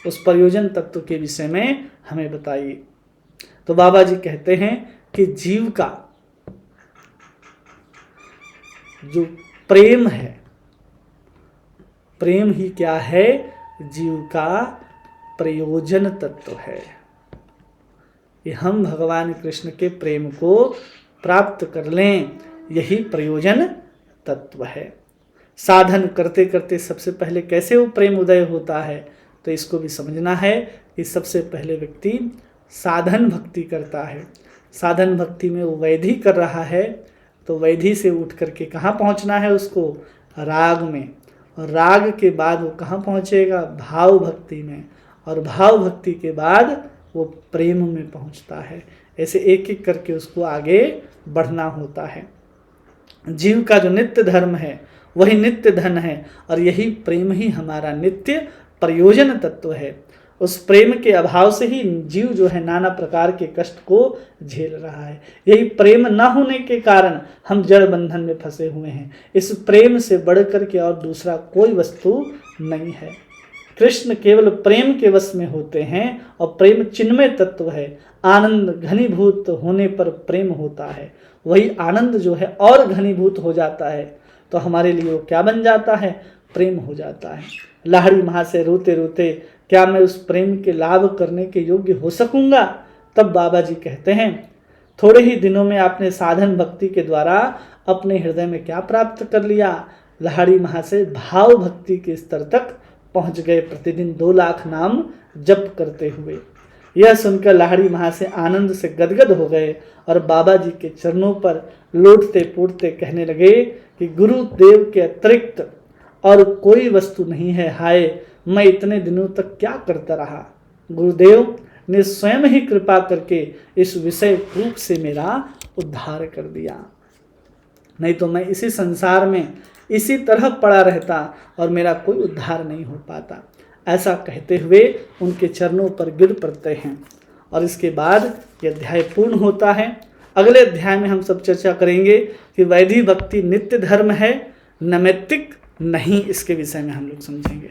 उस प्रयोजन तत्व के विषय में हमें बताइए। तो बाबा जी कहते हैं कि जीव का जो प्रेम है, प्रेम ही क्या है? जीव का प्रयोजन तत्व है। ये हम भगवान कृष्ण के प्रेम को प्राप्त कर लें, यही प्रयोजन तत्व है। साधन करते करते सबसे पहले कैसे वो प्रेम उदय होता है, तो इसको भी समझना है कि सबसे पहले व्यक्ति साधन भक्ति करता है। साधन भक्ति में वो वैधि कर रहा है तो वैधि से उठ करके कहाँ पहुँचना है उसको? राग में। और राग के बाद वो कहाँ पहुँचेगा? भाव भक्ति में। और भाव भक्ति के बाद वो प्रेम में पहुँचता है। ऐसे एक एक करके उसको आगे बढ़ना होता है। जीव का जो नित्य धर्म है वही नित्य धन है और यही प्रेम ही हमारा नित्य प्रयोजन तत्व है। उस प्रेम के अभाव से ही जीव जो है नाना प्रकार के कष्ट को झेल रहा है। यही प्रेम न होने के कारण हम जड़ बंधन में फंसे हुए हैं। इस प्रेम से बढ़कर के और दूसरा कोई वस्तु नहीं है। कृष्ण केवल प्रेम के वश में होते हैं और प्रेम चिन्मय तत्व है। आनंद घनीभूत होने पर प्रेम होता है, वही आनंद जो है और घनीभूत हो जाता है तो हमारे लिए वो क्या बन जाता है, प्रेम हो जाता है। लाहिड़ी माँ से रोते रोते क्या मैं उस प्रेम के लाभ करने के योग्य हो सकूंगा? तब बाबा जी कहते हैं थोड़े ही दिनों में आपने साधन भक्ति के द्वारा अपने हृदय में क्या प्राप्त कर लिया? लाहिड़ी माँ से भाव भक्ति के स्तर तक पहुंच गए, प्रतिदिन 2 लाख नाम जप करते हुए। यह सुनकर लाहिड़ी माँ से आनंद से गदगद हो गए और बाबा जी के चरणों पर लौटते पूटते कहने लगे कि गुरुदेव के अतिरिक्त और कोई वस्तु नहीं है। हाय, मैं इतने दिनों तक क्या करता रहा। गुरुदेव ने स्वयं ही कृपा करके इस विषय रूप से मेरा उद्धार कर दिया, नहीं तो मैं इसी संसार में इसी तरह पड़ा रहता और मेरा कोई उद्धार नहीं हो पाता। ऐसा कहते हुए उनके चरणों पर गिर पड़ते हैं और इसके बाद यह अध्याय पूर्ण होता है। अगले अध्याय में हम सब चर्चा करेंगे कि वैदिक भक्ति नित्य धर्म है, नैमित्तिक नहीं। इसके विषय में हम लोग समझेंगे।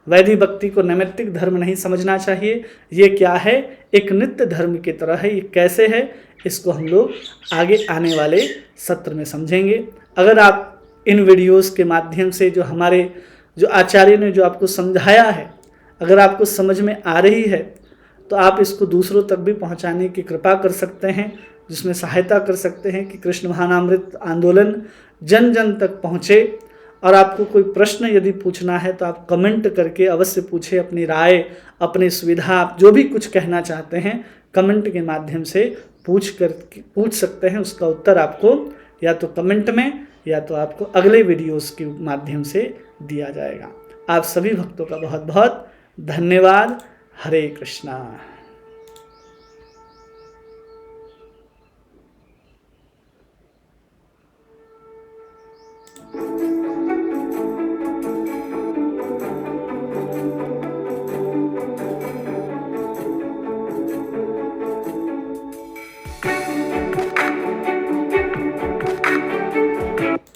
वैदिक भक्ति को नैमित्तिक धर्म नहीं समझना चाहिए। ये क्या है? एक नित्य धर्म की तरह है। ये कैसे है, इसको हम लोग आगे आने वाले सत्र में समझेंगे। अगर आप इन वीडियोस के माध्यम से जो हमारे जो आचार्य ने जो आपको समझाया है, अगर आपको समझ में आ रही है तो आप इसको दूसरों तक भी पहुंचाने की कृपा कर सकते हैं, जिसमें सहायता कर सकते हैं कि कृष्ण भावनामृत आंदोलन जन जन तक पहुँचे। और आपको कोई प्रश्न यदि पूछना है तो आप कमेंट करके अवश्य पूछें। अपनी राय, अपनी सुविधा, आप जो भी कुछ कहना चाहते हैं कमेंट के माध्यम से पूछ सकते हैं। उसका उत्तर आपको या तो कमेंट में या तो आपको अगले वीडियोस के माध्यम से दिया जाएगा। आप सभी भक्तों का बहुत बहुत धन्यवाद। हरे कृष्णा।